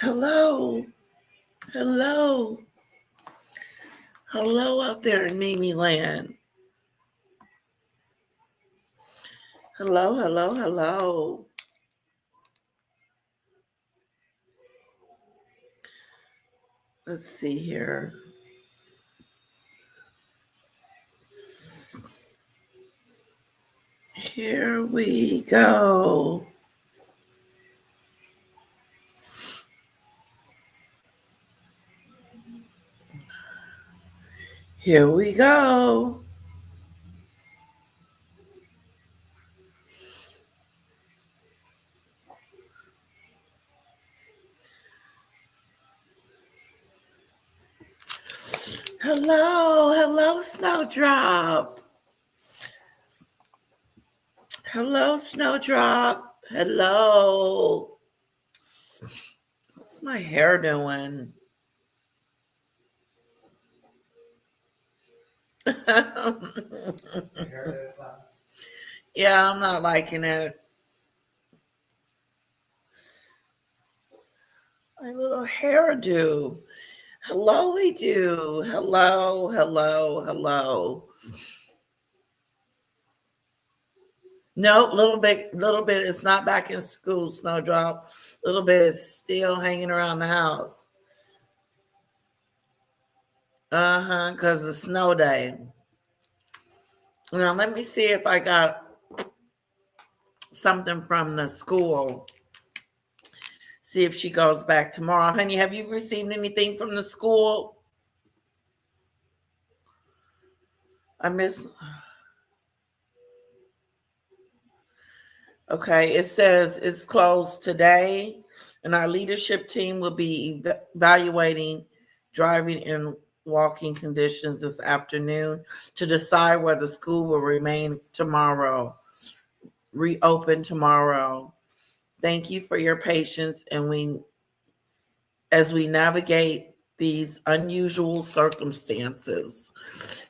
Hello. Hello. Hello out there in Mimi Land. Hello, hello, hello. Let's see here. Here we go. Here we go. Hello, hello, Snowdrop. Hello, Snowdrop. Hello. What's my hair doing? Yeah, I'm not liking it. My little hairdo. Hello, we do. Hello, hello, hello. Nope, little bit. It's not back in school, Snowdrop. Little bit is still hanging around the house. Because it's snow day. Now, let me see if I got something from the school. See if she goes back tomorrow. Honey, have you received anything from the school? I miss. Okay, it says it's closed today, and our leadership team will be evaluating driving and walking conditions this afternoon to decide whether school will reopen tomorrow. Thank you for your patience, and as we navigate these unusual circumstances.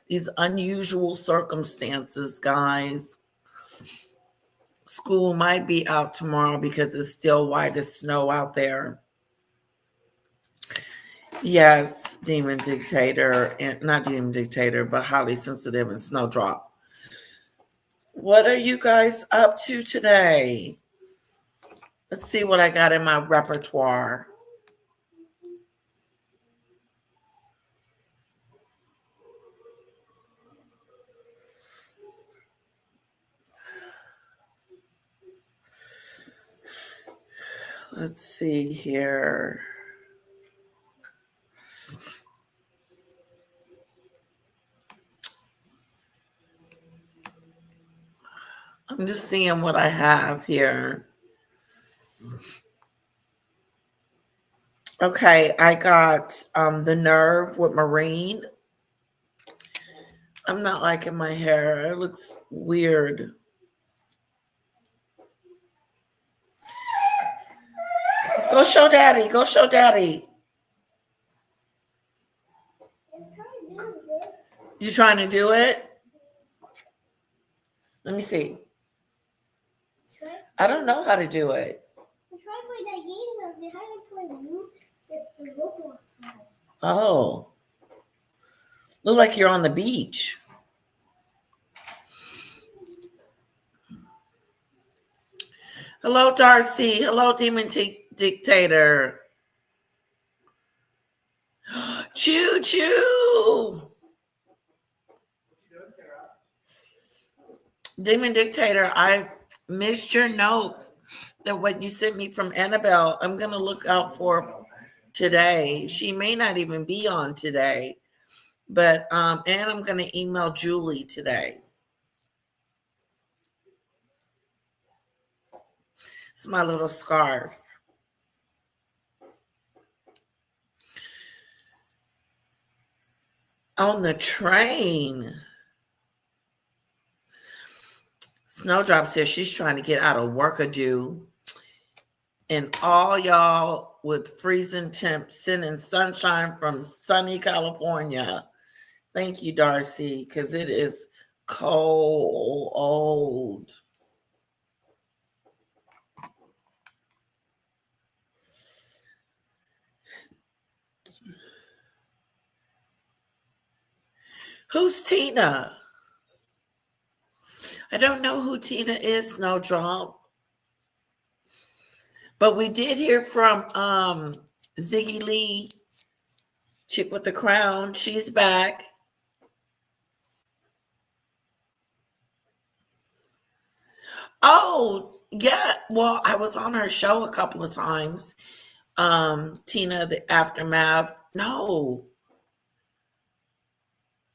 These unusual circumstances, guys. School might be out tomorrow because it's still white as snow out there. Yes, Demon Dictator, and not Demon Dictator, but Highly Sensitive and Snowdrop. What are you guys up to today? Let's see what I got in my repertoire. Let's see here. I'm just seeing what I have here. Okay, I got The Nerve with Marine. I'm not liking my hair. It looks weird. Go show daddy. Go show daddy. You trying to do it? Let me see. I don't know how to do it. Oh. Look like you're on the beach. Hello, Darcy. Hello, Demon Dictator. Choo choo. Demon Dictator, I missed your note that what you sent me from Annabelle. I'm going to look out for today. She may not even be on today, but and I'm going to email Julie today. It's my little scarf. On the train. Snowdrop says she's trying to get out of work-a-do. And all y'all with freezing temps sending sunshine from sunny California. Thank you, Darcy, because it is cold. Who's Tina? I don't know who Tina is, Snowdrop. But we did hear from Ziggy Lee, chick with the crown. She's back. Oh, yeah. Well, I was on her show a couple of times. Tina, the aftermath. No.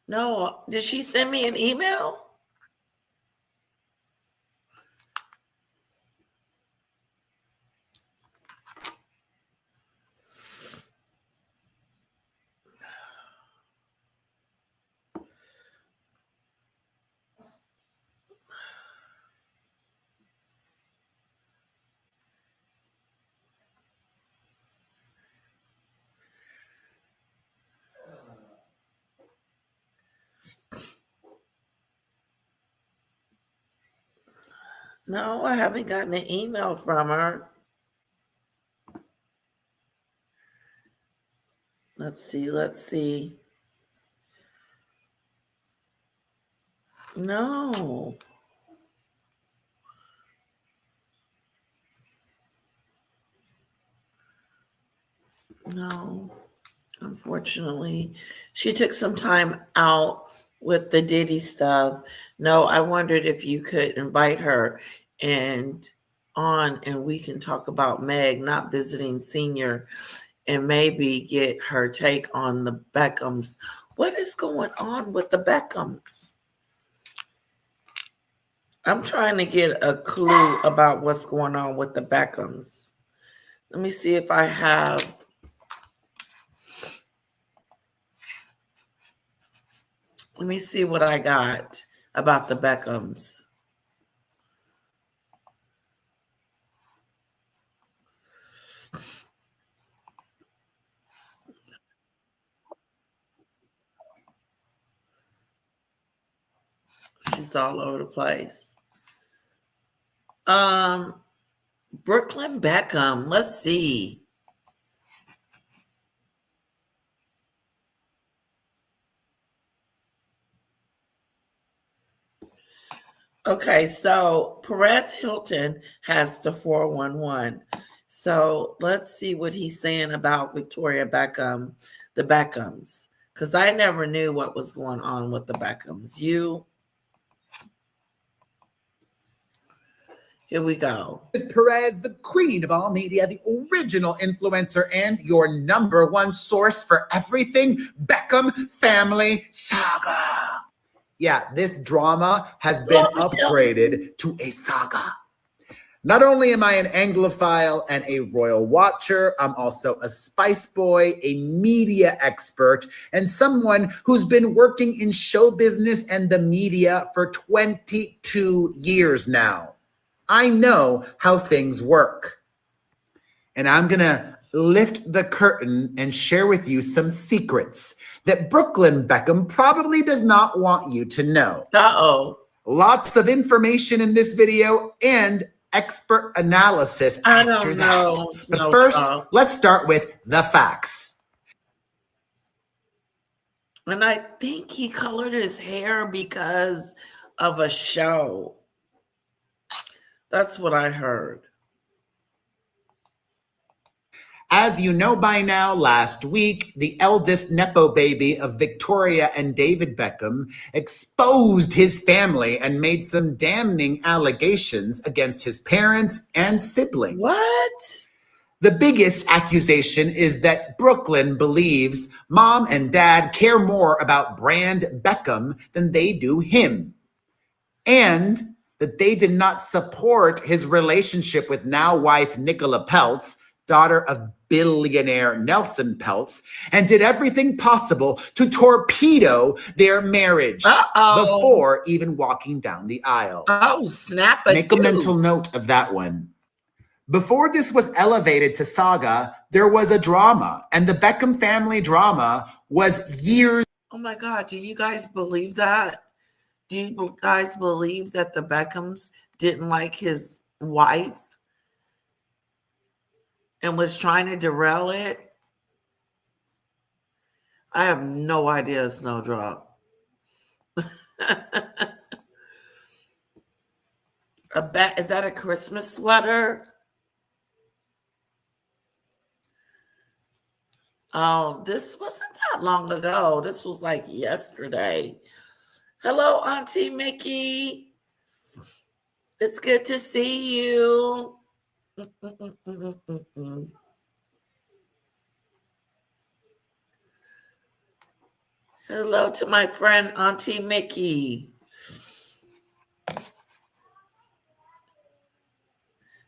No. Did she send me an email? No, I haven't gotten an email from her. Let's see. Let's see. No. No. Unfortunately, she took some time out with the Diddy stuff. No, I wondered if you could invite her and we can talk about Meg not visiting senior and maybe get her take on the Beckhams. What is going on with the Beckhams? I'm trying to get a clue about what's going on with the Beckhams. Let me see if I have. Let me see what I got about the Beckhams. She's all over the place. Brooklyn Beckham. Let's see. Okay, so Perez Hilton has the 411. So let's see what he's saying about Victoria Beckham, the Beckhams. Because I never knew what was going on with the Beckhams. Here we go. Perez, the queen of all media, the original influencer, and your number one source for everything Beckham family saga. Yeah, this drama has been upgraded to a saga. Not only am I an Anglophile and a royal watcher, I'm also a spice boy, a media expert, and someone who's been working in show business and the media for 22 years now. I know how things work. And I'm going to lift the curtain and share with you some secrets that Brooklyn Beckham probably does not want you to know. Uh-oh. Lots of information in this video and expert analysis after that. But first, let's start with the facts. And I think he colored his hair because of a show. That's what I heard. As you know by now, last week, the eldest Nepo baby of Victoria and David Beckham exposed his family and made some damning allegations against his parents and siblings. What? The biggest accusation is that Brooklyn believes mom and dad care more about Brand Beckham than they do him, and that they did not support his relationship with now wife Nicola Peltz, daughter of billionaire Nelson Peltz, and did everything possible to torpedo their marriage before even walking down the aisle. Oh, snap! Make a mental note of that one. Before this was elevated to saga, there was a drama, and the Beckham family drama was years. Oh my God, do you guys believe that? Do you guys believe that the Beckhams didn't like his wife and was trying to derail it? I have no idea, Snowdrop. Is that a Christmas sweater? Oh, this wasn't that long ago. This was like yesterday. Hello, Auntie Mickey. It's good to see you. Hello to my friend Auntie Mickey.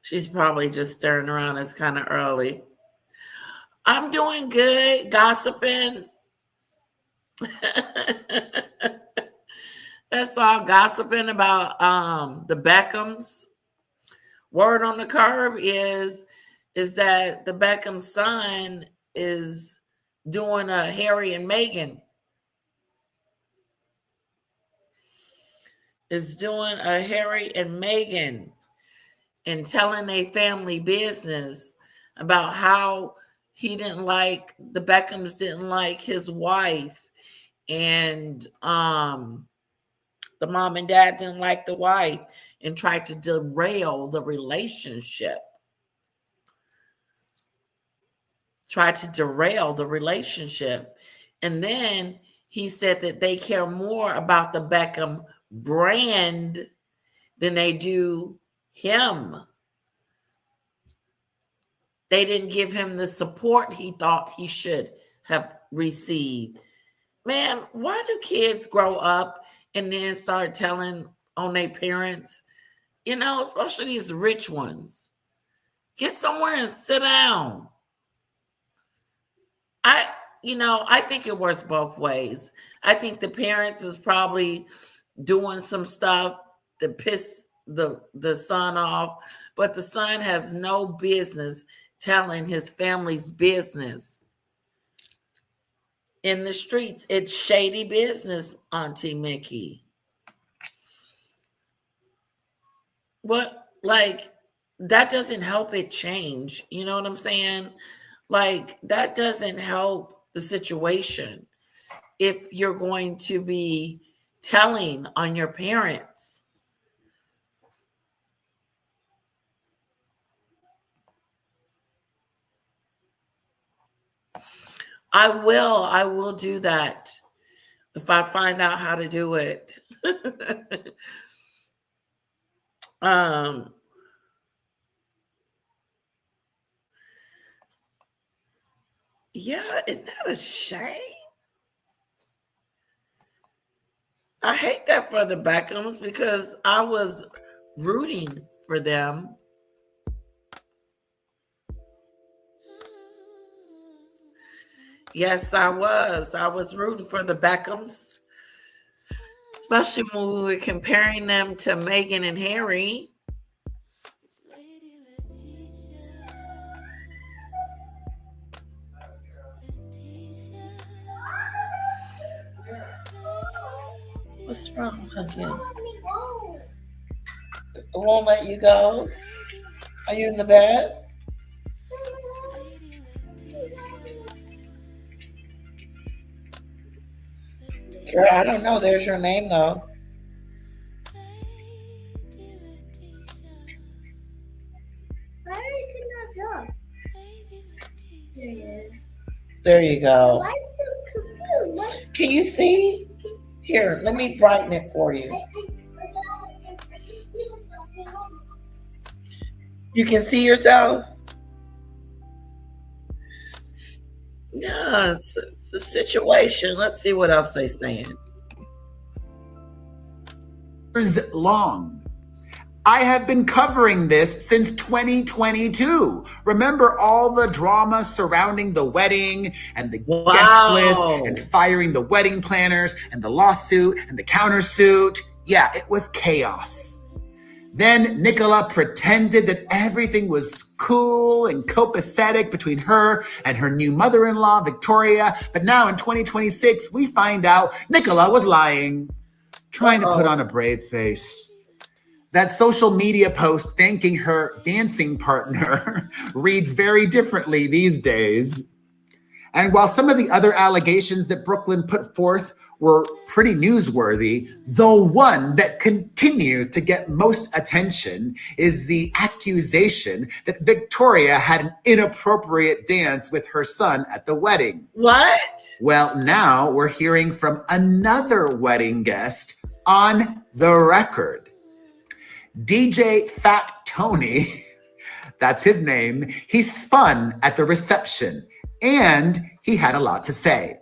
She's probably just stirring around. It's kind of early. I'm doing good, gossiping. That's all, gossiping about the Beckhams. Word on the curb is that the Beckham son is doing a Harry and Meghan. Is doing a Harry and Meghan and telling a family business about how he didn't like, the Beckhams didn't like his wife, and the mom and dad didn't like the wife and tried to derail the relationship. And then he said that they care more about the Beckham brand than they do him. They didn't give him the support he thought he should have received. Man, why do kids grow up and then start telling on their parents, especially these rich ones? Get somewhere and sit down. I think it works both ways. I think the parents is probably doing some stuff to piss the son off, but the son has no business telling his family's business. In the streets, it's shady business, Auntie Mickey. What, like, that doesn't help it change. You know what I'm saying? Like, that doesn't help the situation if you're going to be telling on your parents. I will do that if I find out how to do it. Yeah, isn't that a shame? I hate that for the Beckhams because I was rooting for them. Yes, I was. I was rooting for the Beckhams, especially when we were comparing them to Meghan and Harry. What's wrong again? It won't let you go? Are you in the bed? Girl, I don't know. There's your name, though. There you go. I'm so confused. Can you see? Here, let me brighten it for you. You can see yourself? Yeah, it's a situation. Let's see what else they're saying. Long. I have been covering this since 2022. Remember all the drama surrounding the wedding and the guest list and firing the wedding planners and the lawsuit and the countersuit? Yeah, it was chaos. Then Nicola pretended that everything was cool and copacetic between her and her new mother-in-law, Victoria. But now in 2026, we find out Nicola was lying, trying to put on a brave face. That social media post thanking her dancing partner reads very differently these days. And while some of the other allegations that Brooklyn put forth were pretty newsworthy, the one that continues to get most attention is the accusation that Victoria had an inappropriate dance with her son at the wedding. What? Well, now we're hearing from another wedding guest on the record. DJ Fat Tony, that's his name, he spun at the reception and he had a lot to say.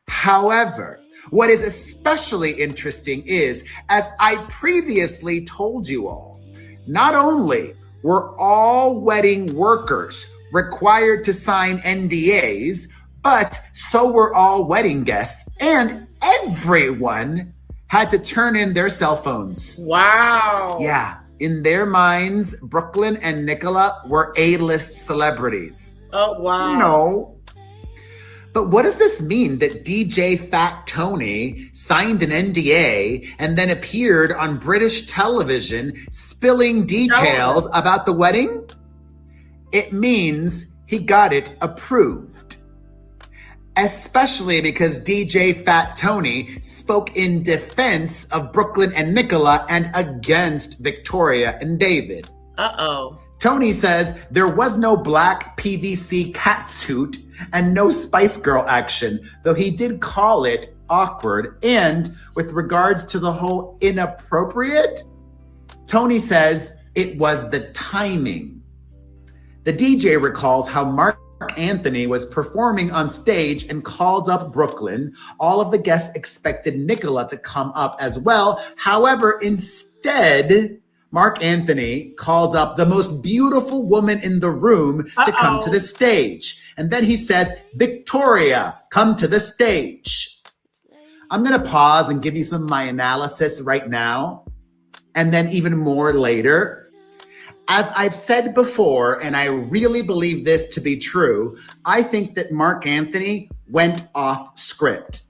However, what is especially interesting is, as I previously told you all, not only were all wedding workers required to sign NDAs, but so were all wedding guests, and everyone had to turn in their cell phones. Wow. Yeah, in their minds, Brooklyn and Nicola were A-list celebrities. Oh, wow. No. But what does this mean that DJ Fat Tony signed an NDA and then appeared on British television spilling details about the wedding? It means he got it approved. Especially because DJ Fat Tony spoke in defense of Brooklyn and Nicola and against Victoria and David. Uh-oh. Tony says there was no black PVC catsuit and no Spice Girl action, though he did call it awkward. And with regards to the whole inappropriate, Tony says it was the timing. The DJ recalls how Mark Anthony was performing on stage and called up Brooklyn. All of the guests expected Nicola to come up as well. However, instead, Mark Anthony called up the most beautiful woman in the room to come to the stage. And then he says, Victoria, come to the stage. I'm going to pause and give you some of my analysis right now, and then even more later. As I've said before, and I really believe this to be true, I think that Mark Anthony went off script.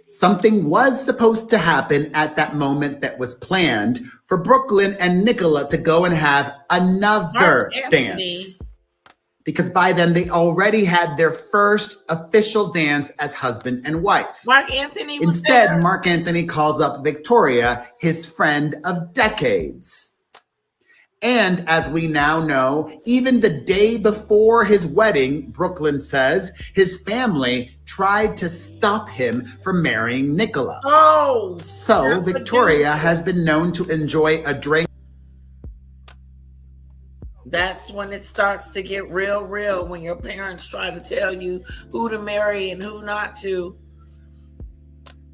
Something was supposed to happen at that moment that was planned for Brooklyn and Nicola to go and have another dance. Because by then they already had their first official dance as husband and wife. Mark Anthony was Instead, there. Mark Anthony calls up Victoria, his friend of decades. And as we now know, even the day before his wedding, Brooklyn says, his family tried to stop him from marrying Nicola. Oh. So Victoria has been known to enjoy a drink. That's when it starts to get real, when your parents try to tell you who to marry and who not to.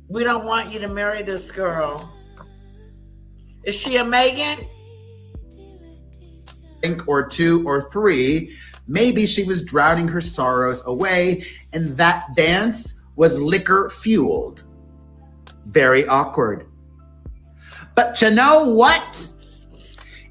We don't want you to marry this girl. Is she a Meghan? Or two or three, maybe she was drowning her sorrows away, and that dance was liquor fueled. Very awkward. But you know what?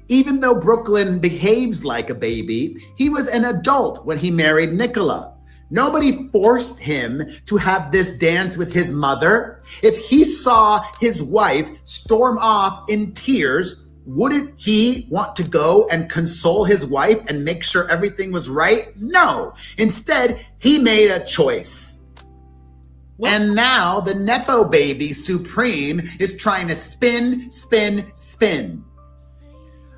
Even though Brooklyn behaves like a baby, he was an adult when he married Nicola. Nobody forced him to have this dance with his mother. If he saw his wife storm off in tears, wouldn't he want to go and console his wife and make sure everything was right? No. Instead, he made a choice. What? And now the Nepo baby Supreme is trying to spin.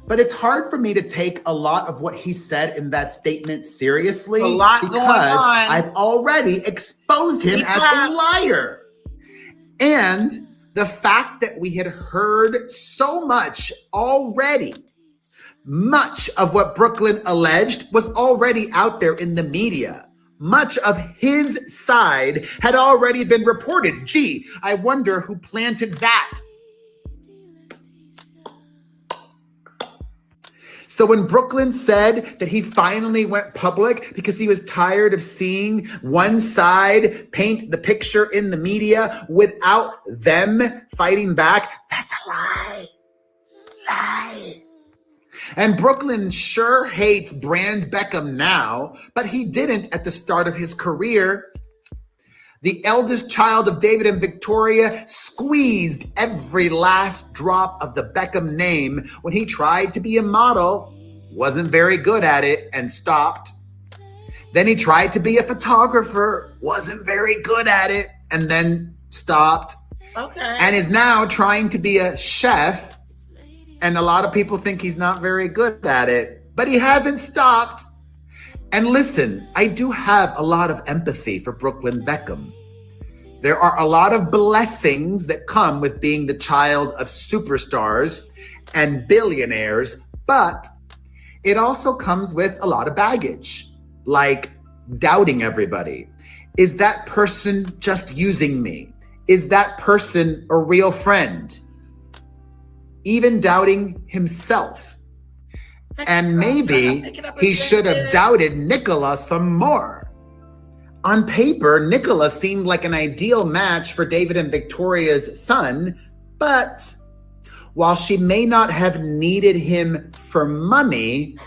But it's hard for me to take a lot of what he said in that statement seriously because I've already exposed him as a liar. And the fact that we had heard so much already, much of what Brooklyn alleged was already out there in the media. Much of his side had already been reported. Gee, I wonder who planted that. So when Brooklyn said that he finally went public because he was tired of seeing one side paint the picture in the media without them fighting back, that's a lie. Lie. And Brooklyn sure hates Brand Beckham now, but he didn't at the start of his career. The eldest child of David and Victoria squeezed every last drop of the Beckham name when he tried to be a model, wasn't very good at it, and stopped. Then he tried to be a photographer, wasn't very good at it, and then stopped. Okay. And is now trying to be a chef. And a lot of people think he's not very good at it, but he hasn't stopped. And listen, I do have a lot of empathy for Brooklyn Beckham. There are a lot of blessings that come with being the child of superstars and billionaires, but it also comes with a lot of baggage, like doubting everybody. Is that person just using me? Is that person a real friend? Even doubting himself. And maybe he should have doubted Nicola some more. On paper, Nicola seemed like an ideal match for David and Victoria's son, but while she may not have needed him for money,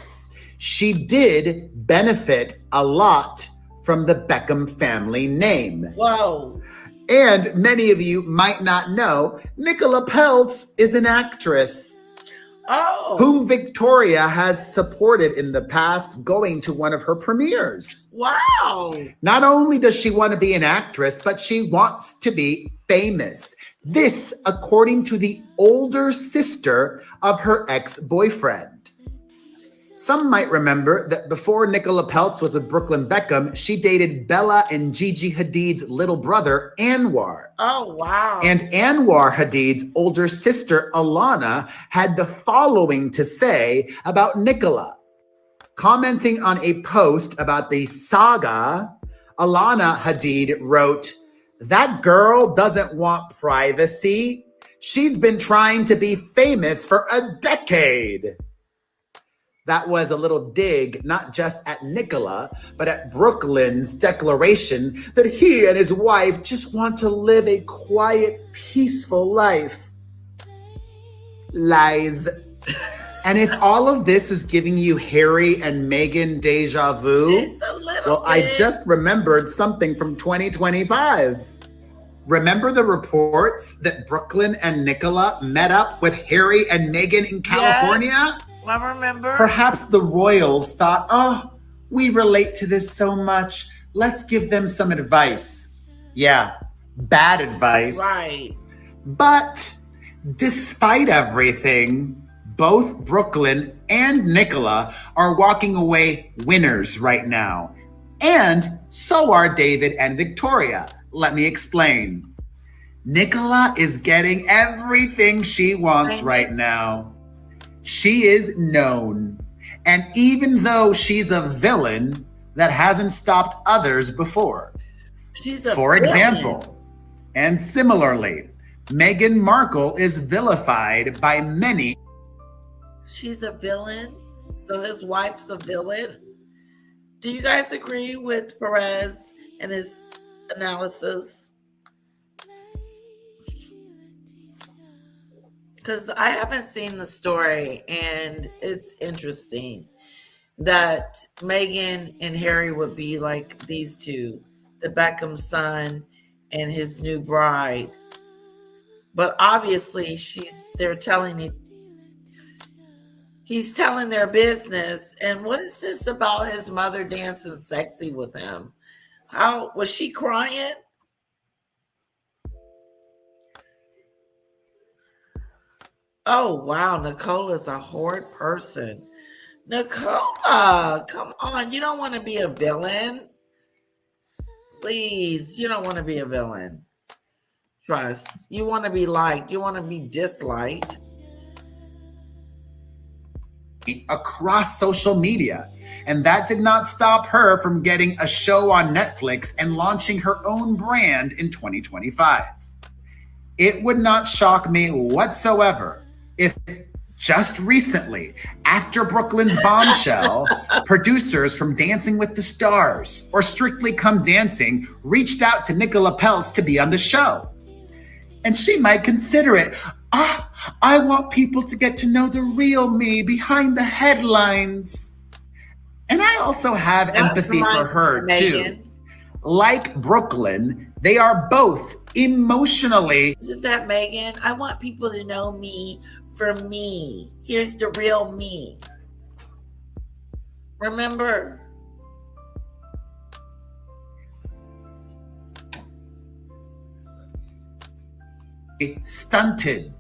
she did benefit a lot from the Beckham family name. Whoa. And many of you might not know, Nicola Peltz is an actress. Oh. Whom Victoria has supported in the past, going to one of her premieres. Wow. Not only does she want to be an actress, but she wants to be famous. This, according to the older sister of her ex-boyfriend. Some might remember that before Nicola Peltz was with Brooklyn Beckham, she dated Bella and Gigi Hadid's little brother, Anwar. Oh, wow. And Anwar Hadid's older sister, Alana, had the following to say about Nicola. Commenting on a post about the saga, Alana Hadid wrote, "That girl doesn't want privacy. She's been trying to be famous for a decade." That was a little dig, not just at Nicola, but at Brooklyn's declaration that he and his wife just want to live a quiet, peaceful life. Lies. And if all of this is giving you Harry and Meghan deja vu, well, I just remembered something from 2025. Remember the reports that Brooklyn and Nicola met up with Harry and Meghan in California? Yes. I remember. Perhaps the royals thought, oh, we relate to this so much. Let's give them some advice. Yeah, bad advice. Right. But despite everything, both Brooklyn and Nicola are walking away winners right now. And so are David and Victoria. Let me explain. Nicola is getting everything she wants right now. She is known. And even though she's a villain, that hasn't stopped others before. She's a For villain. example, and similarly, Meghan Markle is vilified by many. She's a villain? So his wife's a villain? Do you guys agree with Perez and his analysis? Because I haven't seen the story, and it's interesting that Meghan and Harry would be like these two, the Beckham son and his new bride. But obviously, they're telling it. He's telling their business. And what is this about his mother dancing sexy with him? How was she crying? Oh, wow. Nicola's a horrid person. Nicola, come on. You don't want to be a villain. Please, you don't want to be a villain. Trust. You want to be liked. You want to be disliked. Across social media. And that did not stop her from getting a show on Netflix and launching her own brand in 2025. It would not shock me whatsoever if just recently, after Brooklyn's bombshell, producers from Dancing with the Stars or Strictly Come Dancing reached out to Nicola Peltz to be on the show. And she might consider it. I want people to get to know the real me behind the headlines. And I also have empathy for her too. Like Brooklyn, they are both emotionally. Isn't that Meghan? I want people to know me for me. Here's the real me. Remember? stunted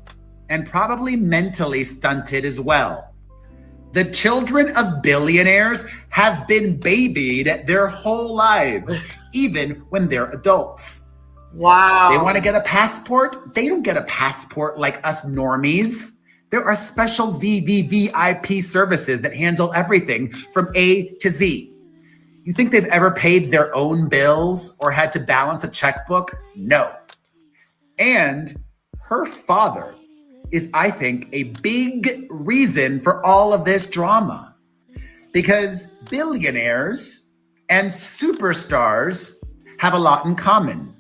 and probably mentally stunted as well. The children of billionaires have been babied their whole lives, even when they're adults. Wow. They want to get a passport? They don't get a passport like us normies. There are special VVVIP services that handle everything from A to Z. You think they've ever paid their own bills or had to balance a checkbook? No. And her father is, I think, a big reason for all of this drama. Because billionaires and superstars have a lot in common.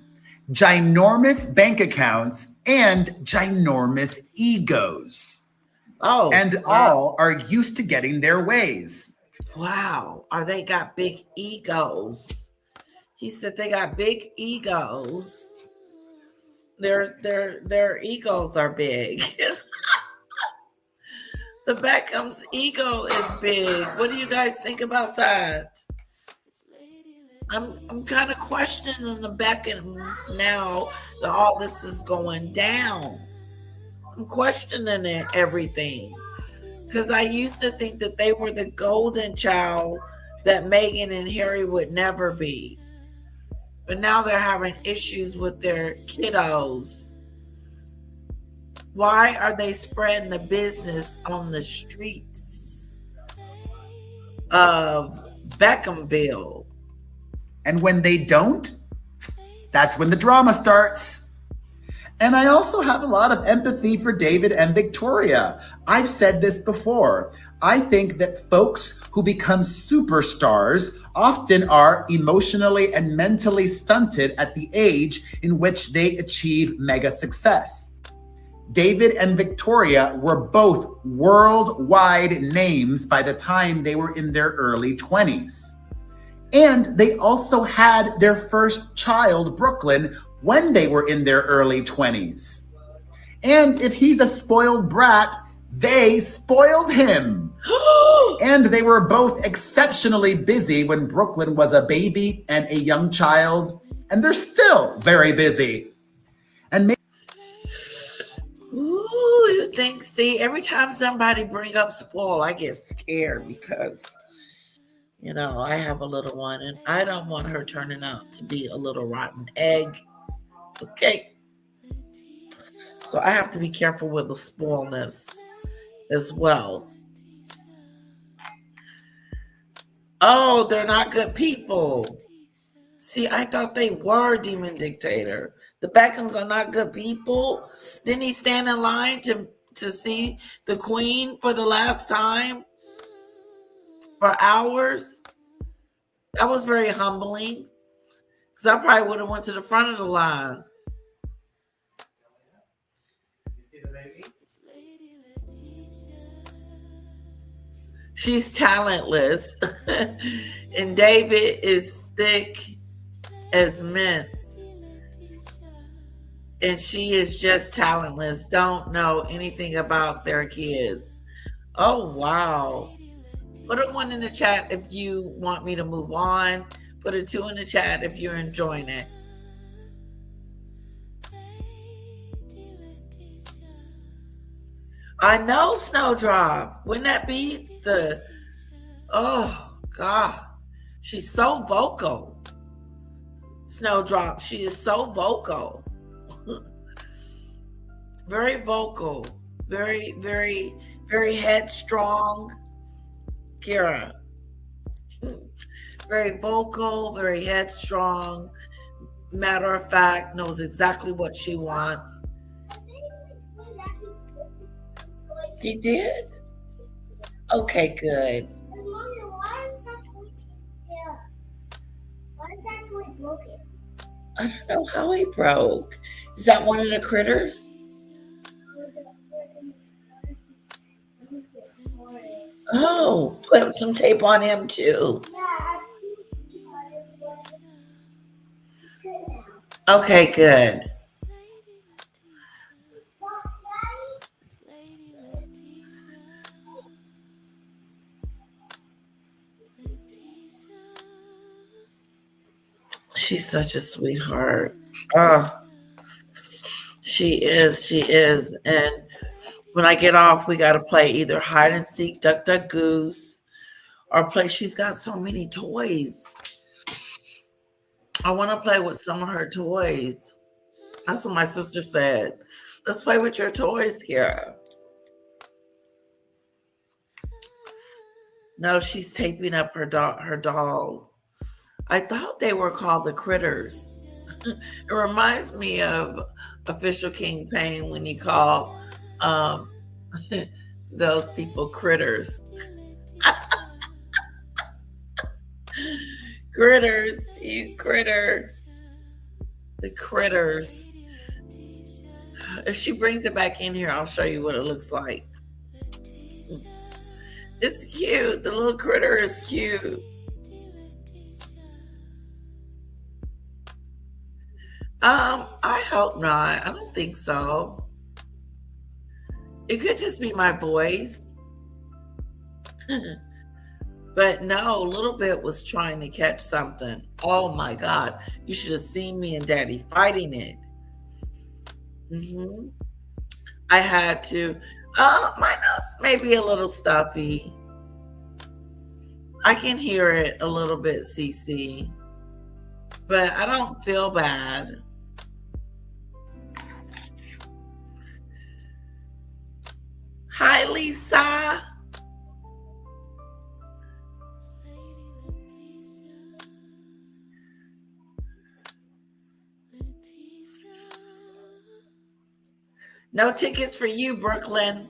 Ginormous bank accounts and ginormous egos. Oh, And wow. all are used to getting their ways. Wow. Are they got big egos? He said they got big egos. Their egos are big. The Beckham's ego is big. What do you guys think about that? I'm kind of questioning the Beckhams now that all this is going down. I'm questioning it, everything. Because I used to think that they were the golden child that Meghan and Harry would never be. But now they're having issues with their kiddos. Why are they spreading the business on the streets of Beckhamville? And when they don't, that's when the drama starts. And I also have a lot of empathy for David and Victoria. I've said this before. I think that folks who become superstars often are emotionally and mentally stunted at the age in which they achieve mega success. David and Victoria were both worldwide names by the time they were in their early 20s. And they also had their first child, Brooklyn, when they were in their early 20s. And if he's a spoiled brat, they spoiled him. And they were both exceptionally busy when Brooklyn was a baby and a young child. And they're still very busy. And Ooh, you think, see, every time somebody bring up spoil, I get scared because, you know, I have a little one and I don't want her turning out to be a little rotten egg. Okay. So I have to be careful with the spoilness as well. Oh, they're not good people. See, I thought they were demon dictator. The Beckhams are not good people. Didn't he stand in line to see the queen for the last time for hours? That was very humbling because I probably would have went to the front of the line. you see the baby? She's talentless, and David is thick as mince, and she is just talentless. Don't know anything about their kids. Oh wow! Put a 1 in the chat if you want me to move on. Put a 2 in the chat if you're enjoying it. I know Snowdrop. Wouldn't that be the... Oh, God. She's so vocal. Snowdrop. She is so vocal. Very vocal. Very, very, very headstrong. Kira. Very vocal, very headstrong. Matter of fact, knows exactly what she wants. He did? Okay, good. Why is that toy tail? Why is that toy broken? I don't know how he broke. Is that one of the critters? Oh, put some tape on him too. Okay, good. She's such a sweetheart. Oh, She is. And when I get off, we got to play either hide and seek, duck, duck, goose, or play. She's got so many toys. I want to play with some of her toys. That's what my sister said. Let's play with your toys, Kira. No, she's taping up her doll. I thought they were called the critters. It reminds me of Official King Payne when you call um, those people critters. Critters, you critter. The critters. If she brings it back in here, I'll show you what it looks like. It's cute. The little critter is cute. I hope not. I don't think so. It could just be my voice. But no, Little Bit was trying to catch something. Oh my God. You should have seen me and Daddy fighting it. I had to. My nose may be a little stuffy. I can hear it a little bit, CC. But I don't feel bad. Hi, Lisa. No tickets for you, Brooklyn.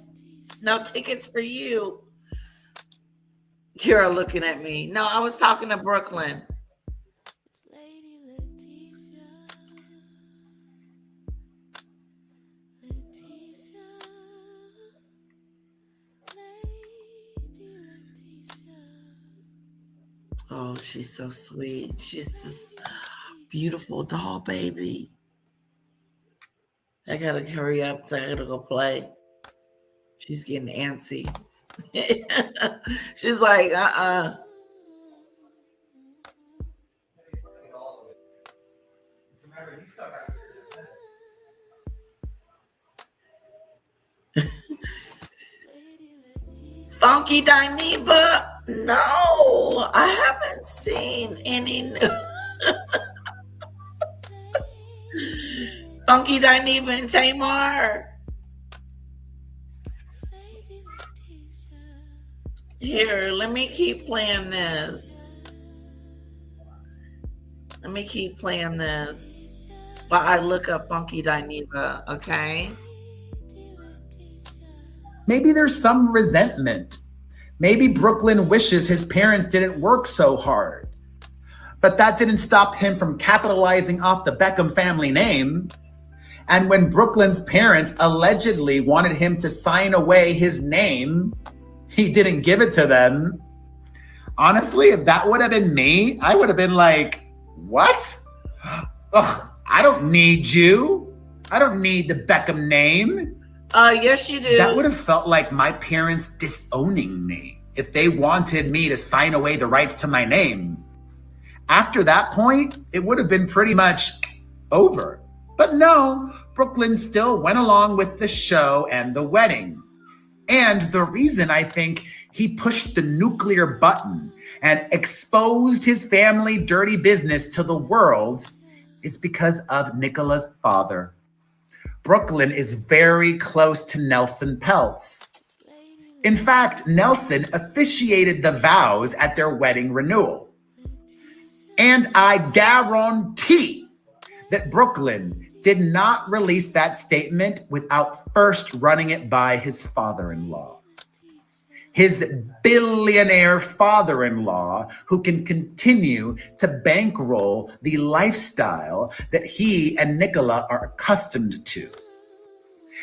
No tickets for you. Kira looking at me. No, I was talking to Brooklyn. Oh, she's so sweet. She's this beautiful doll baby. I gotta hurry up. So I gotta go play. She's getting antsy. She's like, Funky Dineva? No, I haven't seen any new. Funky Dineva and Tamar. Here, let me keep playing this. While I look up Funky Dineva, okay? Maybe there's some resentment. Maybe Brooklyn wishes his parents didn't work so hard. But that didn't stop him from capitalizing off the Beckham family name. And when Brooklyn's parents allegedly wanted him to sign away his name, he didn't give it to them. Honestly, if that would have been me, I would have been like, what? Ugh, I don't need you. I don't need the Beckham name. Yes, you do. That would have felt like my parents disowning me if they wanted me to sign away the rights to my name. After that point, it would have been pretty much over. But no, Brooklyn still went along with the show and the wedding. And the reason I think he pushed the nuclear button and exposed his family dirty business to the world is because of Nicola's father. Brooklyn is very close to Nelson Peltz. In fact, Nelson officiated the vows at their wedding renewal. And I guarantee that Brooklyn did not release that statement without first running it by his father-in-law. His billionaire father-in-law who can continue to bankroll the lifestyle that he and Nicola are accustomed to.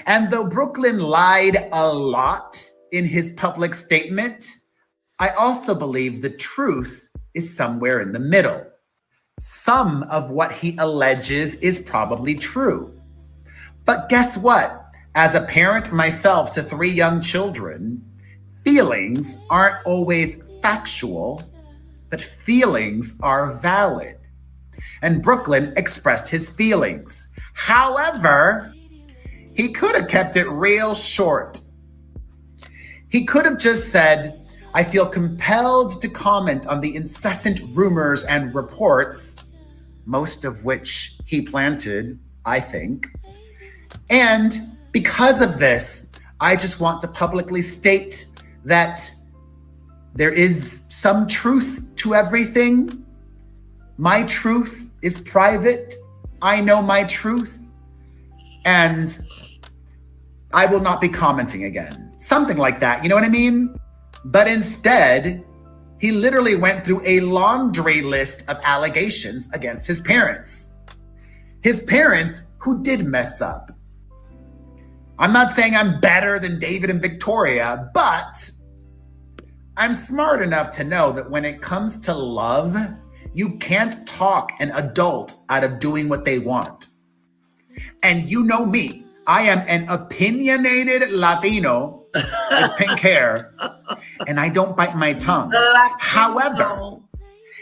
And though Brooklyn lied a lot in his public statement, I also believe the truth is somewhere in the middle. Some of what he alleges is probably true. But guess what? As a parent myself to 3 young children, feelings aren't always factual, but feelings are valid. And Brooklyn expressed his feelings. However, He could have kept it real short. He could have just said, I feel compelled to comment on the incessant rumors and reports, most of which he planted, I think. And because of this, I just want to publicly state that there is some truth to everything. My truth is private. I know my truth. And I will not be commenting again. Something like that, you know what I mean? But instead, he literally went through a laundry list of allegations against his parents. His parents who did mess up. I'm not saying I'm better than David and Victoria, but I'm smart enough to know that when it comes to love, you can't talk an adult out of doing what they want. And you know me, I am an opinionated Latino with pink hair, and I don't bite my tongue. However,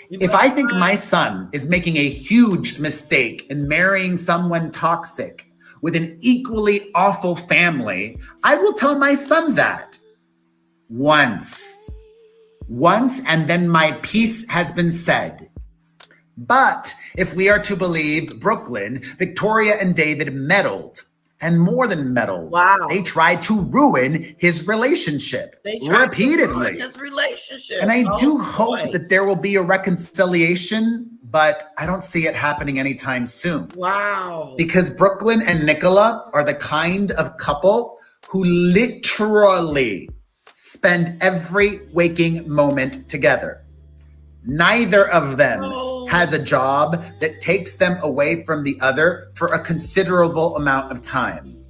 if I think my son is making a huge mistake in marrying someone toxic with an equally awful family, I will tell my son that once, and then my piece has been said. But if we are to believe Brooklyn, Victoria and David meddled. And more than meddled. Wow. They tried to ruin his relationship repeatedly. His relationship. And I do hope that there will be a reconciliation, but I don't see it happening anytime soon. Wow. Because Brooklyn and Nicola are the kind of couple who literally spend every waking moment together. Neither of them has a job that takes them away from the other for a considerable amount of time.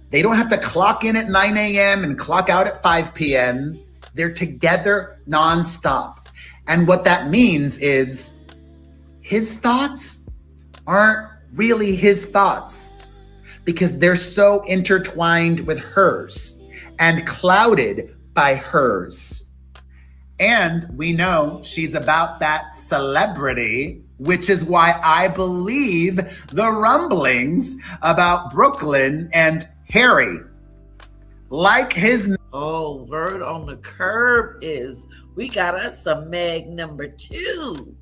They don't have to clock in at 9 a.m. and clock out at 5 p.m. They're together nonstop. And what that means is his thoughts aren't really his thoughts because they're so intertwined with hers and clouded by hers. And we know she's about that celebrity, which is why I believe the rumblings about Brooklyn and Harry. Like his... Oh, word on the curb is we got us a Meg number 2.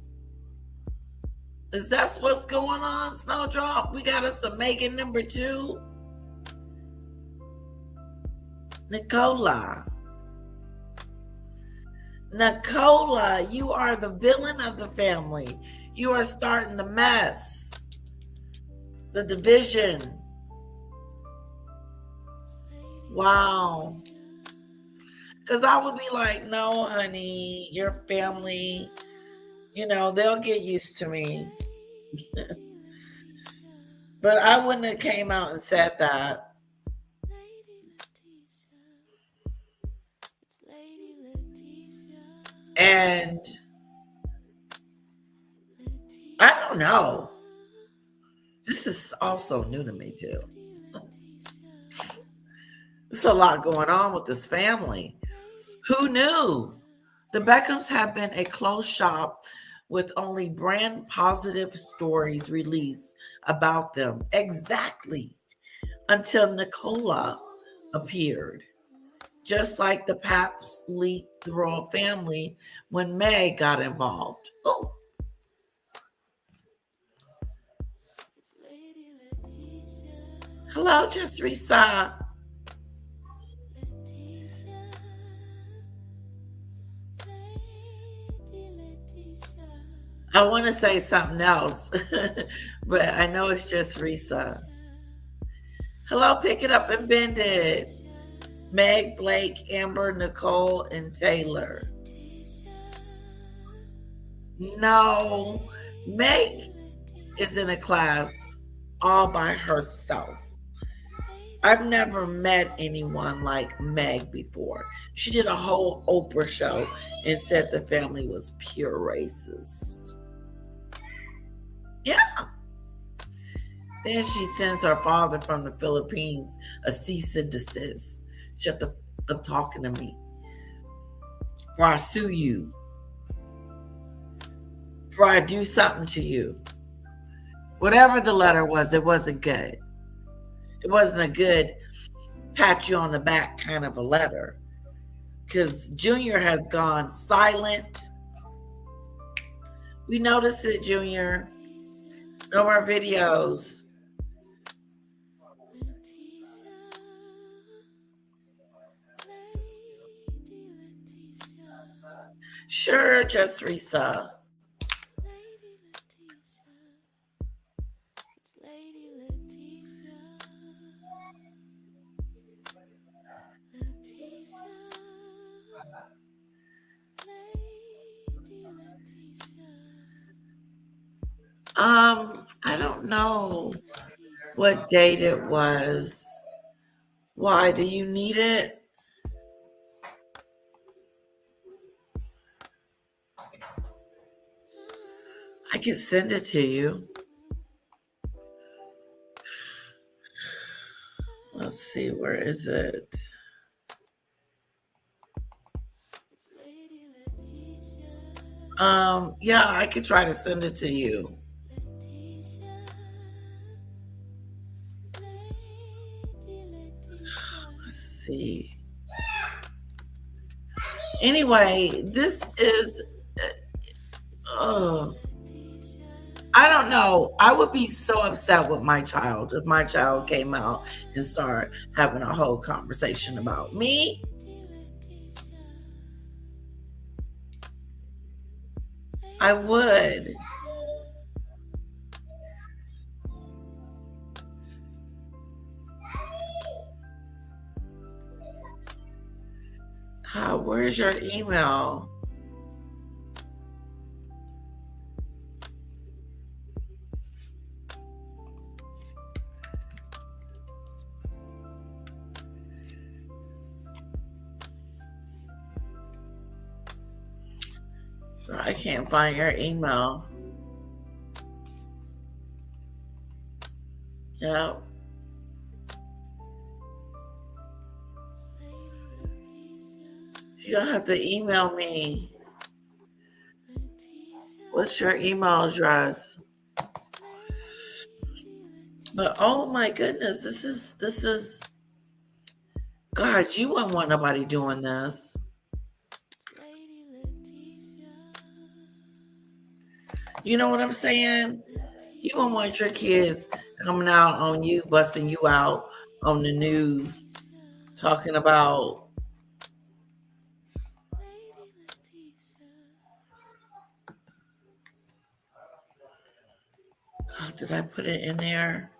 Is that what's going on, Snowdrop? We got us a Megan number 2? Nicola, you are the villain of the family. You are starting the mess, the division. Wow. Because I would be like, no, honey, your family, they'll get used to me. But I wouldn't have came out and said that. And I don't know. This is also new to me too. There's a lot going on with this family. Who knew? The Beckhams have been a closed shop with only brand positive stories released about them. Exactly. Until Nicola appeared. Just like the Paps leaked the royal family when Meg got involved. Oh. Hello, just Risa. I want to say something else, but I know it's just Risa. Hello, pick it up and bend it. Meg, Blake, Amber, Nicole, and Taylor. No, Meg is in a class all by herself. I've never met anyone like Meg before. She did a whole Oprah show and said the family was pure racist. Yeah. Then she sends her father from the Philippines a cease and desist. Shut the up talking to me. Or I sue you. Or I do something to you. Whatever the letter was, it wasn't good. It wasn't a good pat you on the back kind of a letter. Because Junior has gone silent. We noticed it, Junior. No more videos. Sure, just Risa. I don't know what date it was. Why do you need it? I can send it to you. Let's see, where is it? Yeah, I could try to send it to you. Let's see. Anyway, this is I don't know. I would be so upset with my child if my child came out and started having a whole conversation about me. I would. God, where's your email? I can't find your email. Yep. You're gonna have to email me. What's your email address? But oh my goodness, this is God, you wouldn't want nobody doing this. You know what I'm saying? You don't want your kids coming out on you, busting you out on the news, talking about oh, did I put it in there?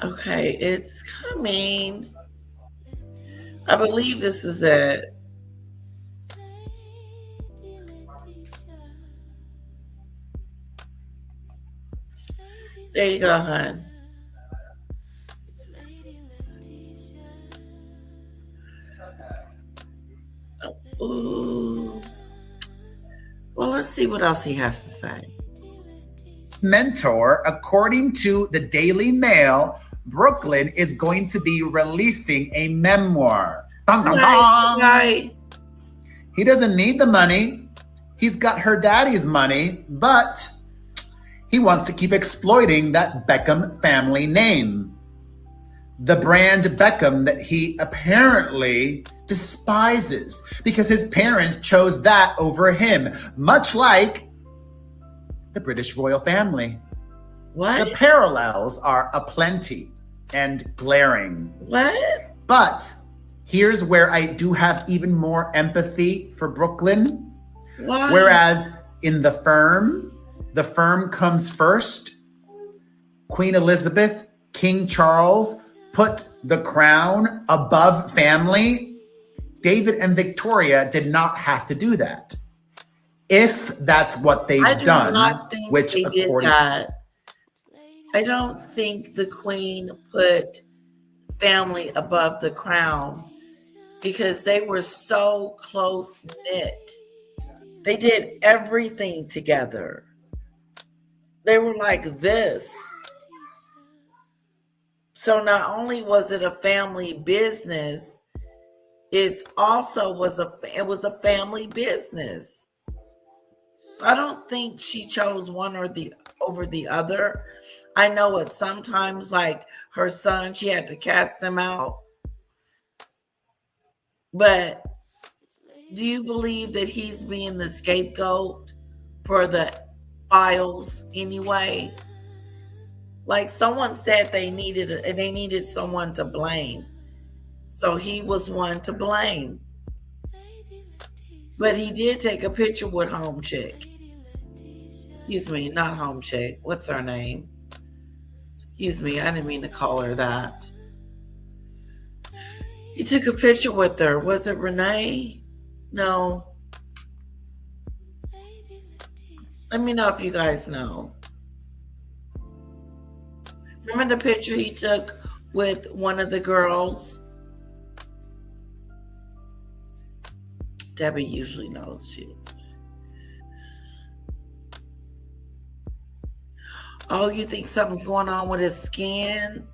Okay, it's coming. I believe this is it. There you go, hon. Ooh. Well, let's see what else he has to say. Mentor, according to the Daily Mail, Brooklyn is going to be releasing a memoir. Dun, dun, dun. Right. He doesn't need the money. He's got her daddy's money, but he wants to keep exploiting that Beckham family name. The brand Beckham that he apparently despises because his parents chose that over him, much like the British royal family. What? The parallels are aplenty and glaring. What? But here's where I do have even more empathy for Brooklyn. Why? Whereas in the firm comes first. Queen Elizabeth, King Charles put the crown above family. David and Victoria did not have to do that. If that's what they've done, I do not think which they did that. I don't think the Queen put family above the crown because they were so close knit. They did everything together. They were like this. So not only was it a family business, it also was a family business. So I don't think she chose one or the over the other. I know it sometimes, like her son, she had to cast him out. But do you believe that he's being the scapegoat for the files anyway? Like someone said they needed someone to blame. So he was one to blame. But he did take a picture with home chick. Excuse me, not home chick. What's her name? Excuse me, I didn't mean to call her that. He took a picture with her. Was it Renee? No. Let me know if you guys know. Remember the picture he took with one of the girls? Debbie usually knows you. Oh, you think something's going on with his skin?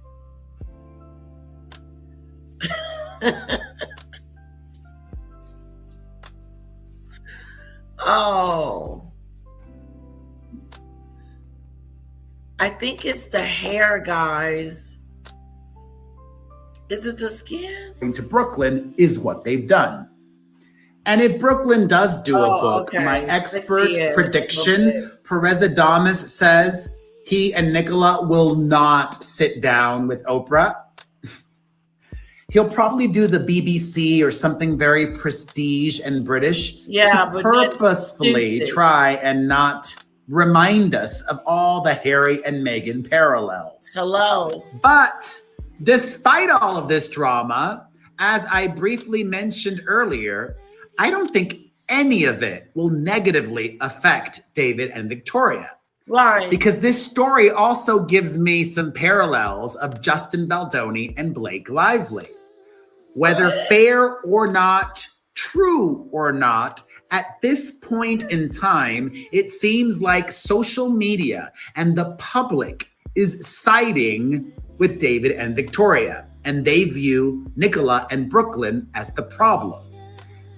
Oh. I think it's the hair, guys. Is it the skin? To Brooklyn is what they've done. And if Brooklyn does do a book, okay. my expert prediction, Perez Adamas says he and Nicola will not sit down with Oprah. He'll probably do the BBC or something very prestige and British to purposefully try and not remind us of all the Harry and Meghan parallels. Hello. But despite all of this drama, as I briefly mentioned earlier, I don't think any of it will negatively affect David and Victoria. Why? Because this story also gives me some parallels of Justin Baldoni and Blake Lively. Whether fair or not, true or not, at this point in time, it seems like social media and the public is siding with David and Victoria, and they view Nicola and Brooklyn as the problem.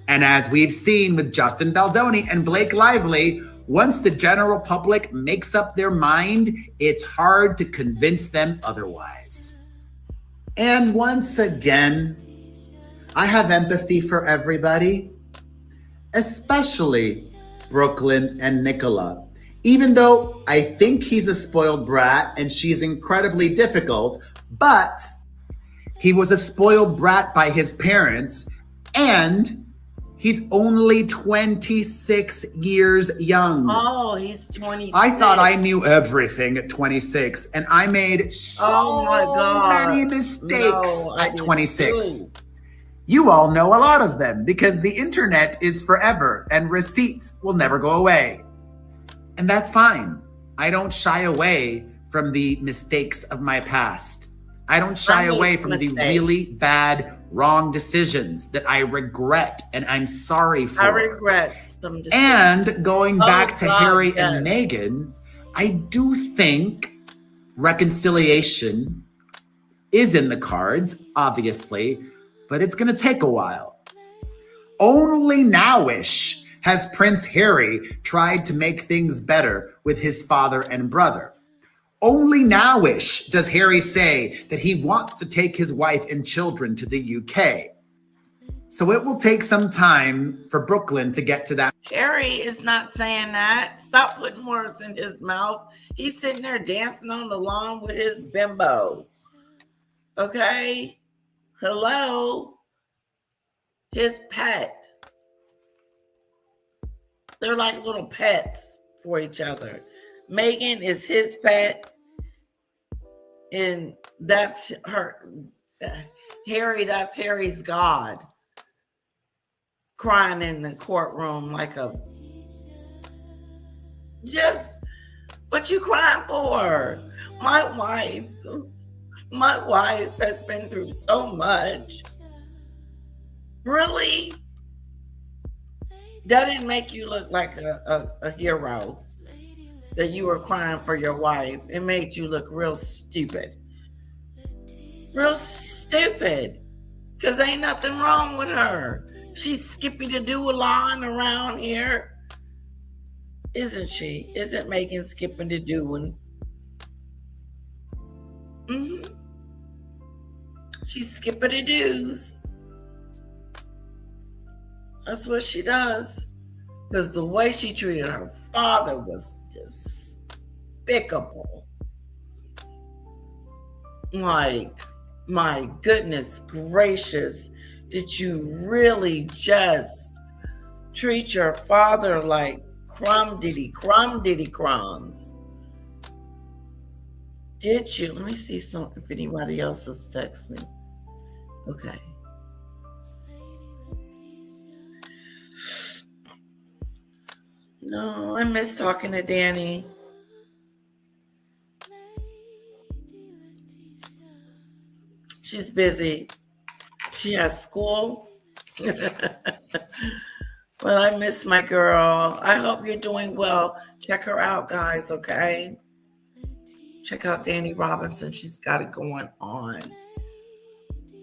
And as we've seen with Justin Baldoni and Blake Lively, once the general public makes up their mind, it's hard to convince them otherwise. And once again, I have empathy for everybody, especially Brooklyn and Nicola. Even though I think he's a spoiled brat and she's incredibly difficult, but he was a spoiled brat by his parents and he's only 26 years young. Oh, he's 26. I thought I knew everything at 26 and I made so many mistakes at 26. You all know a lot of them because the internet is forever and receipts will never go away. And that's fine. I don't shy away from the mistakes of my past. I don't shy away from the really bad, wrong decisions that I regret and I'm sorry for. I regret some decisions. And going back to Harry and Meghan, I do think reconciliation is in the cards, obviously, but it's going to take a while. Only nowish has Prince Harry tried to make things better with his father and brother. Only nowish does Harry say that he wants to take his wife and children to the UK. So it will take some time for Brooklyn to get to that. Harry is not saying that. Stop putting words in his mouth. He's sitting there dancing on the lawn with his bimbo. Okay? Hello? His pet. They're like little pets for each other. Meghan is his pet. And that's her. Harry, that's Harry's God. Crying in the courtroom like a. Just what you crying for? My wife has been through so much. Really? That didn't make you look like a hero. That you were crying for your wife. It made you look real stupid. Real stupid. Because ain't nothing wrong with her. She's Skippy the Do-a-line around here. Isn't she? Isn't Meghan skipping the doing? Mm-hmm. She's skipping the do's. That's what she does. Because the way she treated her father was despicable. Like, my goodness gracious, did you really just treat your father like crumb diddy crumbs? Did you? Let me see something if anybody else has texted me. Okay. No, I miss talking to Danny. She's busy. She has school. But I miss my girl. I hope you're doing well. Check her out, guys, okay? Check out Danny Robinson. She's got it going on.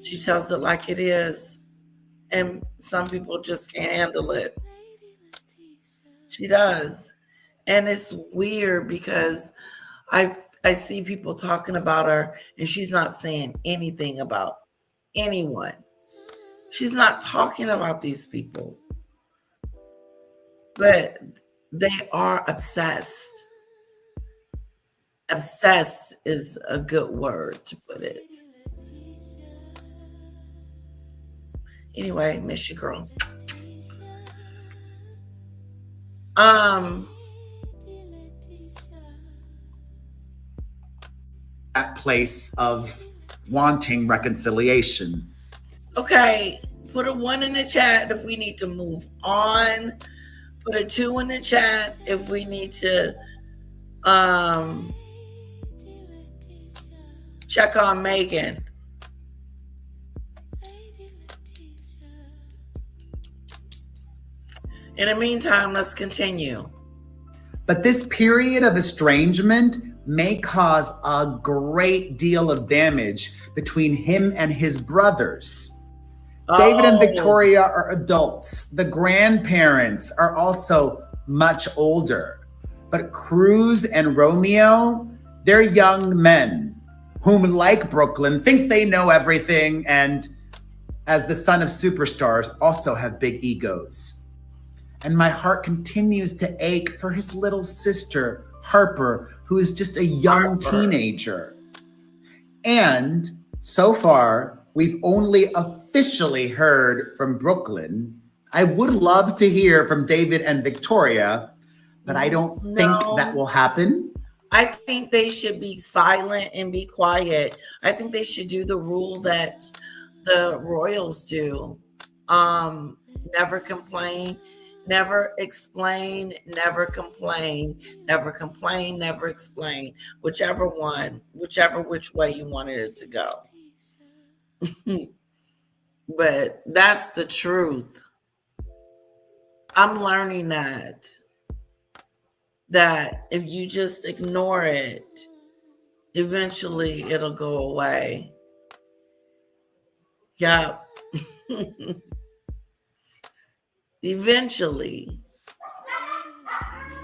She tells it like it is. And some people just can't handle it. She does. And it's weird because I see people talking about her and she's not saying anything about anyone. She's not talking about these people. But they are obsessed. Obsessed is a good word to put it. Anyway, miss you, girl. That place of wanting reconciliation. Okay, put a 1 in the chat if we need to move on. Put a 2 in the chat if we need to check on Meghan. In the meantime, let's continue. But this period of estrangement may cause a great deal of damage between him and his brothers. David and Victoria are adults. The grandparents are also much older. But Cruz and Romeo, they're young men whom, like Brooklyn, think they know everything and, as the son of superstars, also have big egos. And my heart continues to ache for his little sister, Harper, who is just a young teenager. And so far, we've only officially heard from Brooklyn. I would love to hear from David and Victoria, but I don't think that will happen. I think they should be silent and be quiet. I think they should do the rule that the royals do. Never complain. Never explain, never complain, never complain, never explain. Whichever which way you wanted it to go. But that's the truth. I'm learning that if you just ignore it, eventually it'll go away. Yeah. Eventually,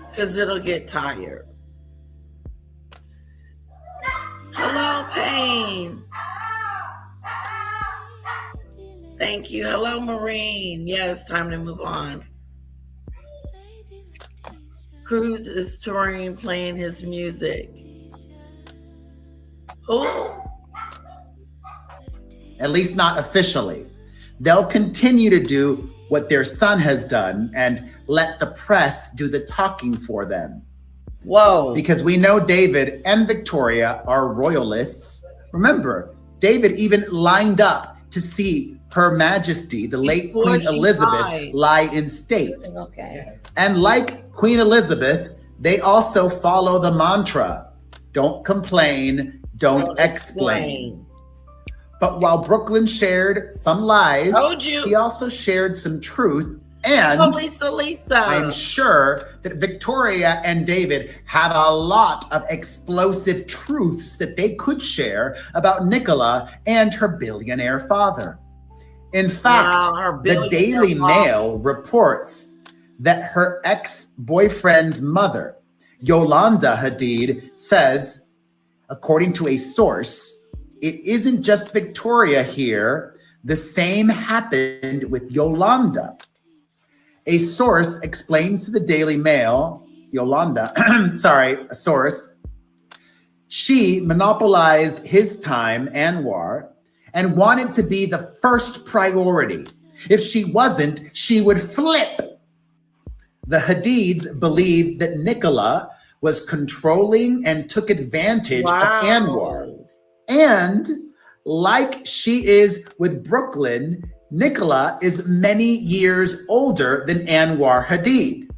because it'll get tired. Hello, Pain. Thank you. Hello, Marine. Yeah, it's time to move on. Cruz is touring, playing his music. Who? At least not officially. They'll continue to do what their son has done and let the press do the talking for them. Whoa. Because we know David and Victoria are royalists. Remember, David even lined up to see Her Majesty, the late Queen Elizabeth, lie in state. Okay. And like Queen Elizabeth, they also follow the mantra, don't complain, don't explain. But while Brooklyn shared some lies, he also shared some truth And Oh, Lisa. I'm sure that Victoria and David have a lot of explosive truths that they could share about Nicola and her billionaire father. In fact, Wow, her the billionaire Daily father. Mail reports that her ex-boyfriend's mother, Yolanda Hadid, says, according to a source, it isn't just Victoria here. The same happened with Yolanda. A source explains to the Daily Mail, Yolanda, a source, she monopolized his time, Anwar, and wanted to be the first priority. If she wasn't, she would flip. The Hadids believed that Nicola was controlling and took advantage of Anwar. And like she is with Brooklyn, Nicola is many years older than Anwar Hadid.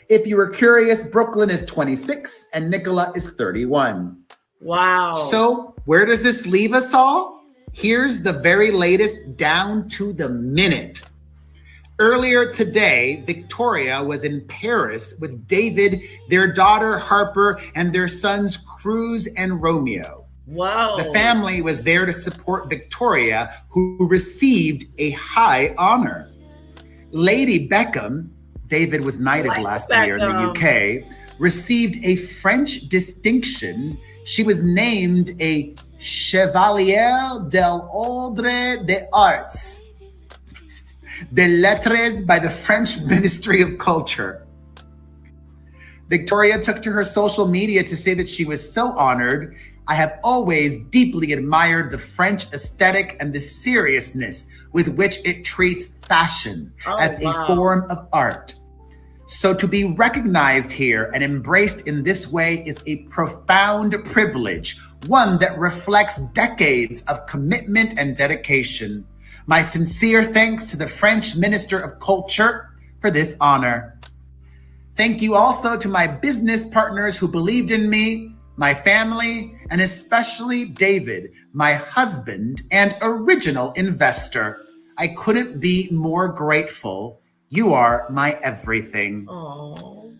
If you were curious, Brooklyn is 26 and Nicola is 31. Wow. So where does this leave us all? Here's the very latest down to the minute. Earlier today, Victoria was in Paris with David, their daughter Harper, and their sons Cruz and Romeo. Wow. The family was there to support Victoria, who received a high honor. Lady Beckham, David was knighted last year in the UK, received a French distinction. She was named a Chevalier de l'Ordre des Arts, des Lettres by the French Ministry of Culture. Victoria took to her social media to say that she was so honored. I have always deeply admired the French aesthetic and the seriousness with which it treats fashion as a form of art. So to be recognized here and embraced in this way is a profound privilege, one that reflects decades of commitment and dedication. My sincere thanks to the French Minister of Culture for this honor. Thank you also to my business partners who believed in me, my family, and especially David, my husband and original investor. I couldn't be more grateful. You are my everything. Aww.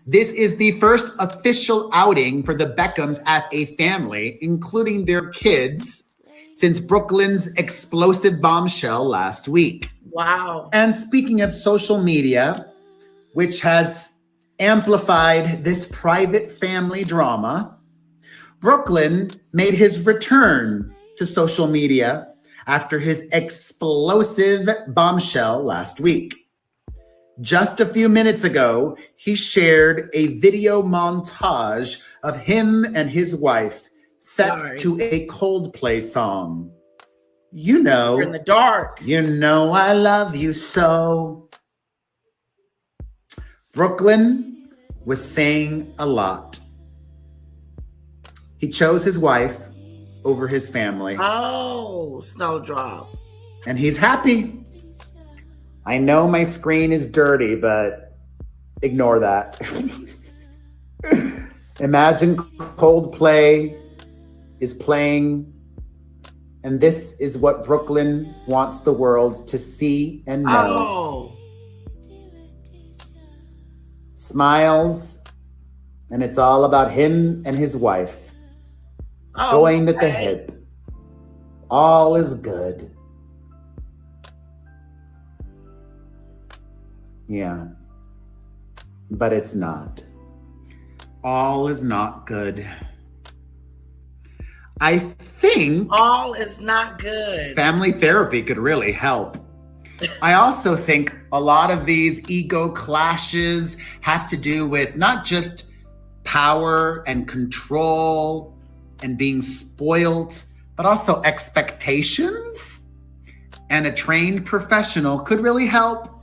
This is the first official outing for the Beckhams as a family, including their kids, since Brooklyn's explosive bombshell last week. Wow. And speaking of social media, which has amplified this private family drama, Brooklyn made his return to social media after his explosive bombshell last week. Just a few minutes ago, he shared a video montage of him and his wife set to a Coldplay song. You know, You're in the dark. You know I love you so. Brooklyn was saying a lot. He chose his wife over his family. Oh, Snowdrop. And he's happy. I know my screen is dirty, but ignore that. Imagine Coldplay is playing, and this is what Brooklyn wants the world to see and know. Oh. Smiles, and it's all about him and his wife. Joined at the hip. All is good. Yeah, but it's not. All is not good. I think all is not good. Family therapy could really help. I also think a lot of these ego clashes have to do with not just power and control and being spoiled, but also expectations. And a trained professional could really help.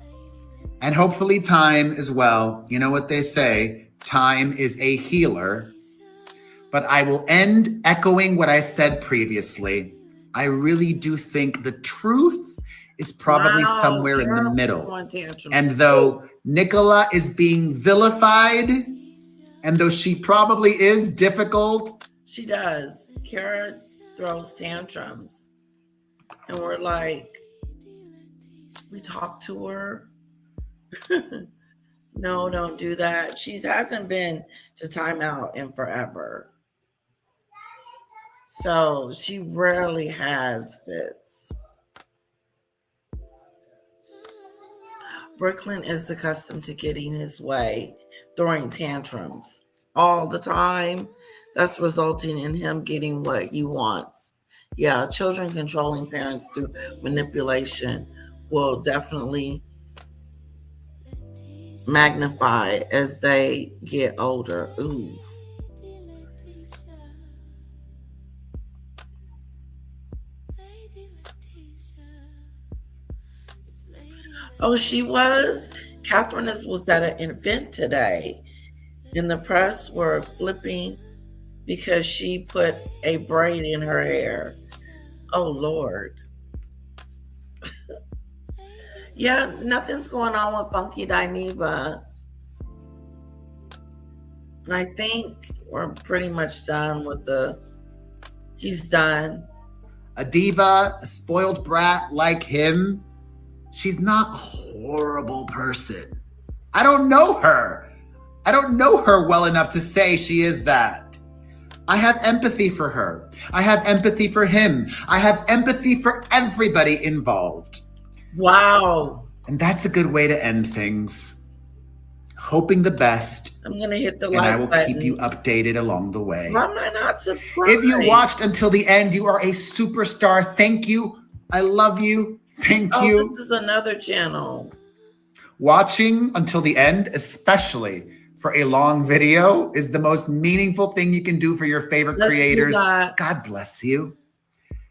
And hopefully time as well. You know what they say, time is a healer. But I will end echoing what I said previously. I really do think the truth is probably somewhere in the middle. And though Nicola is being vilified, and though she probably is difficult. She does. Kara throws tantrums. And we're like, We talked to her. No, don't do that. She hasn't been to timeout in forever. So she rarely has fits. Brooklyn is accustomed to getting his way, throwing tantrums all the time. That's resulting in him getting what he wants. Yeah, children controlling parents through manipulation will definitely magnify as they get older. Ooh. Oh, she was? Catherine was at an event today, and the press were flipping because she put a braid in her hair. Oh, Lord. Yeah, nothing's going on with Funky Dineva. And I think we're pretty much done with he's done. A diva, a spoiled brat like him, she's not a horrible person. I don't know her. I don't know her well enough to say she is that. I have empathy for her. I have empathy for him. I have empathy for everybody involved. Wow. And that's a good way to end things. Hoping the best. I'm going to hit the and like I will button. keep you updated along the way. Why am I not subscribed? If you watched until the end, you are a superstar. Thank you. I love you. Thank you. Oh, this is another channel. Watching until the end, especially for a long video, is the most meaningful thing you can do for your favorite creators. God bless you.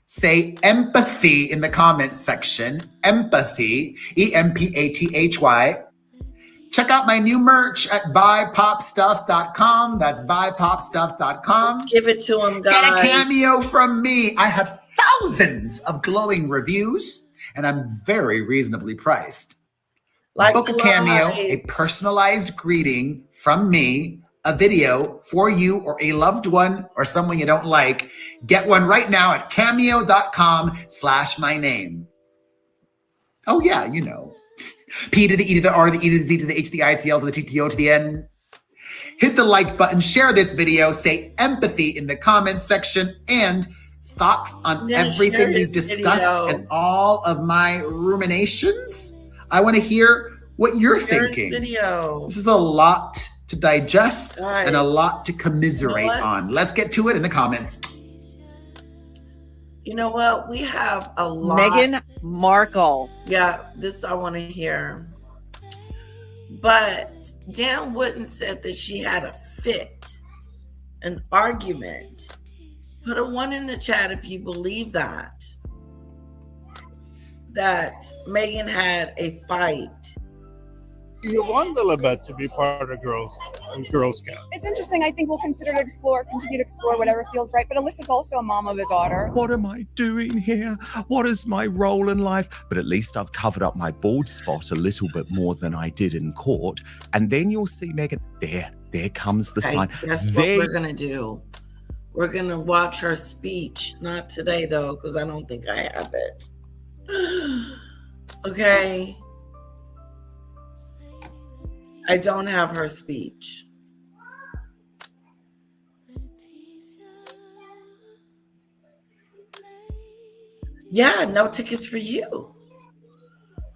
Say empathy in the comments section. Empathy, EMPATHY. Check out my new merch at buypopstuff.com. That's buypopstuff.com. Give it to him, guys. Get a cameo from me. I have thousands of glowing reviews, and I'm very reasonably priced. Book a cameo, a personalized greeting from me, a video for you or a loved one or someone you don't like. Get one right now at cameo.com/my name. Oh yeah, you know. P to the E to the R to the E to the Z to the H to the I to the L to the T to the O to the N. Hit the like button, share this video, say empathy in the comments section, and thoughts on everything we've discussed and all of my ruminations. I want to hear what you're thinking. This is a lot to digest and a lot to commiserate on. Let's get to it in the comments. You know what? We have a lot. Meghan Markle. Yeah, this I want to hear. But Dan Wooden said that she had a fit, an argument. Put a 1 in the chat if you believe that Meghan had a fight. You want a little bit to be part of Girl Scout. It's interesting. I think we'll continue to explore whatever feels right. But Alyssa's also a mom of a daughter. What am I doing here? What is my role in life? But at least I've covered up my bald spot a little bit more than I did in court. And then you'll see Meghan. There comes the sign. That's what we're going to do. We're going to watch her speech. Not today, though, because I don't think I have it. Okay. I don't have her speech. Yeah, no tickets for you.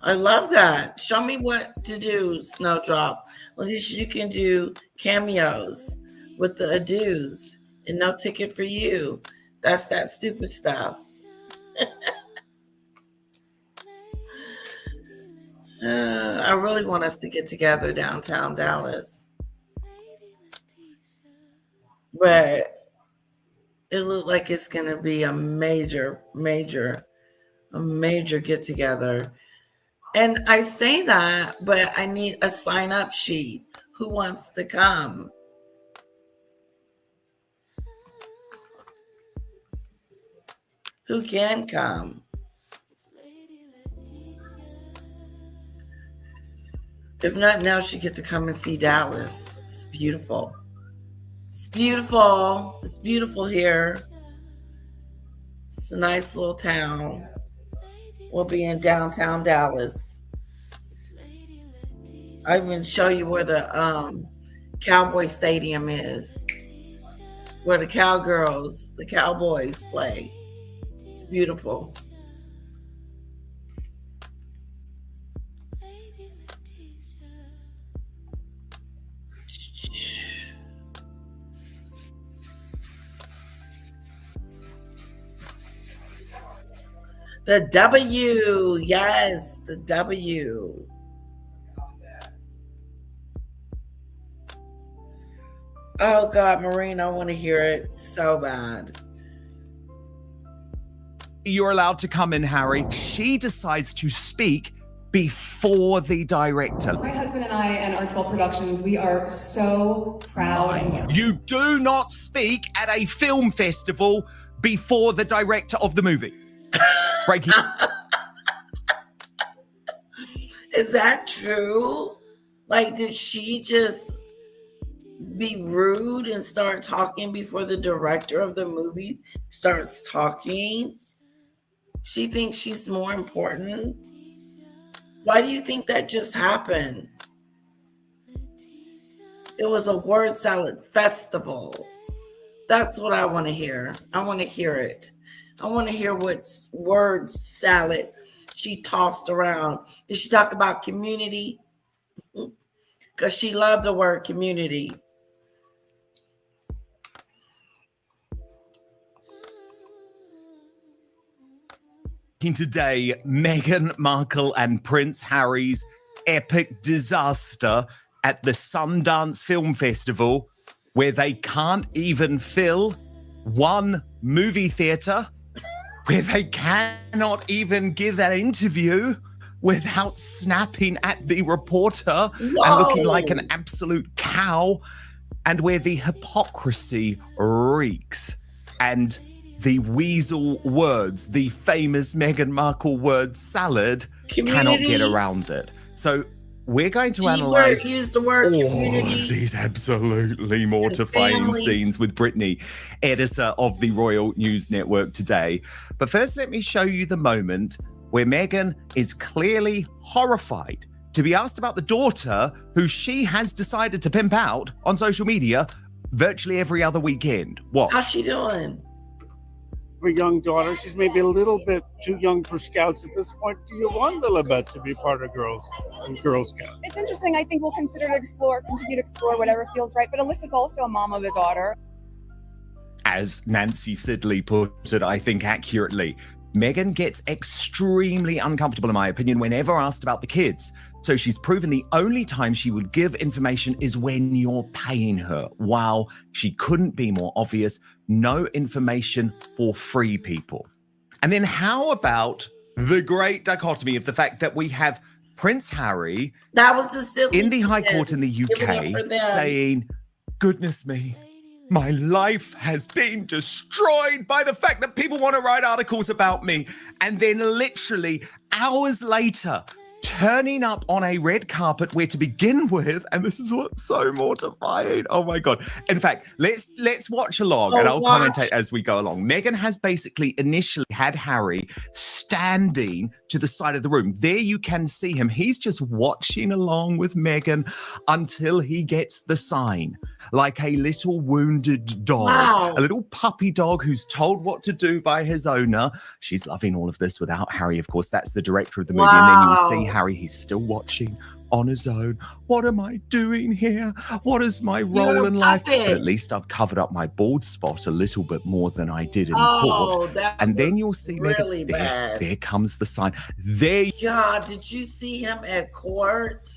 I love that. Show me what to do, Snowdrop. Letitia, you can do cameos with the adus and no ticket for you. That's that stupid stuff. I really want us to get together downtown Dallas. But it looked like it's going to be a major get together. And I say that, but I need a sign up sheet. Who wants to come? Who can come? If not now, she gets to come and see Dallas. It's beautiful. It's beautiful. It's beautiful here. It's a nice little town. will be in downtown Dallas. I even show you where the Cowboy Stadium is, where the Cowgirls, the Cowboys play. It's beautiful. The W, yes, the W. Oh God, Marine, I want to hear it so bad. You're allowed to come in, Harry. She decides to speak before the director. My husband and I and our 12 productions, we are so proud. You do not speak at a film festival before the director of the movie. Breaking. Is that true? Like, did she just be rude and start talking before the director of the movie starts talking? She thinks she's more important. Why do you think that just happened? It was a word salad festival. That's what I want to hear. I want to hear it. I want to hear what word salad she tossed around. Did she talk about community? Because she loved the word community. Today, Meghan Markle and Prince Harry's epic disaster at the Sundance Film Festival, where they can't even fill one movie theater, where they cannot even give an interview without snapping at the reporter and looking like an absolute cow, and where the hypocrisy reeks and the weasel words, the famous Meghan Markle word salad, cannot get around it. So we're going to analyze use the word all community. of these absolutely mortifying scenes with Brittany, editor of the Royal News Network today. But first, let me show you the moment where Meghan is clearly horrified to be asked about the daughter who she has decided to pimp out on social media virtually every other weekend. What? How's she doing? Her young daughter, she's maybe a little bit too young for Scouts at this point. Do you want Lilibet to be part of Girls and Girl Scouts? It's interesting. I think we'll continue to explore whatever feels right. But Alyssa's also a mom of a daughter. As Nancy Sidley put it, I think accurately, Meghan gets extremely uncomfortable, in my opinion, whenever asked about the kids. So she's proven the only time she would give information is when you're paying her. While she couldn't be more obvious, no information for free people. And then how about the great dichotomy of the fact that we have Prince Harry That was the silly in the High Court in the Give it up for UK them. saying, goodness me, my life has been destroyed by the fact that people want to write articles about me. And then literally hours later, turning up on a red carpet where to begin with, and this is what's so mortifying. Oh my God. In fact, let's watch along and I'll commentate as we go along. Meghan has basically initially had Harry standing to the side of the room. There you can see him. He's just watching along with Meghan until he gets the sign, like a little wounded dog, a little puppy dog who's told what to do by his owner. She's loving all of this without Harry, of course. That's the director of the movie. And then you'll see Harry, he's still watching on his own. What am I doing here? What is my role in life? But at least I've covered up my bald spot a little bit more than I did in court. And then you'll see really Meghan, there comes the sign. There. God, did you see him at court?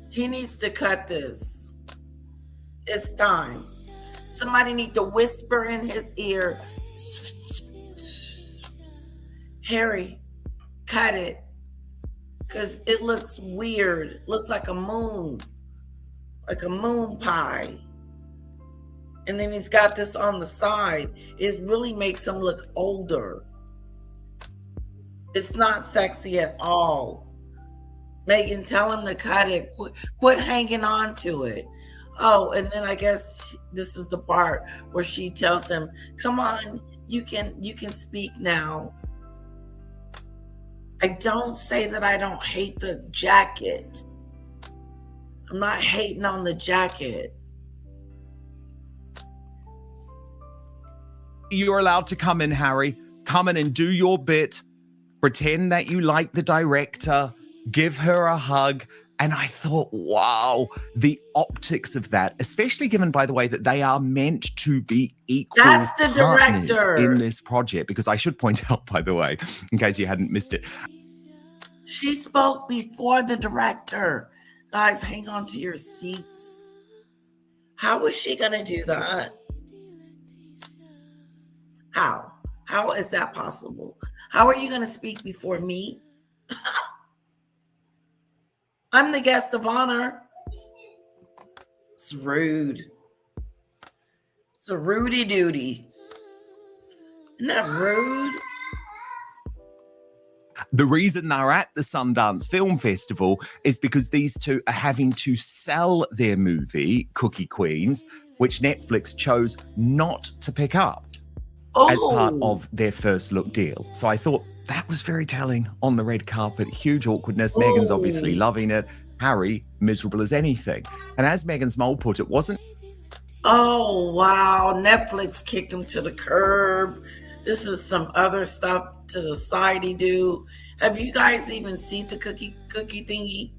He needs to cut this. It's time. Somebody need to whisper in his ear, Harry, cut it. Because it looks weird. Looks like a moon pie. And then he's got this on the side. It really makes him look older. It's not sexy at all. Meghan, tell him to cut it. Quit hanging on to it. Oh, and then I guess this is the part where she tells him, come on, You can speak now. I don't say that I don't hate the jacket. I'm not hating on the jacket. You're allowed to come in, Harry. Come in and do your bit. Pretend that you like the director. Give her a hug. And I thought, wow, the optics of that, especially given, by the way, that they are meant to be equal That's the partners director. in this project. Because I should point out, by the way, in case you hadn't missed it, She spoke before the director. Guys, hang on to your seats. How is she going to do that? How? How is that possible? How are you going to speak before me? I'm the guest of honor. It's rude. It's a rudy duty. Isn't that rude? the reason they're at the Sundance Film Festival is because these two are having to sell their movie, Cookie Queens, which Netflix chose not to pick up as part of their first look deal. So I thought that was very telling on the red carpet. Huge awkwardness. Meghan's obviously loving it. Harry, miserable as anything. And as Meghan's mole put it, wasn't... Oh, wow. Netflix kicked him to the curb. This is some other stuff to the side he do. Have you guys even seen the cookie thingy?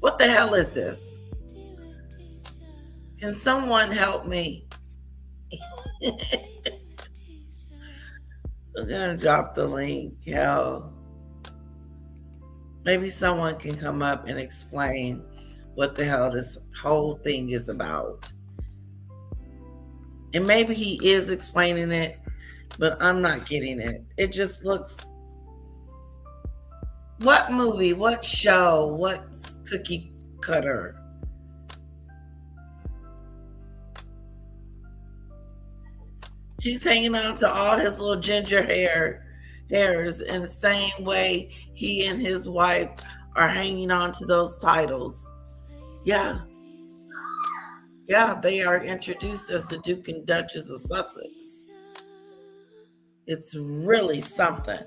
What the hell is this? Can someone help me? I'm gonna drop the link. Hell, maybe someone can come up and explain what the hell this whole thing is about. And maybe he is explaining it, but I'm not getting it. It just looks... What movie? What show? What cookie cutter? He's hanging on to all his little ginger hairs in the same way he and his wife are hanging on to those titles. Yeah. Yeah, they are introduced as the Duke and Duchess of Sussex. It's really something.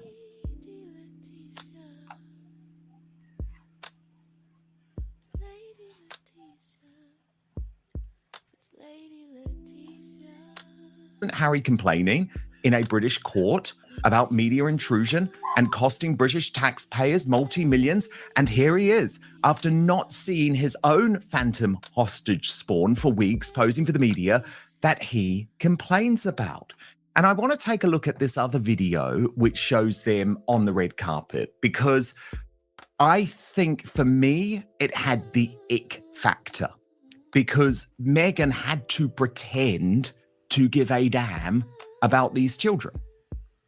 Harry complaining in a British court about media intrusion and costing British taxpayers multi-millions, and here he is, after not seeing his own phantom hostage spawn for weeks posing for the media, that he complains about. And I want to take a look at this other video which shows them on the red carpet, because I think for me it had the ick factor, because Meghan had to pretend to give a damn about these children.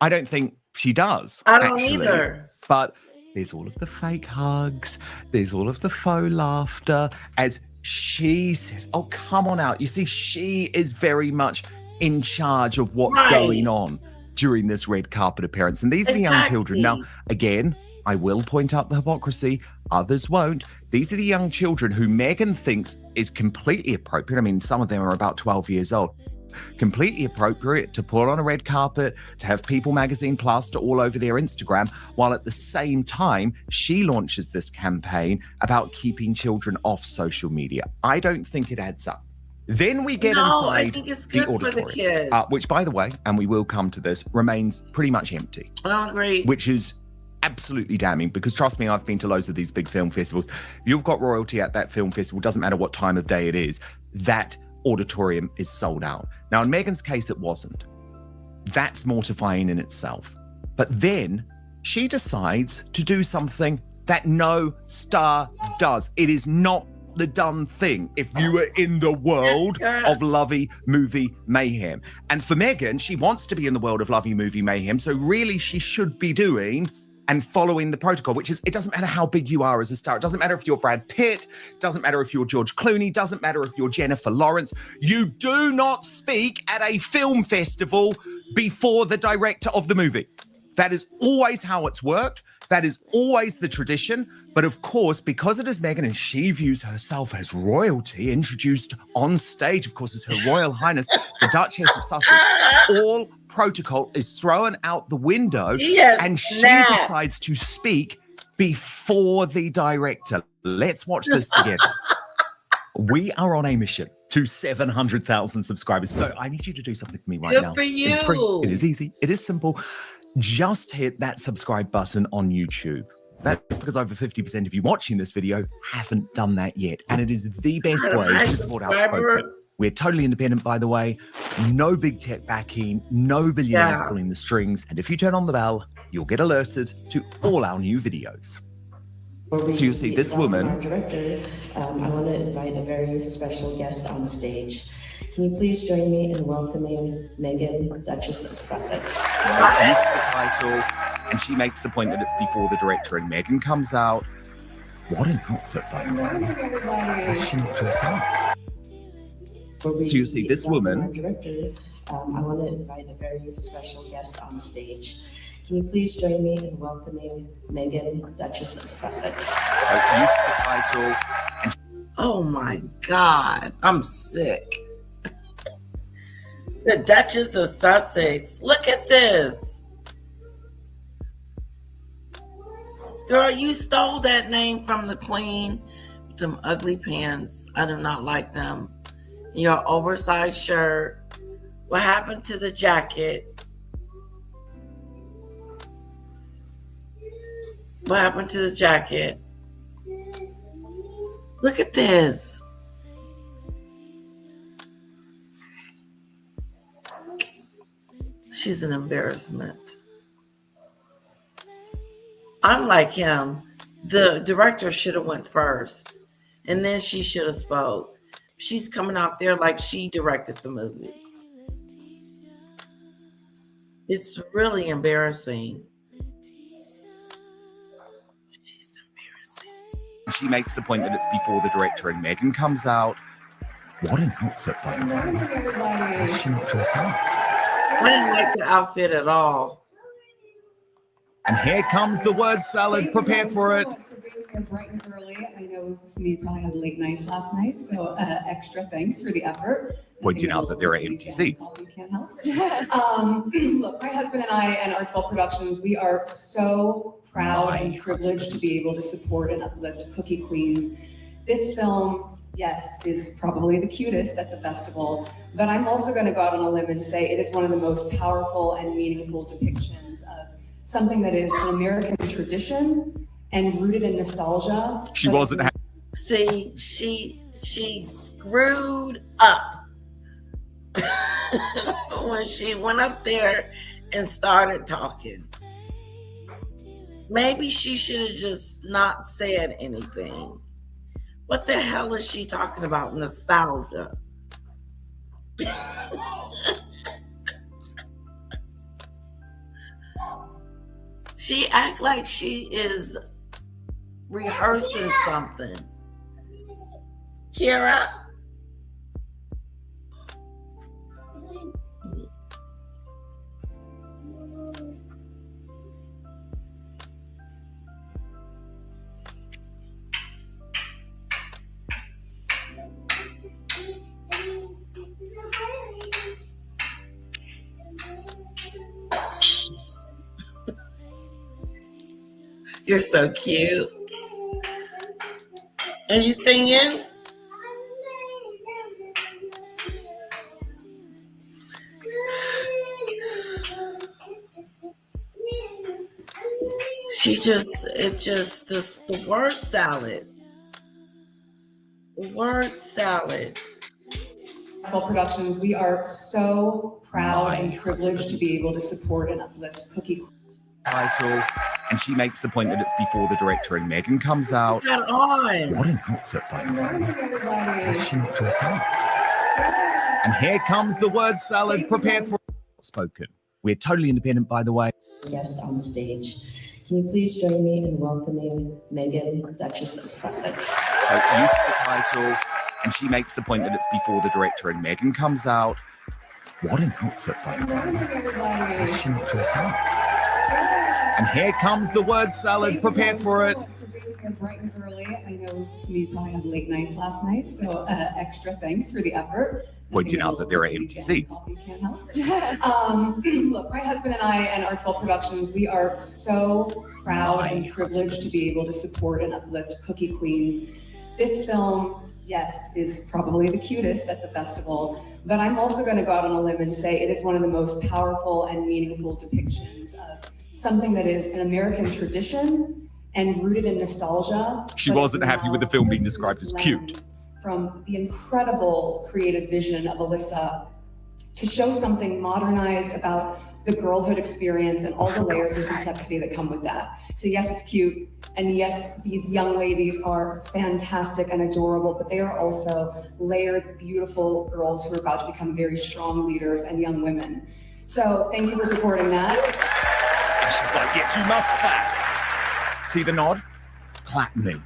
I don't think she does. I don't either. But there's all of the fake hugs. There's all of the faux laughter as she says, oh, come on out. You see, she is very much in charge of what's going on during this red carpet appearance. And these are the young children. Now, again, I will point out the hypocrisy. Others won't. These are the young children who Meghan thinks is completely appropriate. I mean, some of them are about 12 years old. Completely appropriate to put on a red carpet, to have People Magazine plaster all over their Instagram, while at the same time, she launches this campaign about keeping children off social media. I don't think it adds up. Then we get inside I think it's good the auditorium, for the kids. which, by the way, and we will come to this, remains pretty much empty. I don't agree. Which is absolutely damning, because trust me, I've been to loads of these big film festivals. You've got royalty at that film festival, doesn't matter what time of day it is, that auditorium is sold out. Now, in Meghan's case, it wasn't. That's mortifying in itself. But then she decides to do something that no star does. It is not the done thing if you were in the world of Lovey Movie Mayhem. And for Meghan, she wants to be in the world of Lovey Movie Mayhem, so really she should be doing and following the protocol, which is, it doesn't matter how big you are as a star. It doesn't matter if you're Brad Pitt, doesn't matter if you're George Clooney, doesn't matter if you're Jennifer Lawrence. You do not speak at a film festival before the director of the movie. That is always how it's worked. That is always the tradition. But of course, because it is Meghan and she views herself as royalty, introduced on stage, of course, as Her Royal Highness, the Duchess of Sussex, all protocol is thrown out the window. Yes, and she snap. decides to speak before the director. Let's watch this together. We are on a mission to 700,000 subscribers. So I need you to do something for me right Good now. for you. It's free. It is easy. It is simple. Just hit that subscribe button on YouTube. That's because over 50% of you watching this video haven't done that yet. And it is the best way to support Outspoken. We're totally independent, by the way. No big tech backing, no billionaires pulling the strings. And if you turn on the bell, you'll get alerted to all our new videos. So you'll see this woman. Our director, I want to invite a very special guest on stage. Can you please join me in welcoming Meghan, Duchess of Sussex? So use the title, and she makes the point that it's before the director, and Meghan comes out. What an outfit, by the way. How does she not dress up? So you'll see this woman. Our director, I want to invite a very special guest on stage. Can you please join me in welcoming Meghan, Duchess of Sussex? So use the title. And Oh my God, I'm sick. The Duchess of Sussex. Look at this. Girl, you stole that name from the Queen. Them ugly pants. I do not like them. Your oversized shirt. What happened to the jacket? What happened to the jacket? Look at this. She's an embarrassment. Unlike him, the director should have went first, and then she should have spoke. She's coming out there like she directed the movie. It's really embarrassing. She's embarrassing. she makes the point that it's before the director, and Meghan comes out. What an outfit, by the way. How does she not dress up? I didn't like the outfit at all. And here comes the word salad. Prepare for it. Thank you so much for being here bright and early. I know some of you probably had late nights last night, so extra thanks for the effort. Pointing out that there are empty seats. We can't help. Look, my husband and I and Archwell Productions, we are so proud and privileged to be able to support and uplift Cookie Queens. This film, yes, is probably the cutest at the festival, but I'm also going to go out on a limb and say it is one of the most powerful and meaningful depictions of something that is an American tradition and rooted in nostalgia. She wasn't. See, she screwed up when she went up there and started talking. Maybe she should have just not said anything. What the hell is she talking about? Nostalgia. She act like she is rehearsing something. Kira? You're so cute. Are you singing? The word salad. Word salad. Archwell Productions, we are so proud and privileged to be able to support and uplift Cookie Queens. Title, and she makes the point that it's before the director, and Meghan comes out. Got on. What an outfit, by the way. How does she not dress up? And here comes the word salad. Prepare for spoken. We're totally independent, by the way. Guest on stage. Can you please join me in welcoming Meghan, Duchess of Sussex? So use the title, and she makes the point that it's before the director, and Meghan comes out. What an outfit, by the way. How does she not dress up? And here comes the word salad. Thank you Prepare guys for so it. much for being here bright and early. I know some of you probably had late nights last night, so extra thanks for the effort. Pointing Nothing out that there are will empty be seats. coffee can't help. Look, my husband and I and our 12 Productions, we are so proud and privileged to be able to support and uplift Cookie Queens. This film, yes, is probably the cutest at the festival, but I'm also going to go out on a limb and say it is one of the most powerful and meaningful depictions of something that is an American tradition and rooted in nostalgia. She but wasn't it's happy with the now film being through described this as cute. lens from the incredible creative vision of Alyssa to show something modernized about the girlhood experience and all the layers of complexity that come with that. So yes, it's cute. And yes, these young ladies are fantastic and adorable, but they are also layered, beautiful girls who are about to become very strong leaders and young women. So thank you for supporting that. And she's like, yes, you must clap. See the nod? Clap me.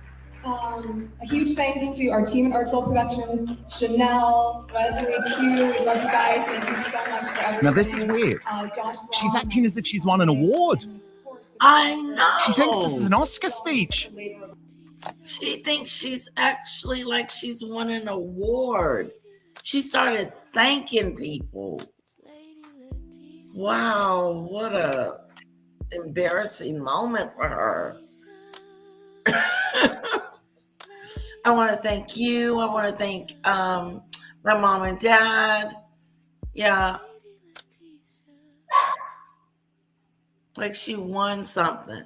A huge thanks to our team at Art12 Productions, Chanel, Wesley, Q, we love you guys. Thank you so much for everything. Now this is weird. Josh She's Brown, acting as if she's won an award. I know. She thinks this is an Oscar speech. She thinks she's actually like she's won an award. She started thanking people. Wow, what a embarrassing moment for her. I want to thank you. I want to thank my mom and dad. Yeah. Like she won something.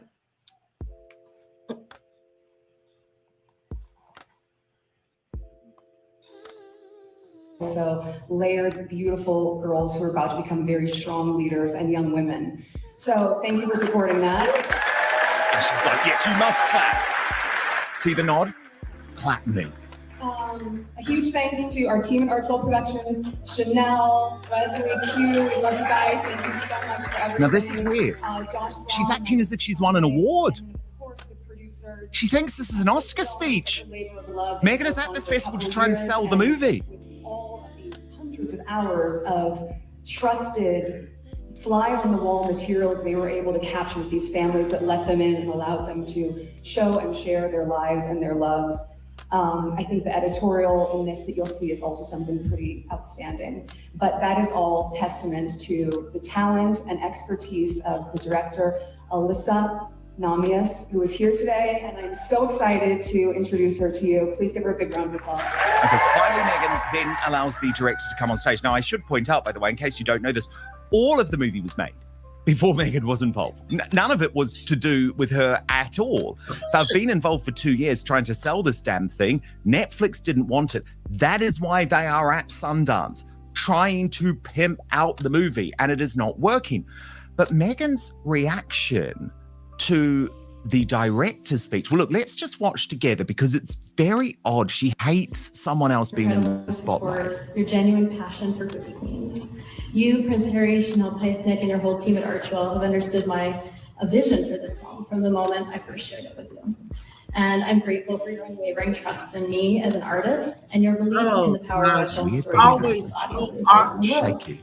Also layered, beautiful girls who are about to become very strong leaders and young women. So thank you for supporting that. And she's like, yes, you must clap. See the nod? Clap me. A huge thanks to our team at Art12 Productions, Chanel, Wesley, Q, we love you guys. Thank you so much for everything. Now this is weird. Josh Brown, She's acting as if she's won an award. and of course the producers. She thinks this is an Oscar speech. Labor of Love Meghan is at this festival to try and sell the movie. With all of the hundreds of hours of trusted fly-on-the-wall material that they were able to capture with these families that let them in and allowed them to show and share their lives and their loves. I think the editorial in this that you'll see is also something pretty outstanding. But that is all testament to the talent and expertise of the director, Alyssa Namias, who is here today, and I'm so excited to introduce her to you. Please give her a big round of applause. Okay, so finally Meghan then allows the director to come on stage. Now I should point out, by the way, in case you don't know this, all of the movie was made before Meghan was involved. None of it was to do with her at all. They've been involved for 2 years trying to sell this damn thing. Netflix didn't want it. That is why they are at Sundance, trying to pimp out the movie, and it is not working. But Meghan's reaction to the director's speech, well, look, let's just watch together because it's very odd. She hates someone else being in the spotlight. Your genuine passion for Cookie Queens. You, Prince Harry, Chanel Peisnick, and your whole team at Art12 have understood my vision for this film from the moment I first shared it with you. And I'm grateful for your unwavering trust in me as an artist and your belief in the power of film Weird, story. always shaky.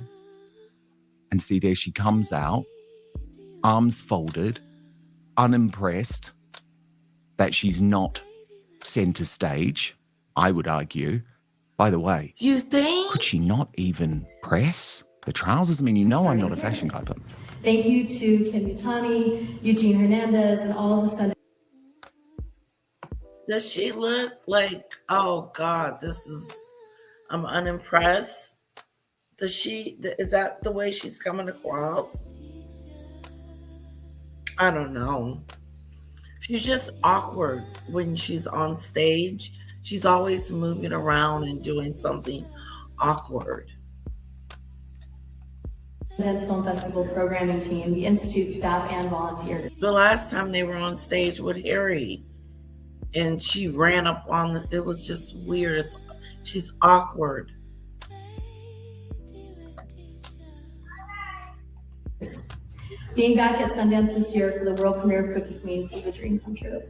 And see, there she comes out, arms folded, unimpressed that she's not center stage, I would argue. By the way, You think? could she not even press the trousers? I mean, you know I'm not a fashion guy, but Thank you to Kim Butani, Eugene Hernandez, and all of the Sundance. Does she look like, oh God, I'm unimpressed? Is that the way she's coming across? I don't know. She's just awkward when she's on stage. She's always moving around and doing something awkward. Sundance Film Festival programming team, the Institute staff, and volunteers. The last time they were on stage with Harry and she ran up on it was just weird. She's awkward. Being back at Sundance this year for the world premiere of Cookie Queens is a dream come true.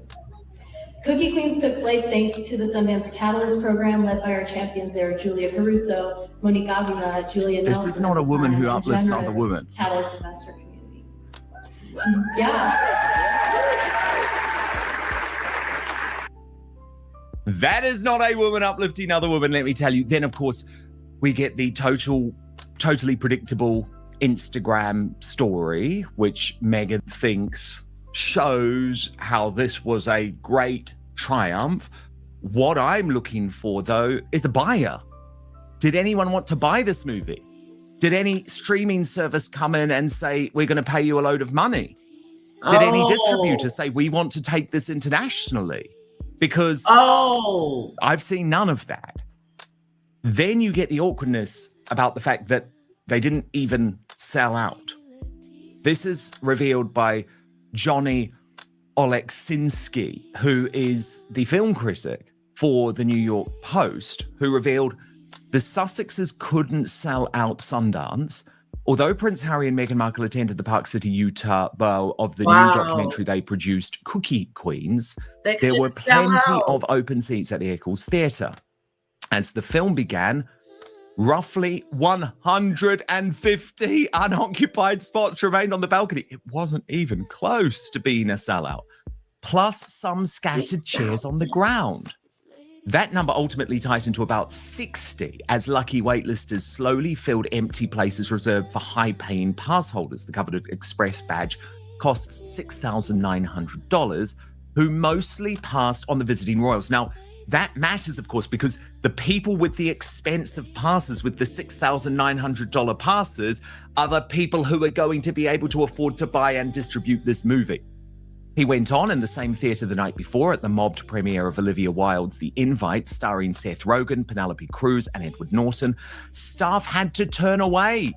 Cookie Queens took flight thanks to the Sundance Catalyst program led by our champions there, Julia Caruso, Monique Avila, Julia this Nelson is not a woman who uplifts other women. Catalyst investor community. Yeah. That is not a woman uplifting other woman, let me tell you. Then, of course, we get the totally predictable Instagram story, which Meghan thinks shows how this was a great triumph. What I'm looking for, though, is a buyer. Did anyone want to buy this movie? Did any streaming service come in and say, we're going to pay you a load of money? Did any distributor say, we want to take this internationally? Because I've seen none of that. Then you get the awkwardness about the fact that they didn't even sell out. This is revealed by Johnny Oleksinski, who is the film critic for the New York Post, who revealed the Sussexes couldn't sell out Sundance. Although Prince Harry and Meghan Markle attended the Park City, Utah bowl of the new documentary they produced, Cookie Queens, there were plenty of open seats at the Eccles Theatre. As the film began, roughly 150 unoccupied spots remained on the balcony. It wasn't even close to being a sellout, plus some scattered chairs on the ground. That number ultimately tightened to about 60 as lucky waitlisters slowly filled empty places reserved for high-paying pass holders. The coveted express badge costs $6,900, who mostly passed on the visiting royals. Now, that matters, of course, because the people with the expensive passes, with the $6,900 passes, are the people who are going to be able to afford to buy and distribute this movie. He went on in the same theatre the night before at the mobbed premiere of Olivia Wilde's The Invite, starring Seth Rogen, Penelope Cruz, and Edward Norton. Staff had to turn away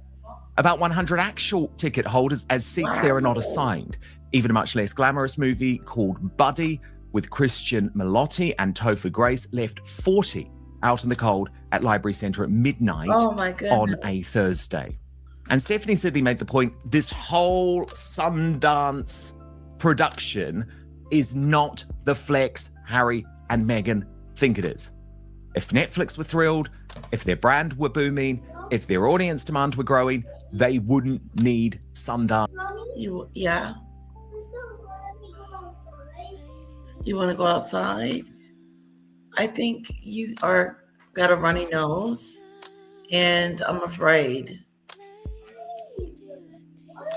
about 100 actual ticket holders as seats there are not assigned. Even a much less glamorous movie called Buddy with Christian Milotti and Topher Grace left 40 out in the cold at Library Centre at midnight on a Thursday. And Stephanie Sidley made the point, this whole Sundance production is not the flex Harry and Meghan think it is. If Netflix were thrilled, if their brand were booming, if their audience demand were growing, they wouldn't need Sundance. Yeah. You want to go outside? I think you got a runny nose, and I'm afraid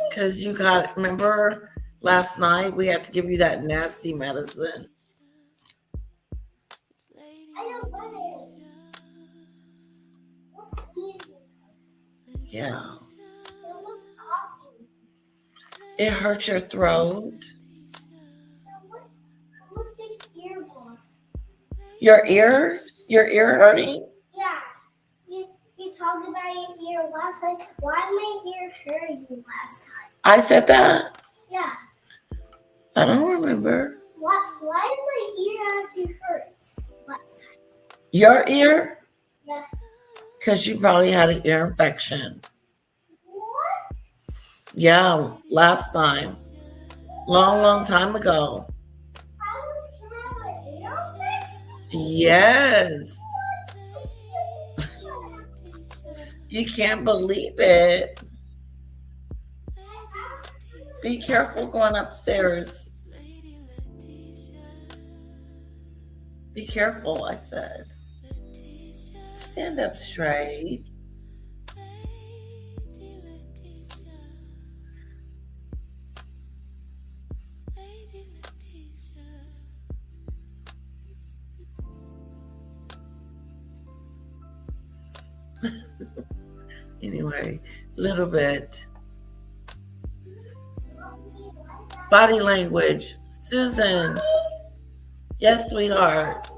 because remember last night we had to give you that nasty medicine. I don't want it. What's easy? Yeah. It was coughing. It hurts your throat. What's the ear boss? Your ear hurting? Yeah. You talked about your ear last time. Why my ear hurt you last time? I said that? Yeah. I don't remember. Why did my ear actually hurts last time? Your ear? Yeah. Because you probably had an ear infection. What? Yeah, last time. Long time ago. I was having an ear infection? Yes. You can't believe it. Be careful going upstairs. Be careful, I said. Stand up straight. Anyway, little bit. Body language. Susan. Yes, sweetheart.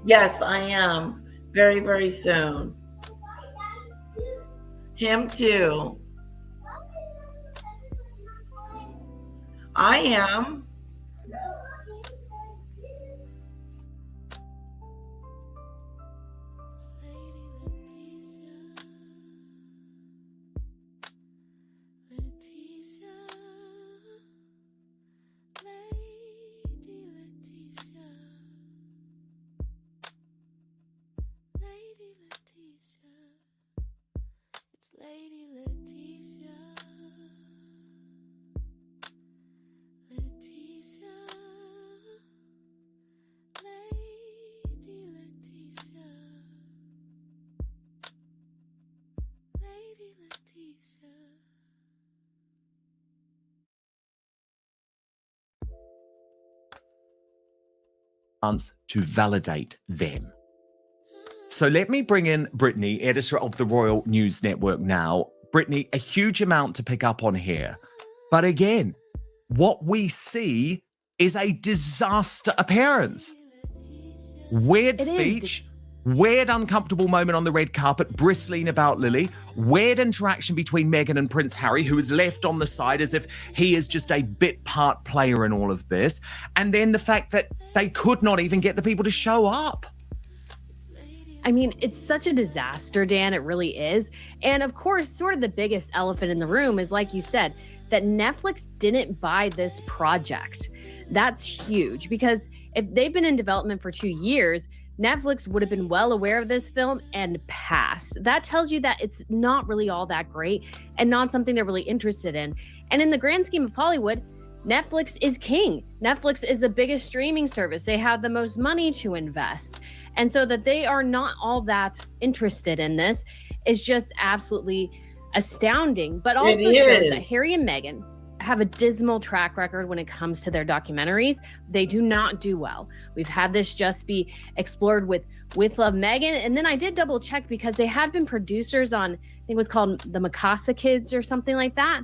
Yes, I am. Very, very soon. Him too. I am. Lady Leticia. chance to validate them. So let me bring in Brittany, editor of the Royal News Network now. Brittany, a huge amount to pick up on here. But again, what we see is a disaster appearance. Weird speech, weird uncomfortable moment on the red carpet, bristling about Lily, weird interaction between Meghan and Prince Harry, who is left on the side as if he is just a bit part player in all of this. And then the fact that they could not even get the people to show up. I mean, it's such a disaster, Dan. It really is. And of course, sort of the biggest elephant in the room is, like you said, that Netflix didn't buy this project. That's huge, because if they've been in development for 2 years, Netflix would have been well aware of this film and passed. That tells you that it's not really all that great and not something they're really interested in. And in the grand scheme of Hollywood, Netflix is king. Netflix is the biggest streaming service. They have the most money to invest. And so that they are not all that interested in this is just absolutely astounding, but also shows that Harry and Meghan have a dismal track record when it comes to their documentaries. They do not do well. We've had this just be explored with Love Meghan. And then I did double check, because they had been producers on, I think it was called The Mikasa Kids or something like that.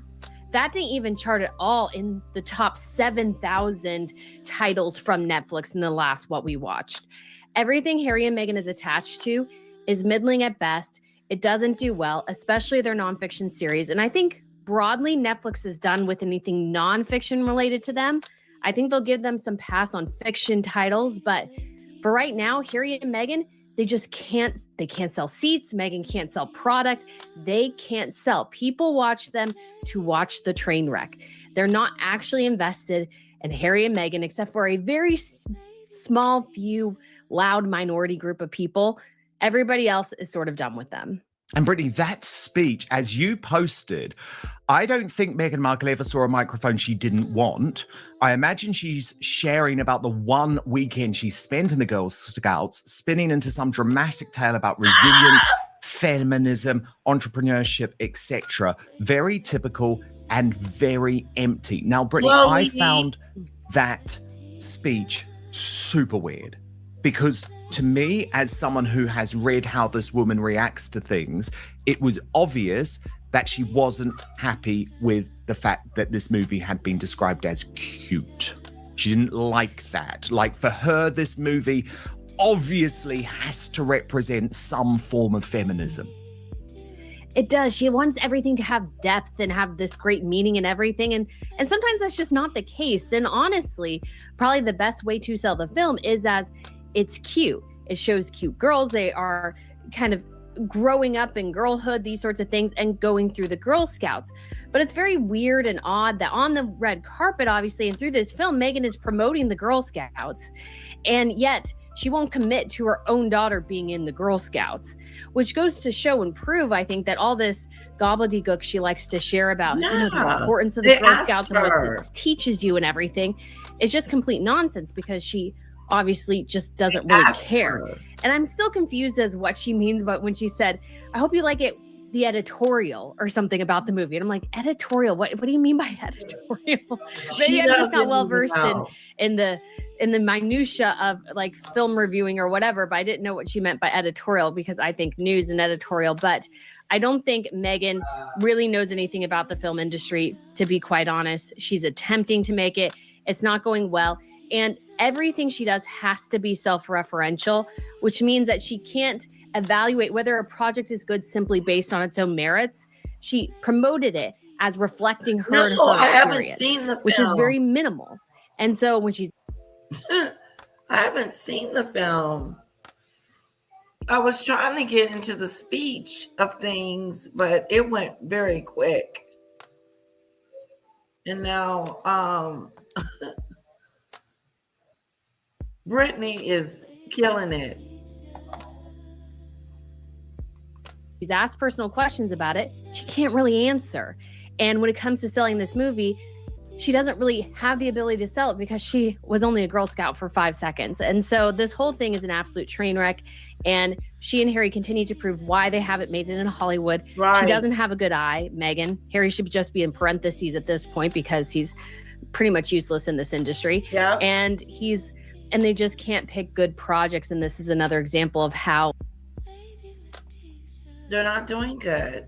That didn't even chart at all in the top 7,000 titles from Netflix in the last what we watched. Everything Harry and Meghan is attached to is middling at best. It doesn't do well, especially their nonfiction series. And I think broadly, Netflix is done with anything nonfiction related to them. I think they'll give them some pass on fiction titles. But for right now, Harry and Meghan, they can't sell seats. Meghan can't sell product. They can't sell. People watch them to watch the train wreck. They're not actually invested in Harry and Meghan, except for a very small few loud minority group of people. Everybody else is sort of done with them. And Brittany, that speech, as you posted, I don't think Meghan Markle ever saw a microphone she didn't want. I imagine she's sharing about the one weekend she spent in the Girl Scouts, spinning into some dramatic tale about resilience, feminism, entrepreneurship, etc. Very typical and very empty. Now, Brittany, I found that speech super weird, because to me, as someone who has read how this woman reacts to things, it was obvious that she wasn't happy with the fact that this movie had been described as cute. She didn't like that. Like, for her, this movie obviously has to represent some form of feminism. It does. She wants everything to have depth and have this great meaning and everything. And sometimes that's just not the case. And honestly, probably the best way to sell the film is as it's cute. It shows cute girls. They are kind of growing up in girlhood, these sorts of things, and going through the Girl Scouts. But it's very weird and odd that on the red carpet, obviously, and through this film, Meghan is promoting the Girl Scouts. And yet she won't commit to her own daughter being in the Girl Scouts, which goes to show and prove, I think, that all this gobbledygook she likes to share about the importance of the Girl Scouts and what it teaches you and everything is just complete nonsense, because she obviously just doesn't really care. And I'm still confused as what she means about when she said, I hope you like it, the editorial or something about the movie. And I'm like, editorial? What do you mean by editorial? Maybe I'm just not well versed in the minutia of like film reviewing or whatever, but I didn't know what she meant by editorial, because I think news and editorial. But I don't think Meghan really knows anything about the film industry, to be quite honest. She's attempting to make it. It's not going well. And everything she does has to be self-referential, which means that she can't evaluate whether a project is good simply based on its own merits. She promoted it as reflecting her and her I haven't experience, seen the film, which is very minimal. And so when she's I haven't seen the film. I was trying to get into the speech of things, but it went very quick. And now Brittany is killing it. she's asked personal questions about it, she can't really answer. And when it comes to selling this movie, she doesn't really have the ability to sell it because she was only a Girl Scout for 5 seconds. And so this whole thing is an absolute train wreck. And she and Harry continue to prove why they haven't made it in Hollywood. Right. She doesn't have a good eye, Meghan. Harry should just be in parentheses at this point because he's pretty much useless in this industry. Yeah. And he's and they just can't pick good projects. And this is another example of how they're not doing good.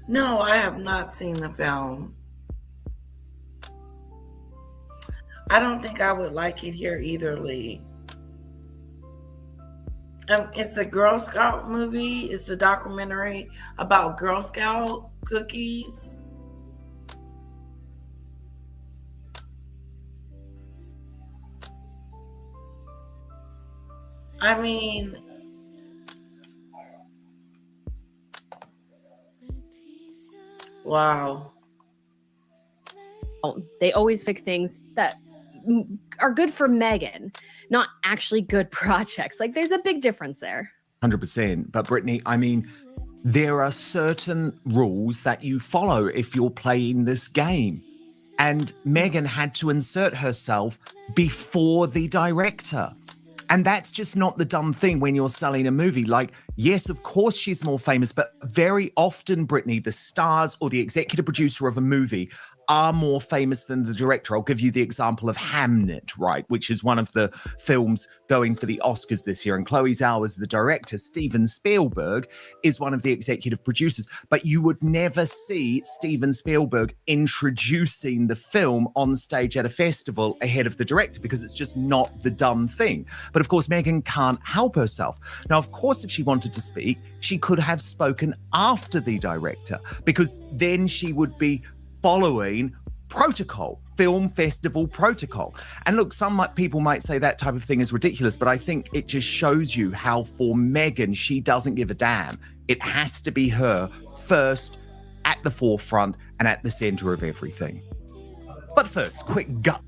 No, I have not seen the film. I don't think I would like it here either, Lee. It's the Girl Scout movie. It's a documentary about Girl Scout cookies. I mean, wow. they always pick things that are good for Meghan, not actually good projects. Like there's a big difference there. 100%. But Brittany, I mean, there are certain rules that you follow if you're playing this game. And Meghan had to insert herself before the director. And that's just not the dumb thing when you're selling a movie. Like, yes, of course she's more famous, but very often, Brittany, the stars or the executive producer of a movie are more famous than the director. I'll give you the example of Hamnet, right, which is one of the films going for the Oscars this year. And Chloe Zhao is the director. Steven Spielberg is one of the executive producers. But you would never see Steven Spielberg introducing the film on stage at a festival ahead of the director because it's just not the done thing. But of course, Meghan can't help herself. Now, of course, if she wanted to speak, she could have spoken after the director because then she would be following protocol, film festival protocol. And look, some people might say that type of thing is ridiculous, but I think it just shows you how for Meghan, she doesn't give a damn. It has to be her first, at the forefront and at the center of everything. But first, quick gut.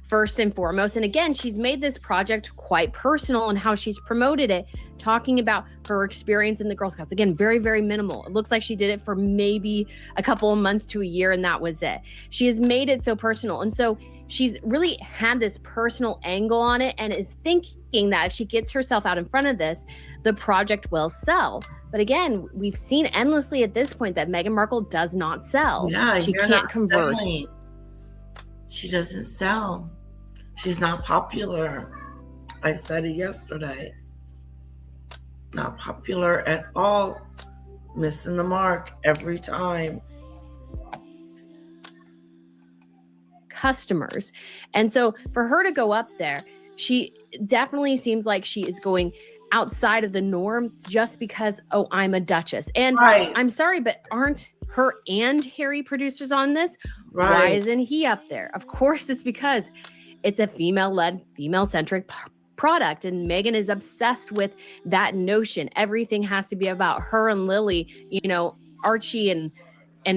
First and foremost. And again, she's made this project quite personal and how she's promoted it, talking about her experience in the Girl Scouts. Again, very, very minimal. It looks like she did it for maybe a couple of months to a year, and that was it. She has made it so personal. And so she's really had this personal angle on it and is thinking that if she gets herself out in front of this, the project will sell. But again, we've seen endlessly at this point that Meghan Markle does not sell. Yeah, she can't convert. Selling. She doesn't sell. She's not popular. I said it yesterday. Not popular at all. Missing the mark every time. Customers. And so for her to go up there, she definitely seems like she is going outside of the norm just because, oh, I'm a duchess. And right. I'm sorry, but aren't her and Harry producers on this? Right. Why isn't he up there? Of course, it's because it's a female-led, female-centric product. And Meghan is obsessed with that notion. Everything has to be about her and Lily. You know, Archie and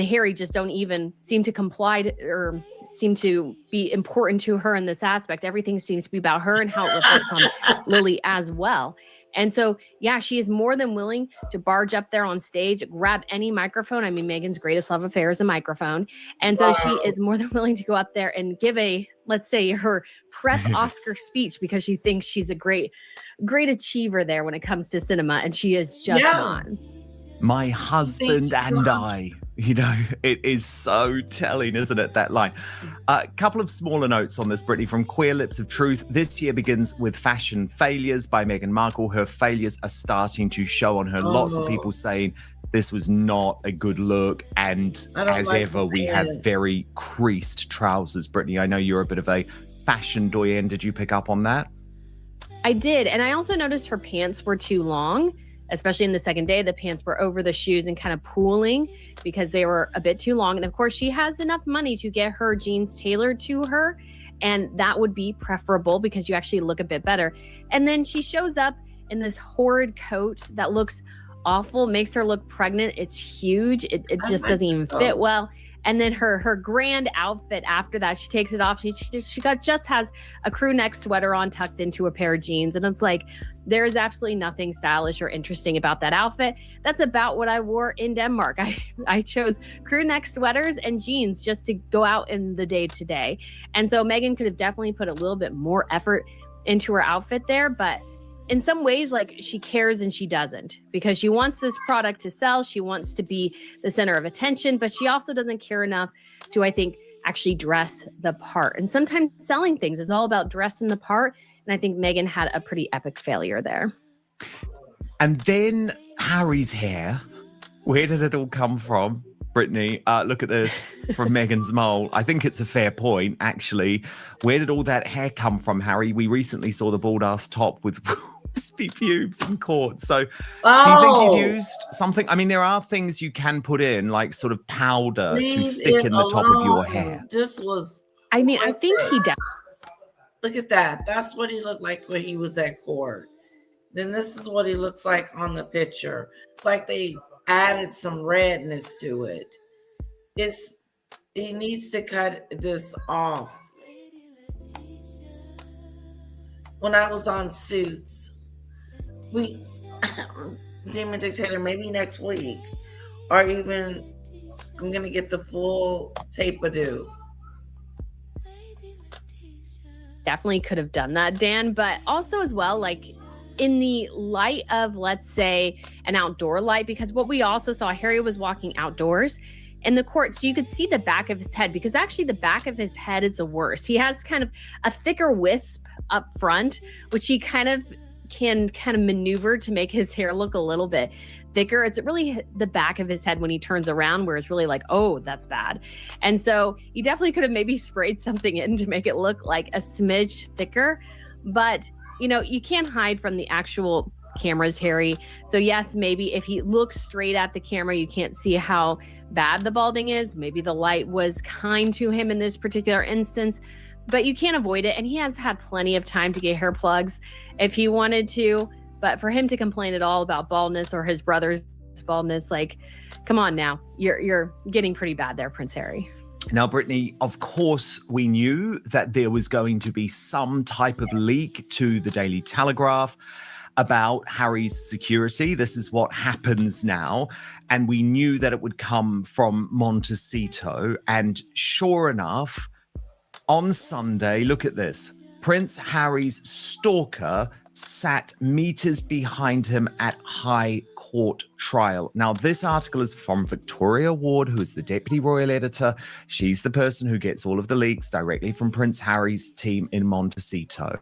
Harry just don't even seem to comply or seem to be important to her in this aspect. Everything seems to be about her and how it reflects on Lily as well. And so, yeah, she is more than willing to barge up there on stage, grab any microphone. I mean, Meghan's greatest love affair is a microphone. And so she is more than willing to go up there and give let's say, her prep Oscar speech because she thinks she's a great achiever there when it comes to cinema. And she is just not. My husband and I. You know, it is so telling, isn't it, that line? A couple of smaller notes on this, Brittany, from Queer Lips of Truth. This year begins with fashion failures by Meghan Markle. Her failures are starting to show on her. Lots of people saying this was not a good look. And as ever, we have very creased trousers. Brittany, I know you're a bit of a fashion doyen. Did you pick up on that? I did. And I also noticed her pants were too long. Especially in the second day, the pants were over the shoes and kind of pooling because they were a bit too long. And of course, she has enough money to get her jeans tailored to her. And that would be preferable because you actually look a bit better. And then she shows up in this horrid coat that looks awful, makes her look pregnant. It's huge. It just doesn't even fit well. And then her grand outfit after that, she takes it off. She just has a crew neck sweater on tucked into a pair of jeans. And it's like, there is absolutely nothing stylish or interesting about that outfit. That's about what I wore in Denmark. I chose crew neck sweaters and jeans just to go out in the day to day. And so Meghan could have definitely put a little bit more effort into her outfit there, but in some ways, like, she cares and she doesn't, because she wants this product to sell. She wants to be the center of attention, but she also doesn't care enough to, I think, actually dress the part. And sometimes selling things is all about dressing the part. And I think Meghan had a pretty epic failure there. And then Harry's hair. Where did it all come from? Brittany, look at this from Meghan's mole. I think it's a fair point, actually. Where did all that hair come from, Harry? We recently saw the bald-ass top with wispy pubes in court. So do you think he's used something? I mean, there are things you can put in, like sort of powder to thicken the top of your hair. This was... I mean, I think he does. Look at that. That's what he looked like when he was at court. Then this is what he looks like on the picture. It's like they added some redness to it. He needs to cut this off. When I was on Suits, Demon Dictator, maybe next week, or even I'm gonna get the full tape-a-do. Definitely could have done that, Dan, but also as well, like, in the light of, let's say, an outdoor light, because what we also saw, Harry was walking outdoors in the court, so you could see the back of his head, because actually the back of his head is the worst. He has kind of a thicker wisp up front, which he kind of can maneuver to make his hair look a little bit thicker. It's really the back of his head when he turns around where it's really like, oh, that's bad. And so he definitely could have maybe sprayed something in to make it look like a smidge thicker, but you know, you can't hide from the actual cameras, Harry. So yes, maybe if he looks straight at the camera, you can't see how bad the balding is. Maybe the light was kind to him in this particular instance, but you can't avoid it. And he has had plenty of time to get hair plugs if he wanted to. But for him to complain at all about baldness or his brother's baldness, like, come on now, you're getting pretty bad there, Prince Harry. Now, Brittany, of course, we knew that there was going to be some type of leak to the Daily Telegraph about Harry's security. This is what happens now. And we knew that it would come from Montecito. And sure enough, on Sunday, look at this. Prince Harry's stalker sat meters behind him at High Court trial. Now, this article is from Victoria Ward, who is the deputy royal editor. She's the person who gets all of the leaks directly from Prince Harry's team in Montecito.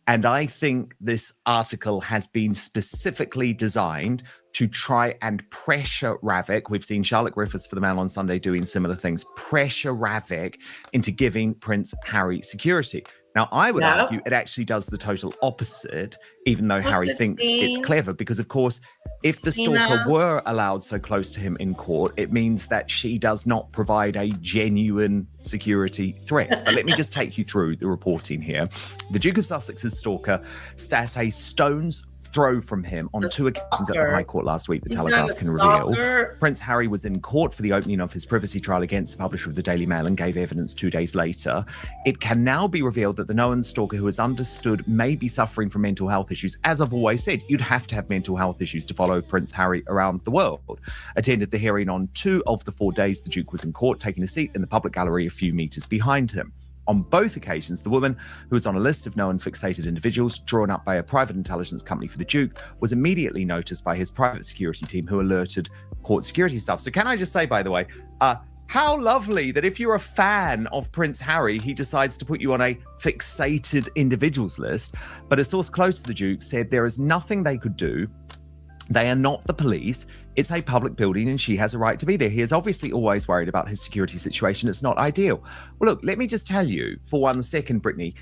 And I think this article has been specifically designed to try and pressure Ravik. We've seen Charlotte Griffiths for the Mail on Sunday doing similar things, pressure Ravik into giving Prince Harry security. Now, I would argue it actually does the total opposite, even though Harry thinks it's clever, because, of course, if the stalker were allowed so close to him in court, it means that she does not provide a genuine security threat. But let me just take you through the reporting here. The Duke of Sussex's stalker sat a stone's throw from him on two occasions at the High Court last week, the Telegraph can reveal. Prince Harry was in court for the opening of his privacy trial against the publisher of the Daily Mail and gave evidence 2 days later. It can now be revealed that the known stalker, who is understood may be suffering from mental health issues, as I've always said, you'd have to have mental health issues to follow Prince Harry around the world, attended the hearing on 2 of the 4 days the Duke was in court, taking a seat in the public gallery a few meters behind him. On both occasions, the woman, who was on a list of known fixated individuals drawn up by a private intelligence company for the Duke, was immediately noticed by his private security team, who alerted court security staff. So can I just say, by the way, how lovely that if you're a fan of Prince Harry, he decides to put you on a fixated individuals list. But a source close to the Duke said there is nothing they could do. They are not the police. It's a public building and she has a right to be there. He is obviously always worried about his security situation. It's not ideal. Well, look, let me just tell you for 1 second, Brittany,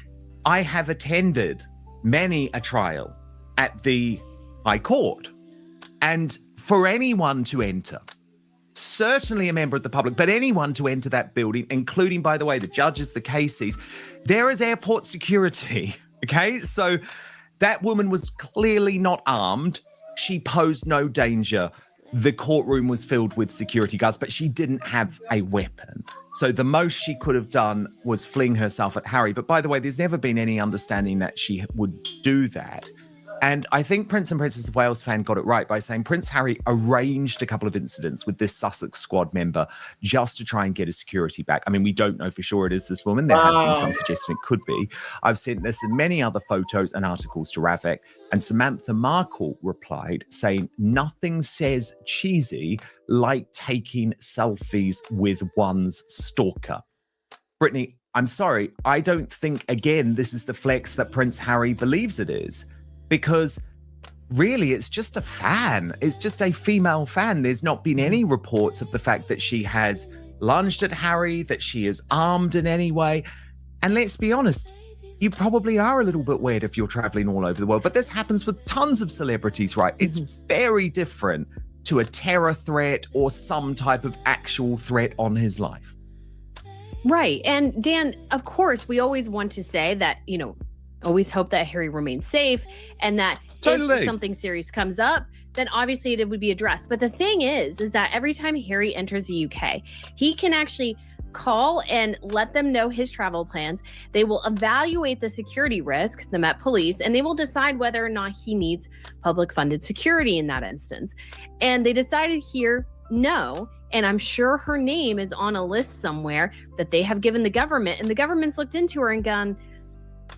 I have attended many a trial at the High Court. And for anyone to enter, certainly a member of the public, but anyone to enter that building, including, by the way, the judges, the cases, there is airport security, okay? So that woman was clearly not armed. She posed no danger. The courtroom was filled with security guards, but she didn't have a weapon. So the most she could have done was fling herself at Harry. But by the way, there's never been any understanding that she would do that. And I think Prince and Princess of Wales fan got it right by saying Prince Harry arranged a couple of incidents with this Sussex squad member just to try and get his security back. I mean, we don't know for sure it is this woman. There has been some suggestion it could be. I've sent this and many other photos and articles to Ravek, and Samantha Markle replied saying, nothing says cheesy like taking selfies with one's stalker. Brittany, I'm sorry, I don't think, again, this is the flex that Prince Harry believes it is. Because really, it's just a fan. It's just a female fan. There's not been any reports of the fact that she has lunged at Harry, that she is armed in any way. And let's be honest, you probably are a little bit weird if you're traveling all over the world. But this happens with tons of celebrities, right? It's very different to a terror threat or some type of actual threat on his life. Right. And Dan, of course, we always want to say that, always hope that Harry remains safe and that if something serious comes up, then obviously it would be addressed. But the thing is that every time Harry enters the UK, he can actually call and let them know his travel plans. They will evaluate the security risk, the Met Police, and they will decide whether or not he needs public funded security in that instance. And they decided here, no. And I'm sure her name is on a list somewhere that they have given the government, and the government's looked into her and gone,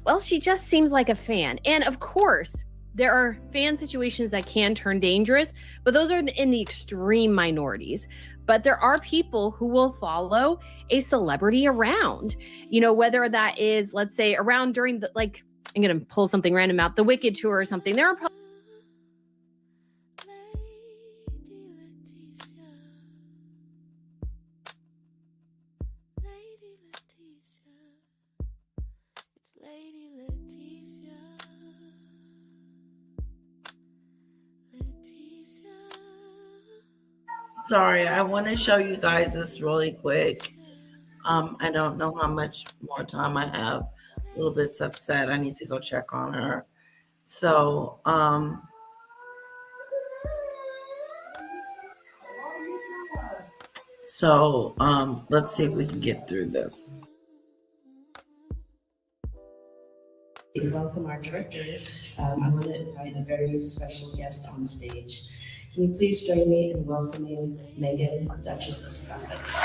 well, she just seems like a fan. And of course, there are fan situations that can turn dangerous, but those are in the extreme minorities. But there are people who will follow a celebrity around, whether that is, let's say, around during the, I'm going to pull something random out, the Wicked tour or something. There are Sorry, I want to show you guys this really quick. I don't know how much more time I have. A little bit's upset. I need to go check on her. So, let's see if we can get through this. Welcome our director. I want to invite a very special guest on stage. Can you please join me in welcoming Meghan, Duchess of Sussex?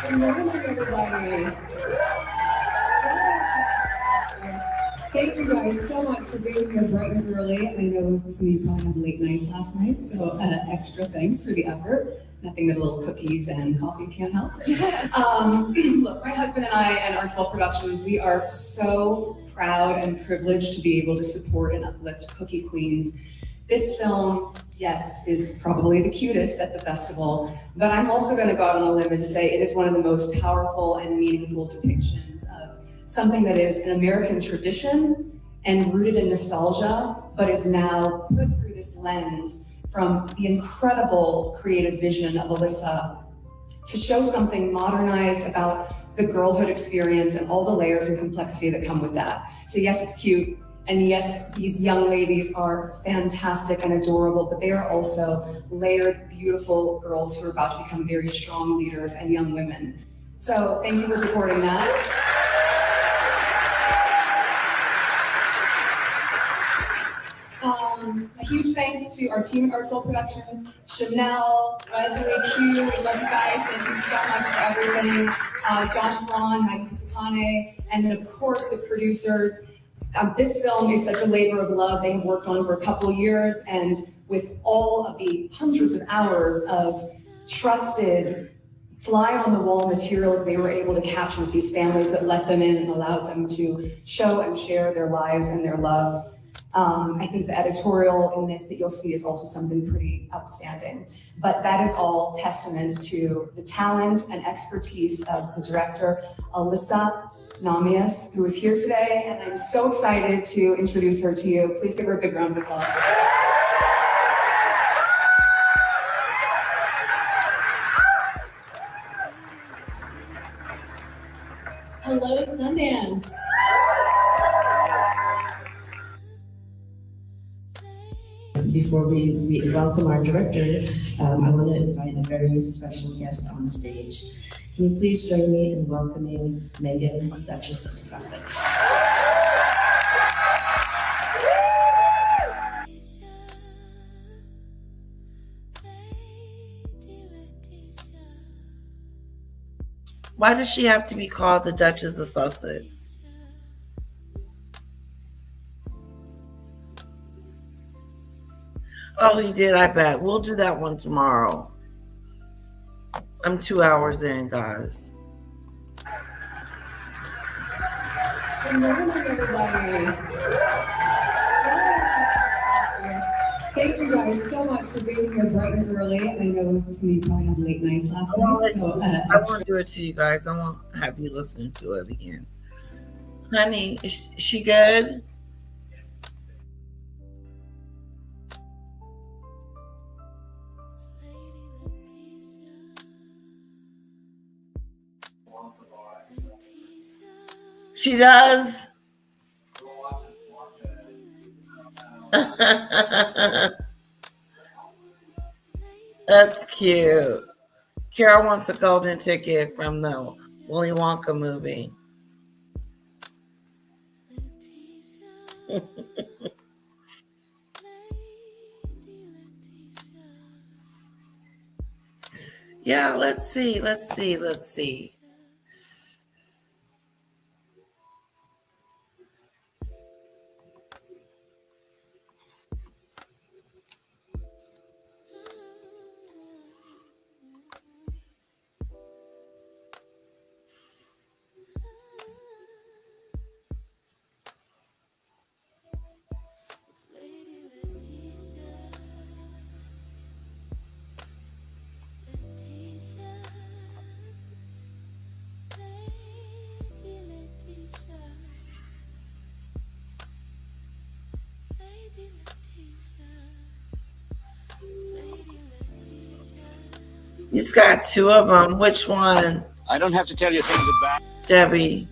Good morning, everybody. Thank you guys so much for being here bright and early. I know some of you probably had late nights last night, so extra thanks for the effort. Nothing that a little cookies and coffee can't help. Look, my husband and I and Artwell Productions, we are so proud and privileged to be able to support and uplift Cookie Queens. This film, yes, is probably the cutest at the festival, but I'm also going to go out on a limb and say it is one of the most powerful and meaningful depictions of something that is an American tradition and rooted in nostalgia, but is now put through this lens from the incredible creative vision of Alyssa to show something modernized about the girlhood experience and all the layers and complexity that come with that. So yes, it's cute. And yes, these young ladies are fantastic and adorable, but they are also layered, beautiful girls who are about to become very strong leaders and young women. So thank you for supporting that. A huge thanks to our team at Artwell Productions, Chanel, Wesley, Q, we love you guys. Thank you so much for everything. Josh Braun, Mike Piscane, and then of course the producers. This film is such a labor of love. They have worked on it for a couple of years, and with all of the hundreds of hours of trusted fly-on-the-wall material that they were able to capture with these families that let them in and allowed them to show and share their lives and their loves. I think the editorial in this that you'll see is also something pretty outstanding. But that is all testament to the talent and expertise of the director, Alyssa Namias, who is here today, and I'm so excited to introduce her to you. Please give her a big round of applause. Hello, Sundance. Before we welcome our director, I want to invite a very special guest on stage. Can you please join me in welcoming Meghan, Duchess of Sussex? Why does she have to be called the Duchess of Sussex? Oh, he did, I bet. We'll do that one tomorrow. I'm 2 hours in, guys. Good morning, everybody. Thank you guys so much for being here bright and early. I know some of you probably had late nights last night, so I won't do it to you guys. I won't have you listening to it again. Honey, is she good? She does. That's cute. Kara wants a golden ticket from the Willy Wonka movie. Yeah, let's see. He's got two of them. Which one? I don't have to tell you things about Debbie.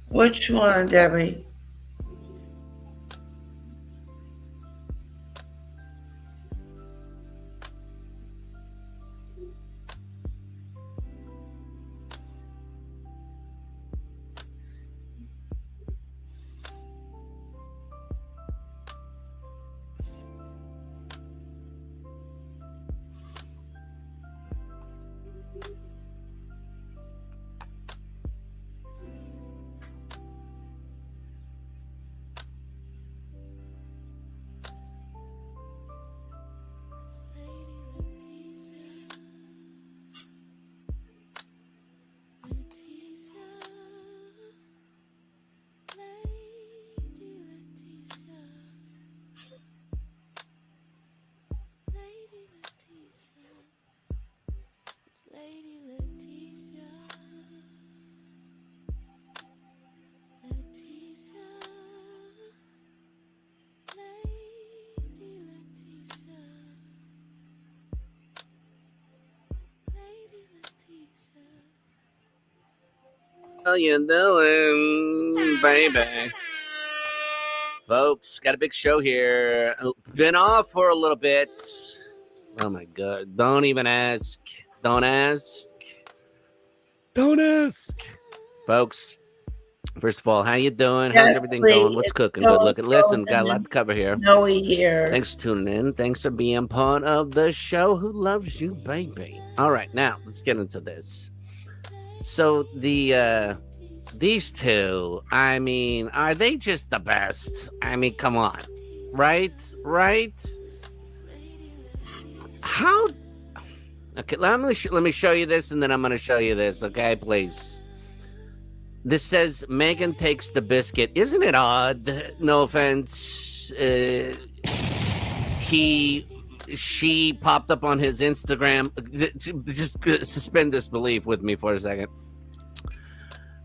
Which one, Debbie? How you doing, baby? Folks, got a big show here. Been off for a little bit. Oh my God. Don't even ask. Don't ask. Don't ask. Folks, first of all, how you doing? Yes, How's everything please. going? What's cooking? Good looking. Listen, got a lot to cover here. Noe here. Thanks for tuning in. Thanks for being part of the show. Who loves you, baby? All right, now let's get into this. So these two, I mean, are they just the best? I mean, come on, right? How? Okay, let me show you this, and then I'm going to show you this. Okay, please. This says Meghan takes the biscuit. Isn't it odd? No offense. She popped up on his Instagram. Just suspend disbelief with me for a second.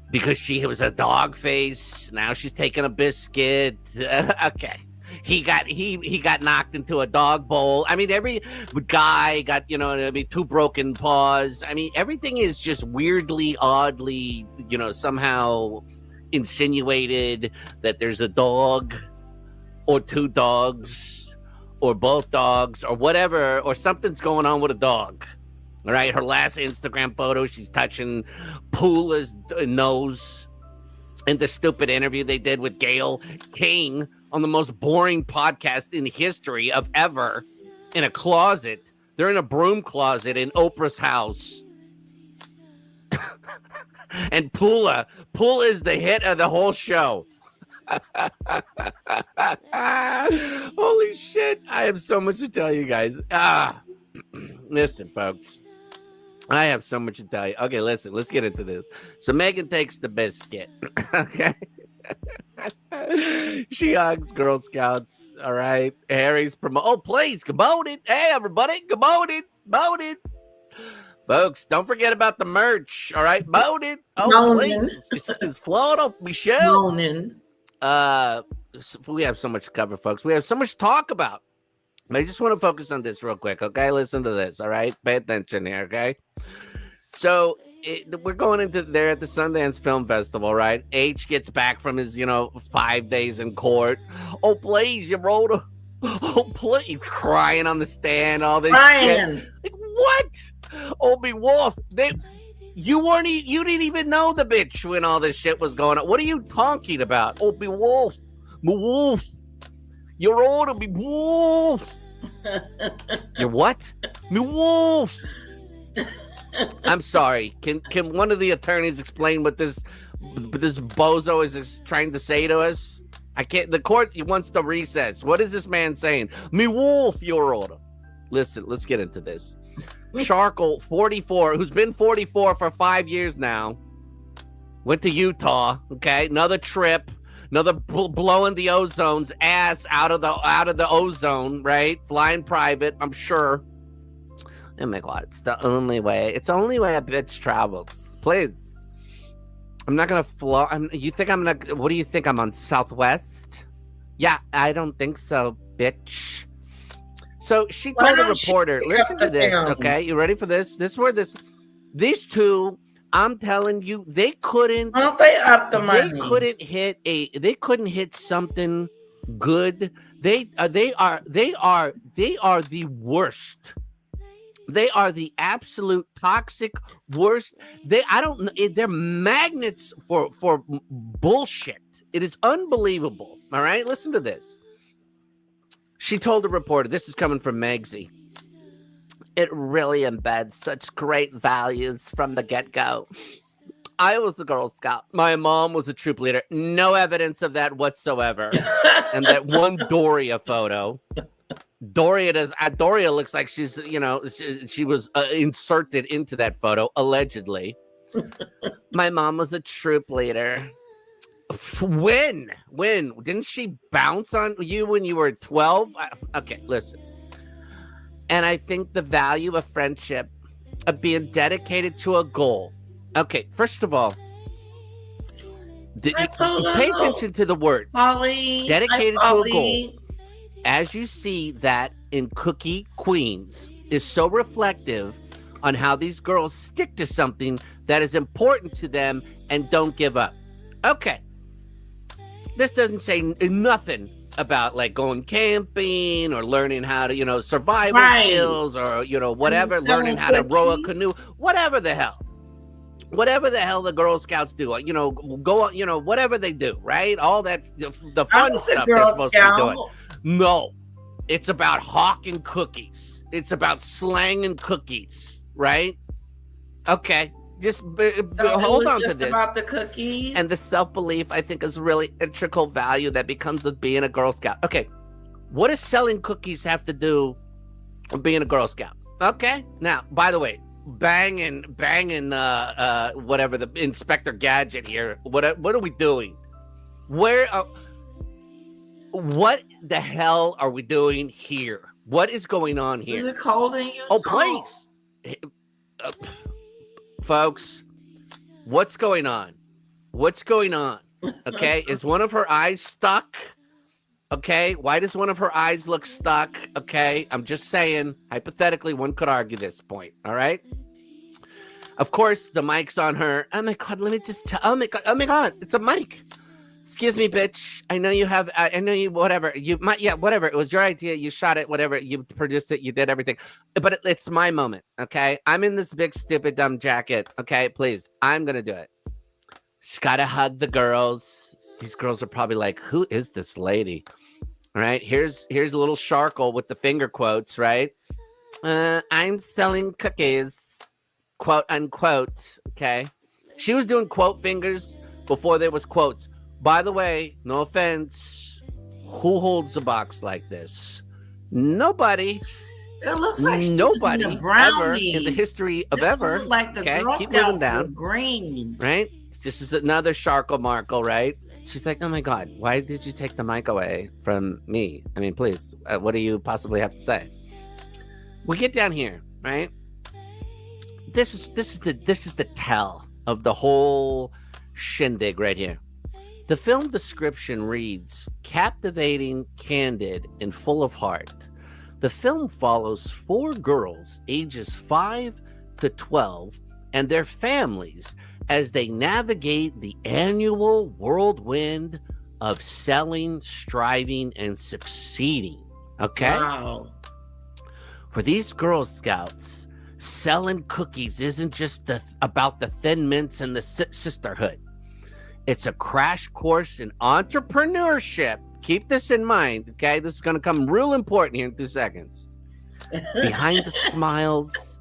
Because she was a dog face. Now she's taking a biscuit. Okay. He got knocked into a dog bowl. I mean, every guy got, two broken paws. I mean, everything is just weirdly, oddly, somehow insinuated that there's a dog or two dogs or both dogs or whatever, or something's going on with a dog. All right. Her last Instagram photo, she's touching Pula's nose in the stupid interview they did with Gayle King on the most boring podcast in the history of ever, in a closet. They're in a broom closet in Oprah's house. And Pula is the hit of the whole show. Holy shit. I have so much to tell you guys. Listen, folks. I have so much to tell you. Okay, listen, let's get into this. So Meghan takes the biscuit. Okay. She hugs Girl Scouts. All right. Harry's oh, please, promote it. Hey, everybody, promote it. Folks, don't forget about the merch. All right. Vote it. Oh, please. It's flowing off Michelle. We have so much to cover, folks. We have so much to talk about. But I just want to focus on this real quick. Okay. Listen to this. All right. Pay attention here. Okay. So we're going into there at the Sundance Film Festival, right? H gets back from his, 5 days in court. Oh, please, you wrote a. Oh, please. Crying on the stand, all this shit. Like, what? Obi Wolf, you didn't even know the bitch when all this shit was going on. What are you talking about? Obi Wolf, you're old, Obi Wolf. You're what? Me Wolf. I'm sorry. Can one of the attorneys explain what this bozo is trying to say to us? I can't. The court wants to recess. What is this man saying? Me Wolf, you're old. Listen, let's get into this. Sharkle, 44, who's been 44 for 5 years now, went to Utah. Okay, another trip, another blowing the ozone's ass out of the ozone, right? Flying private, I'm sure. Oh my God, it's the only way. It's the only way a bitch travels. Please, I'm not gonna fly. You think I'm gonna? What do you think? I'm on Southwest? Yeah, I don't think so, bitch. So she told a reporter, listen to this, okay? You ready for this? These two, I'm telling you, they couldn't. Why don't they up the money? They couldn't hit something good. They are the worst. They are the absolute toxic worst. They're magnets for bullshit. It is unbelievable. All right, listen to this. She told a reporter, this is coming from Megsy, it really embeds such great values from the get-go. I was a Girl Scout. My mom was a troop leader. No evidence of that whatsoever. And that one Doria photo. Doria looks like she's, she was inserted into that photo, allegedly. My mom was a troop leader. When didn't she bounce on you when you were 12? Okay, listen. And I think the value of friendship, of being dedicated to a goal. Okay, first of all, pay attention to the word dedicated to a goal. As you see that in Cookie Queens is so reflective on how these girls stick to something that is important to them and don't give up. Okay. This doesn't say nothing about like going camping or learning how to, survival skills or, whatever, learning how to row a canoe, whatever the hell the Girl Scouts do, go, whatever they do, right? All that, the fun stuff they're supposed to be doing. No, it's about hawking cookies. It's about slanging cookies, right? Okay. Just hold on to this. About the cookies and the self-belief, I think, is really integral value that becomes with being a Girl Scout. Okay, what does selling cookies have to do with being a Girl Scout? Okay, now, by the way, banging, whatever, the Inspector Gadget here. What are we doing? What the hell are we doing here? What is going on here? Is it cold in you? Oh, please. Folks, what's going on? Okay, is one of her eyes stuck? Okay, why does one of her eyes look stuck? Okay, I'm just saying, hypothetically, one could argue this point, all right? Of course, the mic's on her. Oh my God, let me just tell, oh my God, it's a mic. Excuse me, bitch. I know you have. I know you. Whatever you might. Yeah, whatever. It was your idea. You shot it. Whatever. You produced it. You did everything. But it's my moment. Okay. I'm in this big, stupid, dumb jacket. Okay. Please. I'm gonna do it. She's gotta hug the girls. These girls are probably like, "Who is this lady?" All right. Here's a little Sharkle with the finger quotes. Right. I'm selling cookies, quote unquote. Okay. She was doing quote fingers before there was quotes. By the way, no offense, who holds a box like this? Nobody. It looks like nobody the ever in the history of ever. Look like the Girl keep moving Scouts down. were green. Right? This is another Sharkle Markle, right? She's like, oh my God, why did you take the mic away from me? I mean, please, what do you possibly have to say? We get down here, right? This is the tell of the whole shindig right here. The film description reads, captivating, candid, and full of heart. The film follows 4 girls ages 5 to 12 and their families as they navigate the annual whirlwind of selling, striving, and succeeding. Okay? Wow. For these Girl Scouts, selling cookies isn't just about the Thin Mints and the sisterhood. It's a crash course in entrepreneurship. Keep this in mind, okay? This is going to come real important here in 2 seconds. Behind the smiles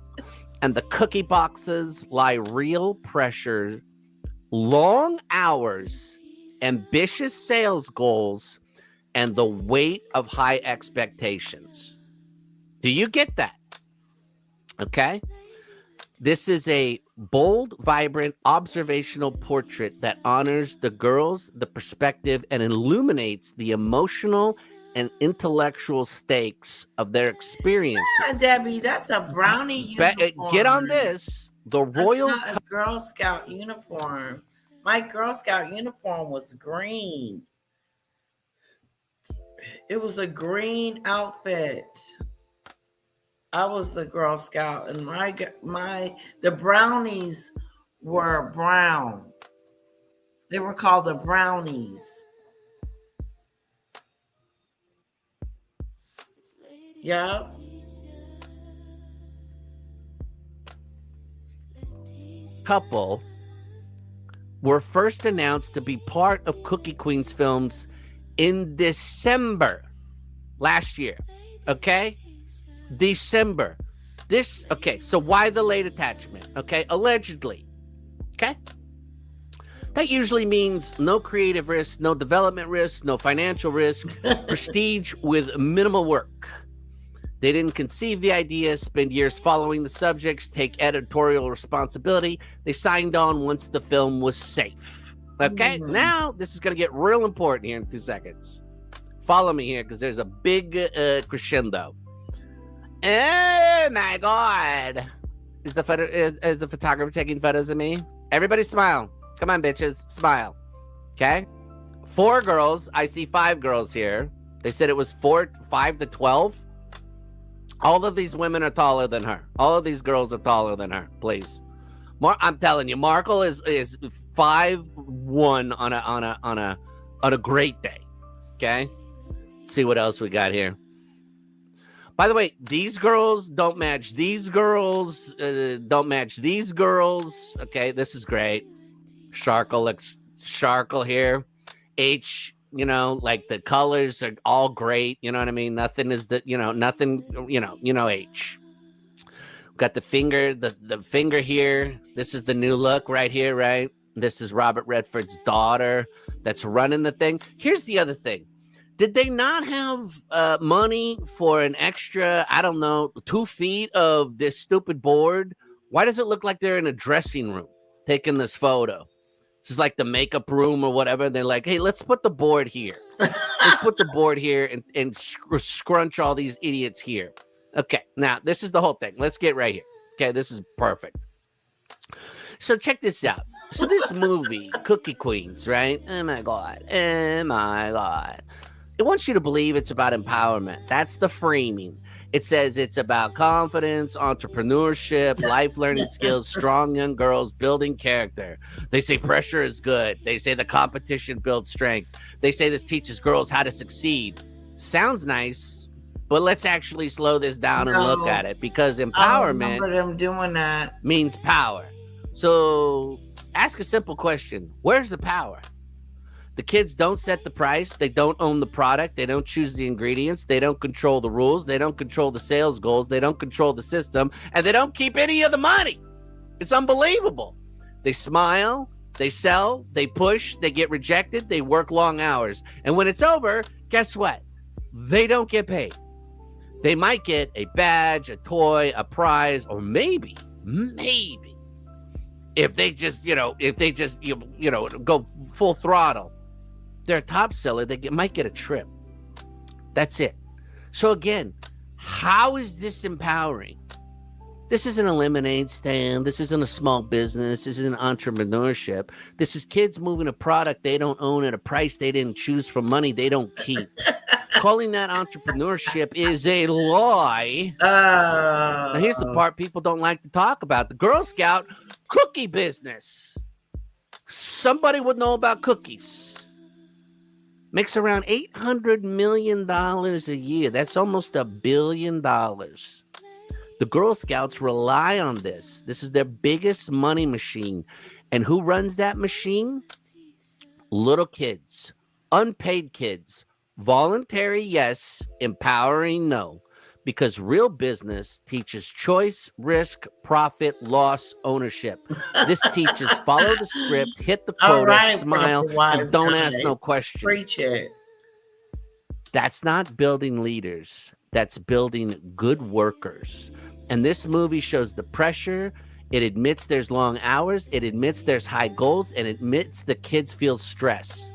and the cookie boxes lie real pressure, long hours, ambitious sales goals, and the weight of high expectations. Do you get that? Okay? This is a bold, vibrant, observational portrait that honors the girls, the perspective, and illuminates the emotional and intellectual stakes of their experiences. Yeah, Debbie, that's a brownie uniform. Get on this. The royal... That's not a Girl Scout uniform. My Girl Scout uniform was green. It was a green outfit. I was a Girl Scout, and the brownies were brown. They were called the brownies. Yeah. Couple were first announced to be part of Cookie Queen's films in December last year. Okay? December. So why the late attachment? Okay, allegedly. Okay? That usually means no creative risk, no development risk, no financial risk, prestige with minimal work. They didn't conceive the idea, spend years following the subjects, take editorial responsibility. They signed on once the film was safe. Okay, Now this is going to get real important here in 2 seconds. Follow me here because there's a big crescendo. Oh my God. Is the photographer taking photos of me? Everybody smile. Come on, bitches. Smile. Okay? 4 girls. I see 5 girls here. They said it was 5 to 12. All of these women are taller than her. All of these girls are taller than her. Please. I'm telling you, Markle is 5'1" on a great day. Okay? Let's see what else we got here. By the way, these girls don't match these girls. Don't match these girls. Okay, this is great. Sharkle here. H, like the colors are all great. You know what I mean? Nothing is nothing, H. Got the finger here. This is the new look right here, right? This is Robert Redford's daughter that's running the thing. Here's the other thing. Did they not have money for an extra, 2 feet of this stupid board? Why does it look like they're in a dressing room taking this photo? This is like the makeup room or whatever. They're like, hey, let's put the board here. Let's put the board here and scrunch all these idiots here. Okay, now this is the whole thing. Let's get right here. Okay, this is perfect. So check this out. So this movie, Cookie Queens, right? Oh my God. It wants you to believe it's about empowerment. That's the framing. It says it's about confidence, entrepreneurship, life learning skills, strong young girls building character. They say pressure is good. They say the competition builds strength. They say this teaches girls how to succeed. Sounds nice, but let's actually slow this down and look at it, because empowerment them doing that means power. So ask a simple question. Where's the power? The kids don't set the price. They don't own the product. They don't choose the ingredients. They don't control the rules. They don't control the sales goals. They don't control the system. And they don't keep any of the money. It's unbelievable. They smile. They sell. They push. They get rejected. They work long hours. And when it's over, guess what? They don't get paid. They might get a badge, a toy, a prize, or maybe, if they just, go full throttle, they're a top seller, might get a trip. That's it. So again, how is this empowering? This isn't a lemonade stand. This isn't a small business. This isn't entrepreneurship. This is kids moving a product they don't own at a price they didn't choose for money they don't keep. Calling that entrepreneurship is a lie. Now here's the part people don't like to talk about. The Girl Scout cookie business. Somebody would know about cookies. Makes around $800 million a year. That's almost $1 billion. The Girl Scouts rely on this. This is their biggest money machine. And who runs that machine? Little kids, unpaid kids, voluntary, yes, empowering, no. Because real business teaches choice, risk, profit, loss, ownership. This teaches follow the script, hit the quota, smile, and don't ask no questions. Preach it. That's not building leaders. That's building good workers. And this movie shows the pressure. It admits there's long hours. It admits there's high goals, and it admits the kids feel stress.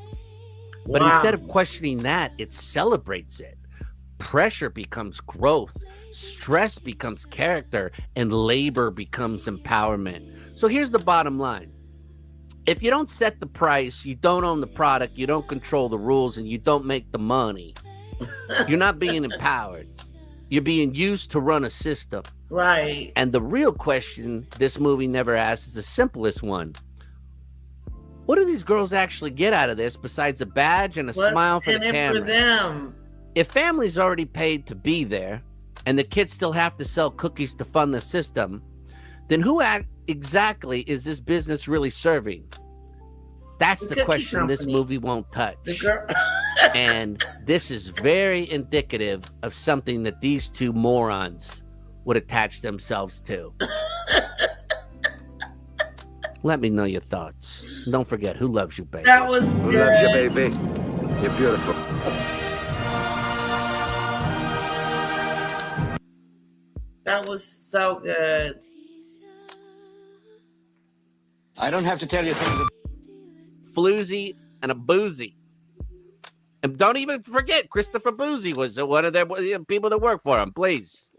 But instead of questioning that, it celebrates it. Pressure becomes growth, stress becomes character, and labor becomes empowerment. So here's the bottom line. If you don't set the price, you don't own the product, you don't control the rules, and you don't make the money, you're not being empowered. You're being used to run a system. Right. And the real question this movie never asks is the simplest one. What do these girls actually get out of this besides a badge and a smile for the camera? For them? If family's already paid to be there and the kids still have to sell cookies to fund the system, then who exactly is this business really serving? That's the question this movie won't touch. And this is very indicative of something that these two morons would attach themselves to. Let me know your thoughts. Don't forget, who loves you, baby? That was Who good. loves you, baby? You're beautiful. That was so good. I don't have to tell you things. Floozy and a boozy. And don't even forget, Christopher Boozy was one of their people that work for him. Please.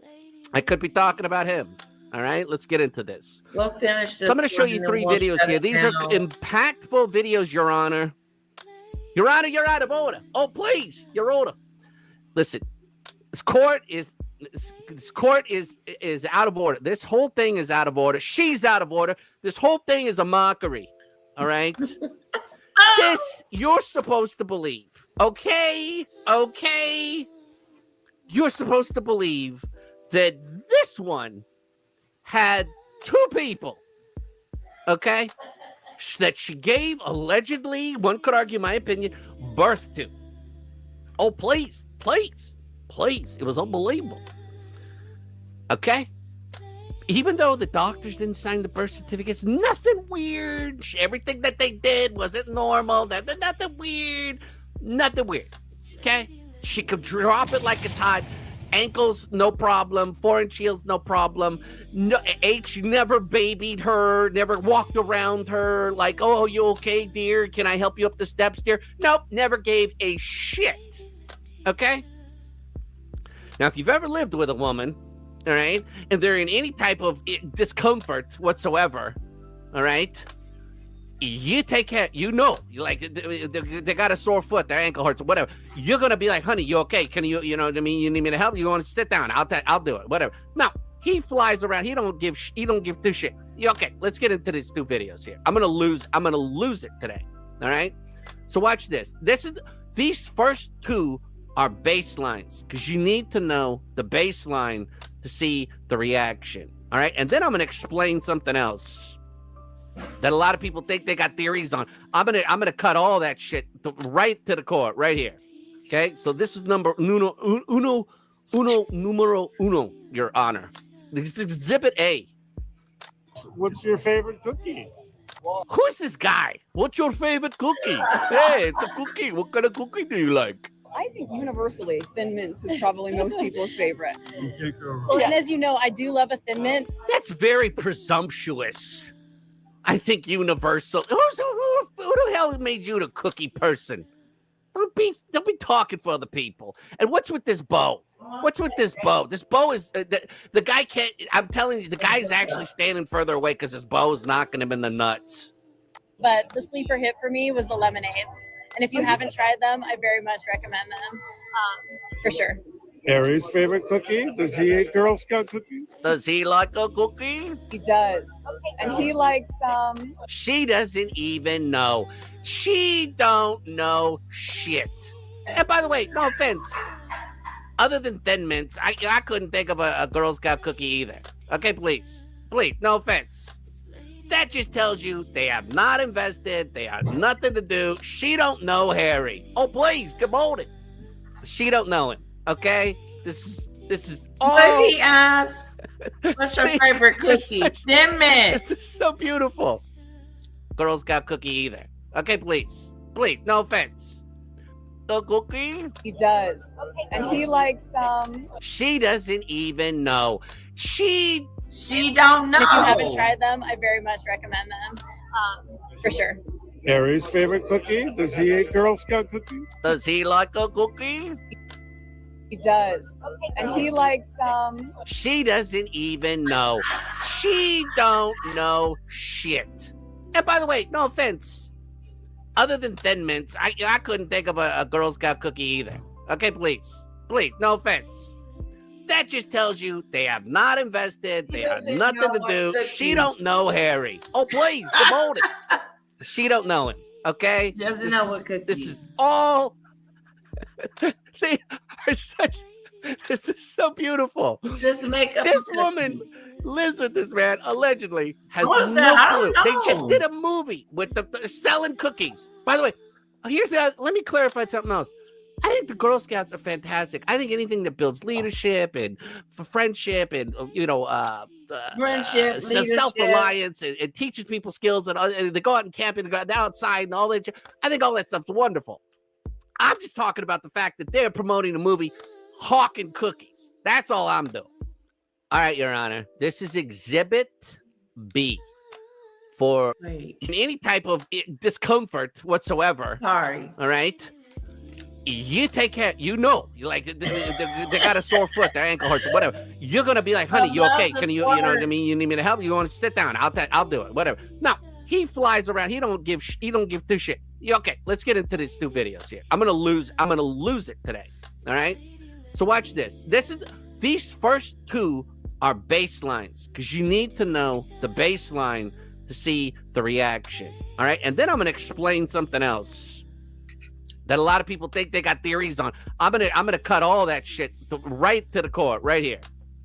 I could be talking about him. All right, let's get into this. We'll finish this. So I'm going to show you 3 videos here. These are impactful videos, Your Honor. Your Honor, you're out of order. Oh, please, Your Honor. Listen, this court is out of order. This whole thing is out of order. She's out of order. This whole thing is a mockery. All right? This you're supposed to believe. Okay? You're supposed to believe that this one had 2 people, okay, that she gave allegedly, one could argue, my opinion, birth to. Oh, please. It was unbelievable. Okay? Even though the doctors didn't sign the birth certificates, nothing weird. Everything that they did wasn't normal. Nothing weird. Okay? She could drop it like it's hot. Ankles, no problem. 4-inch heels, no problem. No, H never babied her, never walked around her like, oh, you okay, dear? Can I help you up the steps, dear? Nope, never gave a shit. Okay? Now, if you've ever lived with a woman, all right, and they're in any type of discomfort whatsoever, all right, You take care. You know, like they got a sore foot, their ankle hurts, or whatever. You're gonna be like, honey, you okay? Can you, you know what I mean? You need me to help? You want to sit down? I'll do it. Whatever. No, he flies around. He don't give two shit. You okay? Let's get into these two videos here. I'm gonna lose it today. All right. So watch this. These first two are baselines because you need to know the baseline to see the reaction. All right, and then I'm gonna explain something else that a lot of people think they got theories on. I'm gonna cut all that shit right to the core, right here. Okay, so this is numero uno, Your Honor. This is Exhibit A. What's your favorite cookie? Who's this guy? What's your favorite cookie? Hey, it's a cookie. What kind of cookie do you like? I think universally, Thin Mints is probably most people's favorite. You can't go wrong. Well, and as you know, I do love a Thin Mint. That's very presumptuous. I think universal. Who the hell made you the cookie person? Don't be talking for other people. And what's with this bow? What's with this bow? This bow is the guy can't. I'm telling you, the guy's actually standing further away because his bow is knocking him in the nuts. But the sleeper hit for me was the lemonades. And if you haven't tried them, I very much recommend them. For sure. Harry's favorite cookie? Does he eat Girl Scout cookies? Does he like a cookie? He does. And he likes She doesn't even know. She don't know shit. And by the way, no offense. Other than Thin Mints, I couldn't think of a Girl Scout cookie either. Okay, please, no offense. That just tells you they have not invested. They have nothing to do. She don't know Harry. Oh, please, come on it. She don't know him. Okay, this is all. But he asked, "What's your favorite cookie?" Thin Mints. This is so beautiful. Girl Scout cookie either. Okay, please, no offense. The cookie? He does. And he likes She doesn't even know. She don't know. And if you haven't tried them, I very much recommend them. For sure. Harry's favorite cookie? Does he eat Girl Scout cookies? Does he like a cookie? He does. And he likes She doesn't even know. She don't know shit. And by the way, no offense. Other than Thin Mints, I couldn't think of a Girl Scout cookie either. Okay, please, no offense. That just tells you they have not invested. They have nothing to do. She don't know Harry. Oh, please, come on it. She don't know him. Okay, Doesn't know what cookie. This is all. They are such. This is so beautiful. Just make up. This woman lives with this man. Allegedly, has What is no that? I clue. don't They know. just did a movie with the selling cookies. By the way, let me clarify something else. I think the Girl Scouts are fantastic. I think anything that builds leadership and friendship and Friendship, leadership. self-reliance and teaches people skills and they go out and camp and go outside and all that. I think all that stuff's wonderful. I'm just talking about the fact that they're promoting a movie hawking cookies. That's all I'm doing. All right, Your Honor. This is Exhibit B for any type of discomfort whatsoever. Sorry. All right. You take care. You know, like they got a sore foot, their ankle hurts, or whatever. You're gonna be like, honey, you okay? Can you, you know what I mean? You need me to help? You want to sit down? I'll do it. Whatever. No, he flies around. He don't give two shit. You okay? Let's get into these two videos here. I'm gonna lose it today. All right. So watch this. These first two are baselines because you need to know the baseline to see the reaction. All right, and then I'm gonna explain something else that a lot of people think they got theories on. I'm gonna cut all that shit right to the core, right here.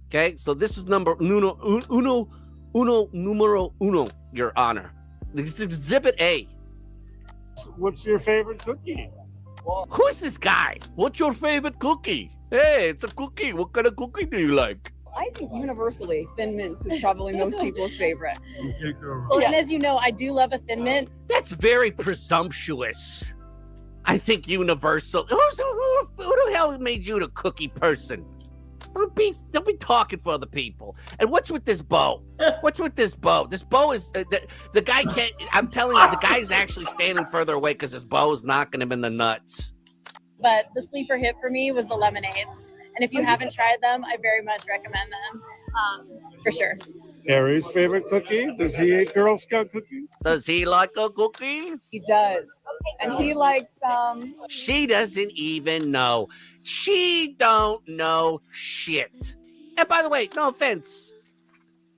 Okay, so this is numero uno, Your Honor. This is Exhibit A. What's your favorite cookie? Who's this guy? What's your favorite cookie? Hey, it's a cookie. What kind of cookie do you like? I think universally, Thin Mints is probably most people's favorite. You can't go wrong. Well, and as you know, I do love a Thin Mint. That's very presumptuous. I think universal. Who the hell made you the cookie person? Don't be talking for other people. And what's with this bow? What's with this bow? This bow is the guy can't. I'm telling you, the guy's actually standing further away because his bow is knocking him in the nuts. But the sleeper hit for me was the lemonades. And if you haven't tried them, I very much recommend them. For sure. Harry's favorite cookie? Does he eat Girl Scout cookies? Does he like a cookie? He does. And he likes She doesn't even know. She don't know shit. And by the way, no offense.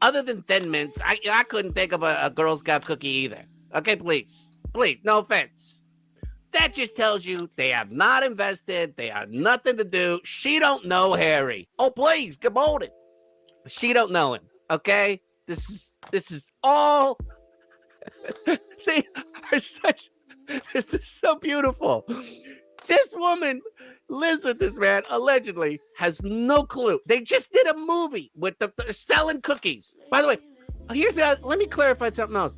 Other than Thin Mints, I couldn't think of a Girl Scout cookie either. Okay, please. Please, no offense. That just tells you they have not invested. They have nothing to do. She don't know Harry. Oh, please, come on it. She don't know him. Okay? This is all they are such. This is so beautiful. This woman lives with this man, allegedly, has no clue. They just did a movie with the selling cookies. By the way, let me clarify something else.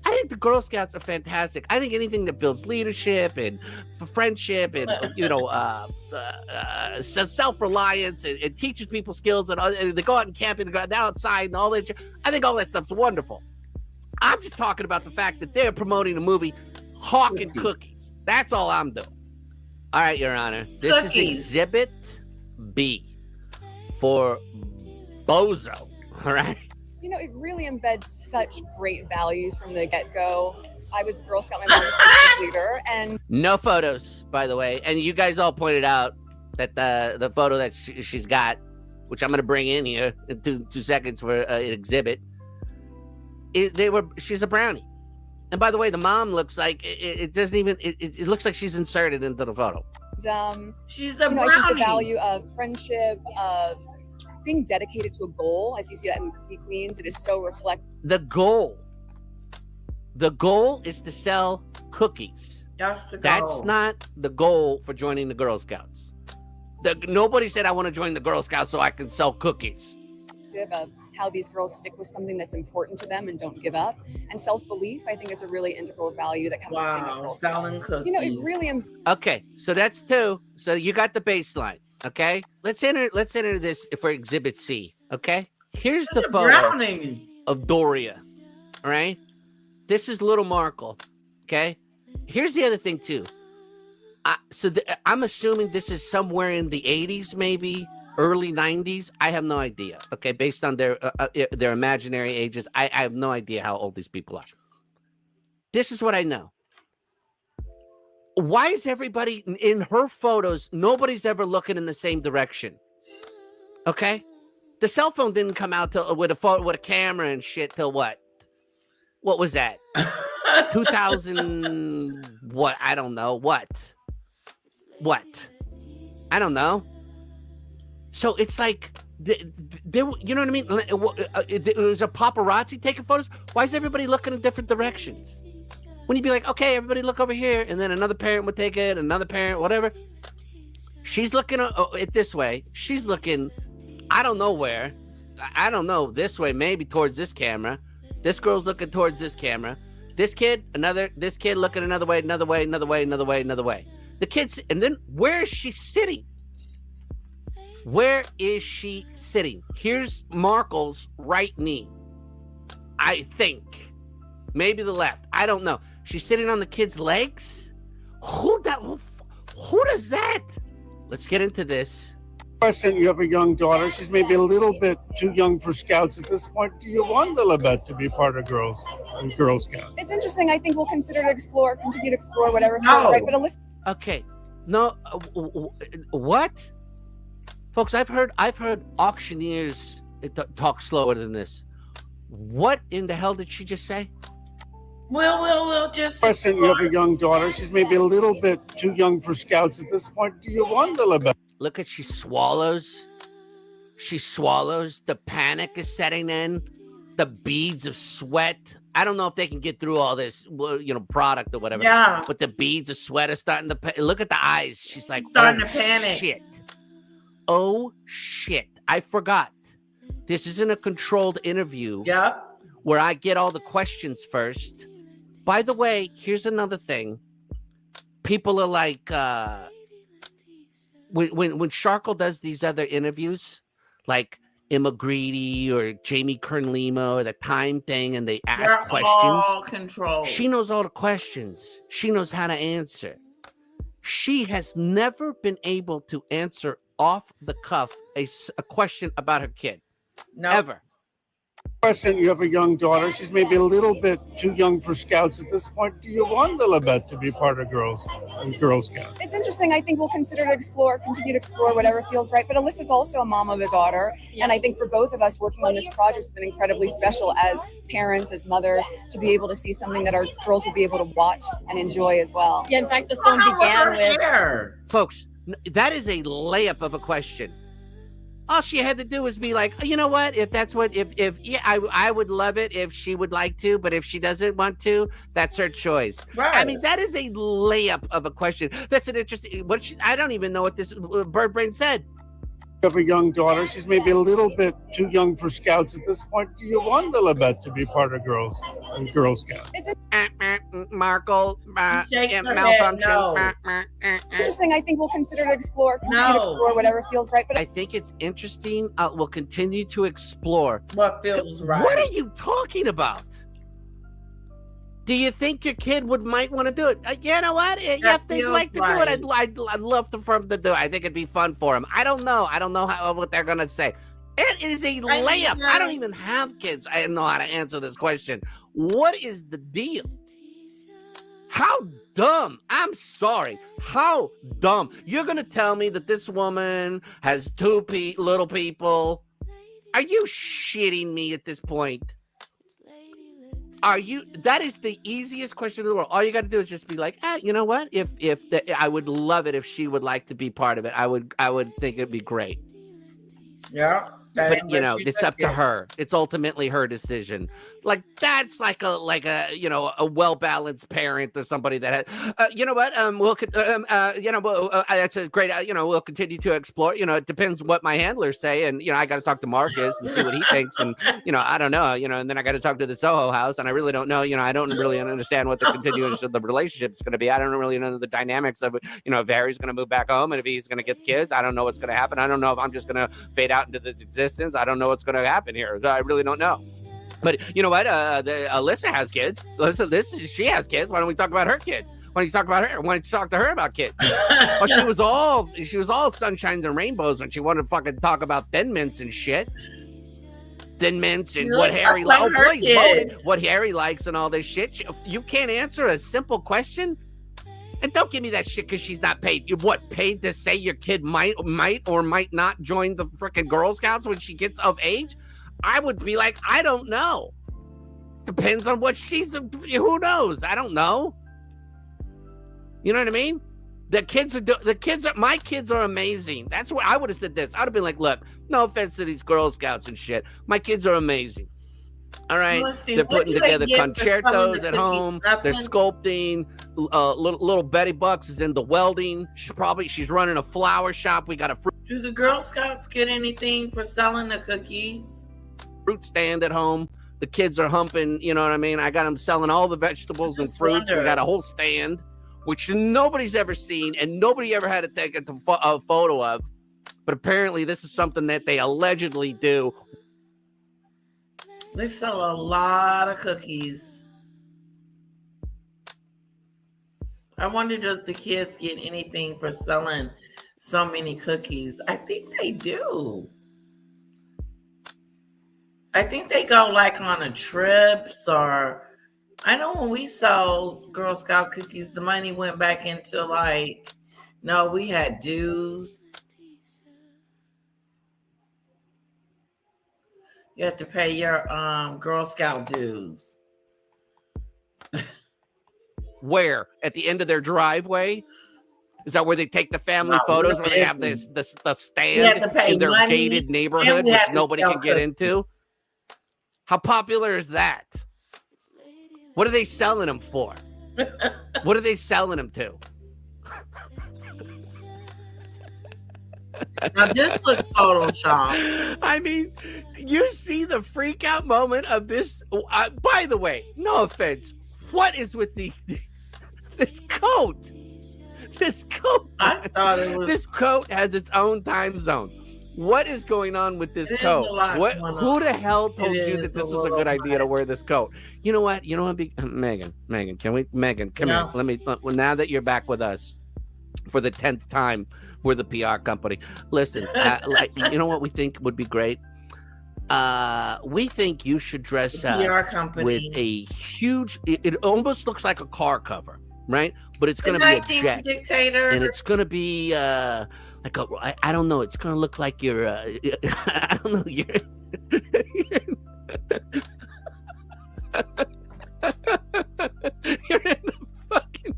I think the Girl Scouts are fantastic. I think anything that builds leadership and friendship and self-reliance and teaches people skills and they go out and camp and go outside and all that. I think all that stuff's wonderful. I'm just talking about the fact that they're promoting a movie hawking cookies. That's all I'm doing. All right, Your Honor. This is Exhibit B for Bozo. All right. You know, it really embeds such great values from the get-go. I was a Girl Scout, my mom was a leader, and no photos, by the way. And you guys all pointed out that the photo that she's got, which I'm going to bring in here in two seconds for an exhibit, she's a brownie. And by the way, the mom looks like it doesn't even. It looks like she's inserted into the photo. She's a brownie. I think the value of friendship, of being dedicated to a goal, as you see that in Cookie Queens, it is so reflective. The goal is to sell cookies. That's the goal. That's not the goal for joining the Girl Scouts. Nobody said I want to join the Girl Scouts so I can sell cookies. Of how these girls stick with something that's important to them and don't give up. And self-belief, I think, is a really integral value that comes to being a Girl Scout. Selling cookies. You know, it really. Okay, so that's two. So you got the baseline. Okay, let's enter this for Exhibit C. Okay, here's the photo of Doria. All right, this is little Markle. Okay, here's the other thing too. I'm assuming this is somewhere in the 80s, maybe early 90s. I have no idea. Okay, based on their imaginary ages, I have no idea how old these people are. This is what I know. Why is everybody in her photos? Nobody's ever looking in the same direction. Okay, the cell phone didn't come out with a camera and shit till what? What was that? 2000? What? I don't know. What? I don't know. So it's like, you know what I mean? It was a paparazzi taking photos. Why is everybody looking in different directions? When you'd be like, okay, everybody look over here, and then another parent would take it, another parent, whatever. She's looking it this way. She's looking, I don't know where. I don't know, this way, maybe towards this camera. This girl's looking towards this camera. This kid looking another way. The kids, and then where is she sitting? Where is she sitting? Here's Markle's right knee. I think. Maybe the left. I don't know. She's sitting on the kid's legs? Who does that? Let's get into this. Question, you have a young daughter. She's maybe a little bit too young for Scouts at this point. Do you want Lilibet to be part of Girl Scout? It's interesting. I think we'll continue to explore whatever feels right. But okay. No. What? Folks, I've heard auctioneers talk slower than this. What in the hell did she just say? We'll just. Question, you have a young daughter. She's maybe a little bit too young for Scouts at this point. Do you want Lilibet? Look at she swallows. The panic is setting in. The beads of sweat. I don't know if they can get through all this, product or whatever. Yeah. But the beads of sweat are starting to. Look at the eyes. She's like, starting to panic. Shit. Oh shit! I forgot. This isn't a controlled interview. Yep. Where I get all the questions first. By the way, here's another thing. People are like, when Sharkle does these other interviews, like Emma Grady or Jamie Kern-Lima or the Time thing, and they ask questions. All controlled. She knows all the questions. She knows how to answer. She has never been able to answer off the cuff a question about her kid. No. Ever. Question, you have a young daughter. She's maybe a little bit too young for scouts at this point. Do you want Lilibet to be part of Girl Scout? It's interesting. I think we'll continue to explore whatever feels right. But Alyssa's also a mom of a daughter. And I think for both of us working on this project has been incredibly special as parents, as mothers, to be able to see something that our girls will be able to watch and enjoy as well. Yeah, in fact, the film began with... Folks, that is a layup of a question. All she had to do was be like, you know what? If that's what, I would love it if she would like to, but if she doesn't want to, that's her choice. Right. I mean, that is a layup of a question. That's an interesting. I don't even know what this bird brain said. You have a young daughter. She's maybe a little bit too young for scouts at this point. Do you want Lilibet to be part of Girl Scout? It's Markle, Shakes her malfunction. head, no. interesting. I think we'll continue to explore whatever feels right. But I think it's interesting. We'll continue to explore what feels right. What are you talking about? Do you think your kid might want to do it? You know what? If they'd like to do it, I'd love for them to do it. I think it'd be fun for them. I don't know. I don't know what they're gonna say. It is a layup. I don't even have kids. I don't know how to answer this question. What is the deal? How dumb. I'm sorry. How dumb. You're gonna tell me that this woman has two little people? Are you shitting me at this point? That is the easiest question in the world. All you got to do is just be like, you know what? I would love it if she would like to be part of it. I would think it'd be great. Yeah. But it's up to her. It's ultimately her decision. Like that's like a a well-balanced parent or somebody that has, you know what? That's a great. We'll continue to explore. It depends what my handlers say, and I got to talk to Marcus and see what he thinks, and I don't know, and then I got to talk to the Soho House, and I really don't know. I don't really understand what the continuation of the relationship is going to be. I don't really know the dynamics of it. If Harry's going to move back home and if he's going to get the kids, I don't know what's going to happen. I don't know if I'm just going to fade out into this existence. I don't know what's going to happen here. I really don't know. But you know what? Alyssa has kids. She has kids. Why don't we talk about her kids? Why don't you talk about her? Why don't you talk to her about kids? Well, she was all sunshines and rainbows when she wanted to fucking talk about Thin Mints and shit. Thin Mints and what Harry likes. What Harry likes and all this shit. You can't answer a simple question. And don't give me that shit because she's not paid. You paid to say your kid might or might not join the freaking Girl Scouts when she gets of age? I would be like, I don't know. Depends on what who knows? I don't know. You know what I mean? My kids are amazing. That's what I would have said this. I would have been like, look, no offense to these Girl Scouts and shit. My kids are amazing. All right. They're putting together concertos at home. They're sculpting. Little Betty Bucks is into welding. She's running a flower shop. We got a fruit. Do the Girl Scouts get anything for selling the cookies? Fruit stand at home. The kids are humping, you know what I mean? I got them selling all the vegetables and fruits. We got a whole stand, which nobody's ever seen and nobody ever had to take a photo of. But apparently this is something that they allegedly do. They sell a lot of cookies. I wonder, does the kids get anything for selling so many cookies? I think they do. I think they go like on a trips, or I know when we sold Girl Scout cookies, the money went back into we had dues. You have to pay your Girl Scout dues. Where? At the end of their driveway? Is that where they take the family photos where they have the stand in their gated neighborhood which nobody can get into? How popular is that? What are they selling them for? What are they selling them to? Now this looks Photoshop. I mean, you see the freak out moment of this. By the way, no offense. What is with this coat? This coat. I thought it was. This coat has its own time zone. What is going on with this coat? Who the hell told you that this was a good idea to wear this coat? You know what? Meghan, come here. Let me. Now that you're back with us for the 10th time, we're the PR company. Listen, you know what we think would be great? We think you should dress PR up company. with a huge. It almost looks like a car cover, right? But it's going Good to be night, a Demon jet, Dictator. and it's going to be like a. I don't know. It's going to look like you're. I don't know. You're you're in the fucking.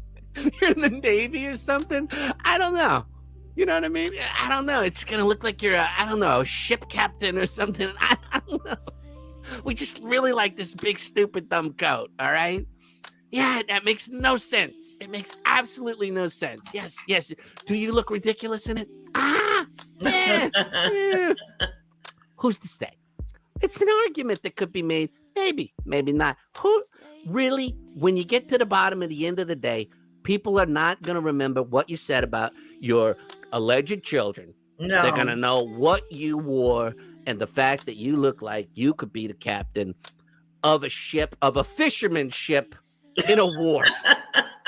You're in the Navy or something. I don't know. You know what I mean? I don't know. It's gonna look like you're I don't know, a ship captain or something. I don't know. We just really like this big, stupid, dumb coat. All right. Yeah, that makes no sense. It makes absolutely no sense. Yes, yes. Do you look ridiculous in it? Yeah. Who's to say? It's an argument that could be made. Maybe, maybe not. Who really, when you get to the bottom of the end of the day, people are not going to remember what you said about your alleged children. No. They're going to know what you wore and the fact that you look like you could be the captain of a ship, of a fisherman's ship in a wharf.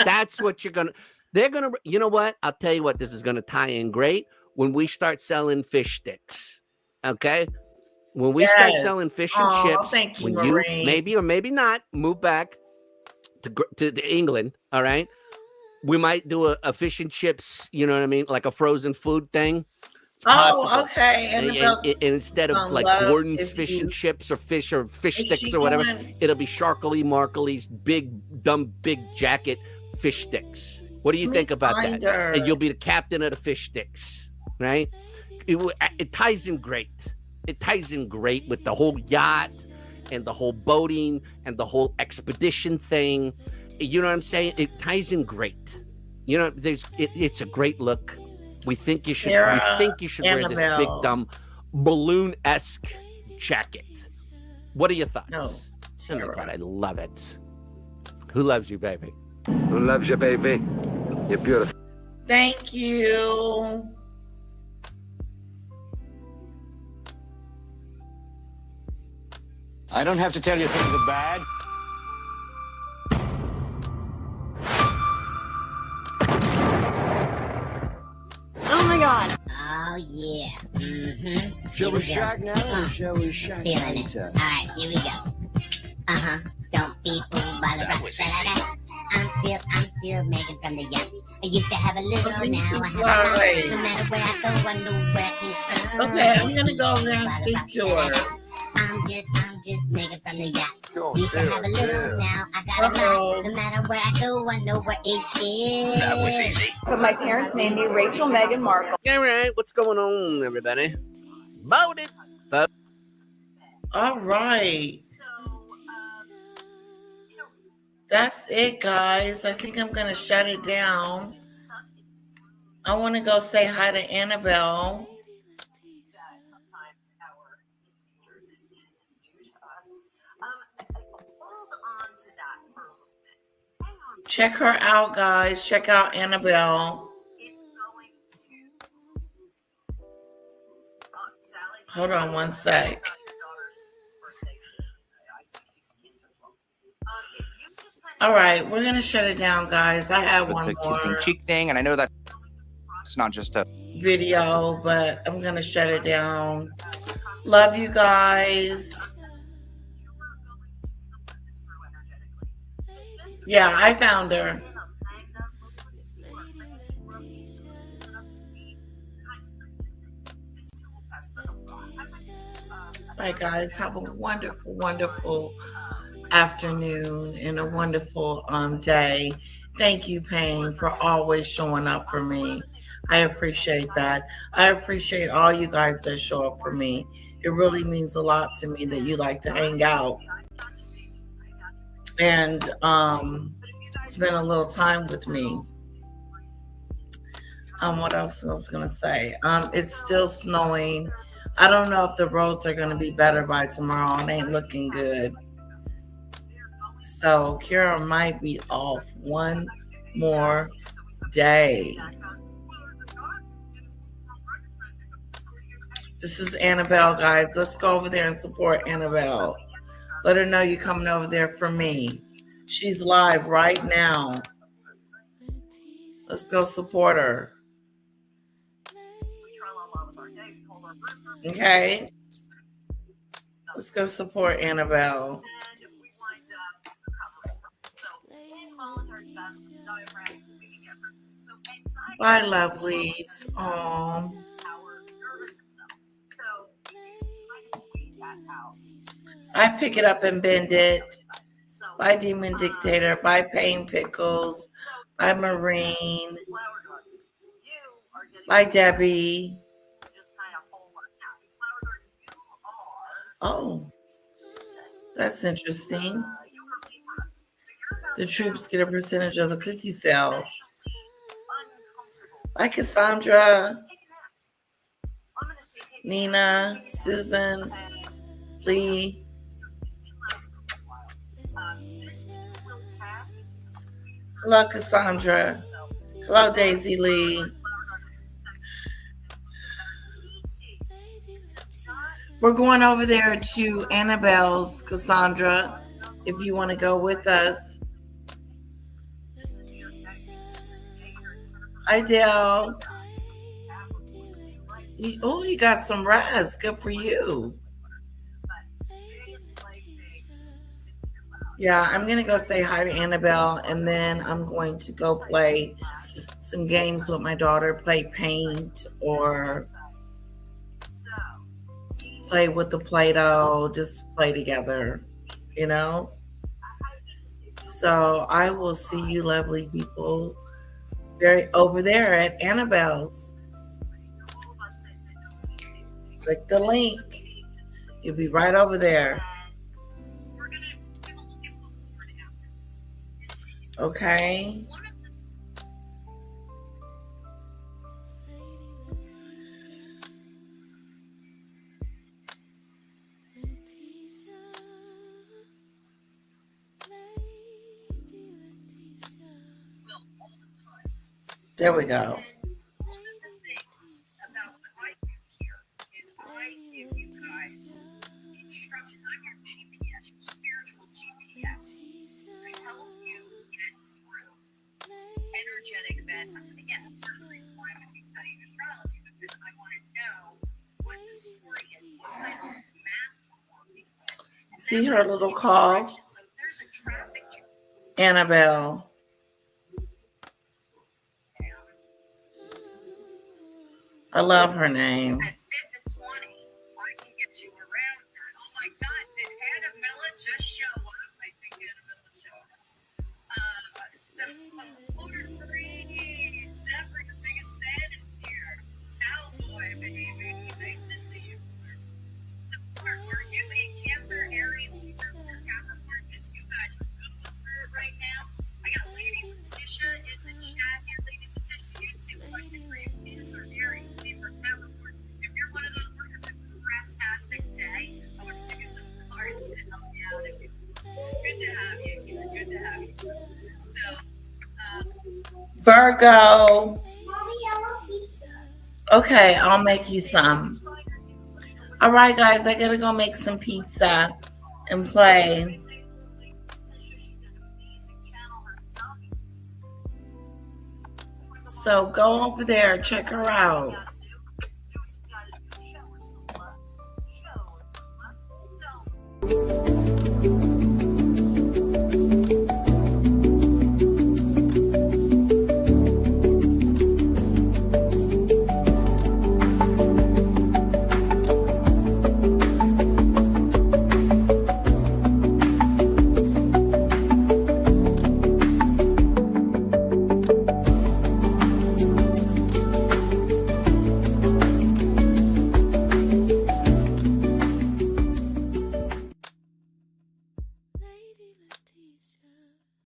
That's what they're going to, you know what? I'll tell you what, this is going to tie in great when we start selling fish sticks. Okay? When we start selling fish and chips, thank you, when Maureen. you maybe or maybe not move back to England, all right? We might do a fish and chips, you know what I mean, like a frozen food thing. It's possible. Okay. And instead of like Gordon's fish and chips or fish sticks or whatever, it'll be Sharkly Markly's big jacket fish sticks. What do you think about that? And you'll be the captain of the fish sticks, right? It ties in great. It ties in great with the whole yacht and the whole boating and the whole expedition thing. You know what I'm saying? It ties in great. You know, it's a great look. We think you should. We think you should wear this big dumb balloon-esque jacket. What are your thoughts? No, oh my God, I love it. Who loves you, baby? Who loves you, baby? You're beautiful. Thank you. I don't have to tell you things are bad. Oh my God. Oh yeah. Mm-hmm. Shall we shock now or shall we shock Feeling it. later? All right, here we go. Don't be fooled by the rock. I'm still Meghan from the yacht. I used to have a little, now I have a lot. No matter where I go, I know where I came from. Okay, I'm gonna go over there and speak to her. I'm just Meghan from the yacht. Used to have a little, now I got a lot. No matter where I go, I know where H is. That was easy. So my parents named me Rachel Meghan Markle. All right, what's going on, everybody? Vote it. Vote. All right. That's it, guys. I think I'm gonna shut it down. I want to go say hi to Annabelle. Check her out, guys. Check out Annabelle. Hold on one sec. All right, we're gonna shut it down, guys. I have one more kissing cheek thing, and I know that it's not just a video, but I'm gonna shut it down. Love you guys. Yeah, I found her. Bye, guys. Have a wonderful, wonderful afternoon and a wonderful day. Thank you, Payne, for always showing up for me. I appreciate that. I appreciate all you guys that show up for me. It really means a lot to me that you like to hang out and spend a little time with me. What else was I gonna say? It's still snowing. I don't know if the roads are gonna be better by tomorrow. It ain't looking good. So Kira might be off one more day. This is Annabelle, guys. Let's go over there and support Annabelle. Let her know you're coming over there for me. She's live right now. Let's go support her. Okay. Let's go support Annabelle. Bye, lovelies. I pick it up and bend it. Bye, Demon Dictator. Bye, Pain Pickles. Bye, Marine. Bye, Debbie. Oh, that's interesting. The troops get a percentage of the cookie sale. Bye, Cassandra. Nina, Susan, Lee. Hello, Cassandra. Hello, Daisy Lee. We're going over there to Annabelle's, Cassandra, if you want to go with us. Hi, Dale. Oh, you got some rides. Good for you. Yeah, I'm going to go say hi to Annabelle, and then I'm going to go play some games with my daughter, play paint or play with the Play-Doh, just play together, you know? So I will see you lovely people over there at Annabelle's. Click the link. You'll be right over there. Okay. There we go. Instructions. I'm your GPS, your spiritual GPS, to help you get through energetic bad times. Again, part of the reason why I'm going to be studying astrology, because I want to know what the story is, what kind of map we're working with. See her little call? So there's a traffic jam. Annabelle. I love her name. At 5th and 20, I can get you around that. Oh my God, did Annabella just show up? I think Annabella showed up. So, Motor Free, Zephyr, your biggest fan is here. Cowboy, baby. Nice to see you. So, are you a Cancer, Aries, Libra, or Capricorn? Because you guys are going through it right now. I got Lady Letitia in the chat here. Lady Letitia, you too. Question for you. Cancer, Aries, Libra, Capricorn. If you're one of those, we're going to have a fantastic day. I want to give you some cards to help you out. Good to have you here. Good to have you. So, Virgo. Okay, I'll make you some. All right, guys, I gotta go make some pizza and play. So go over there, check her out. Lady Letitia.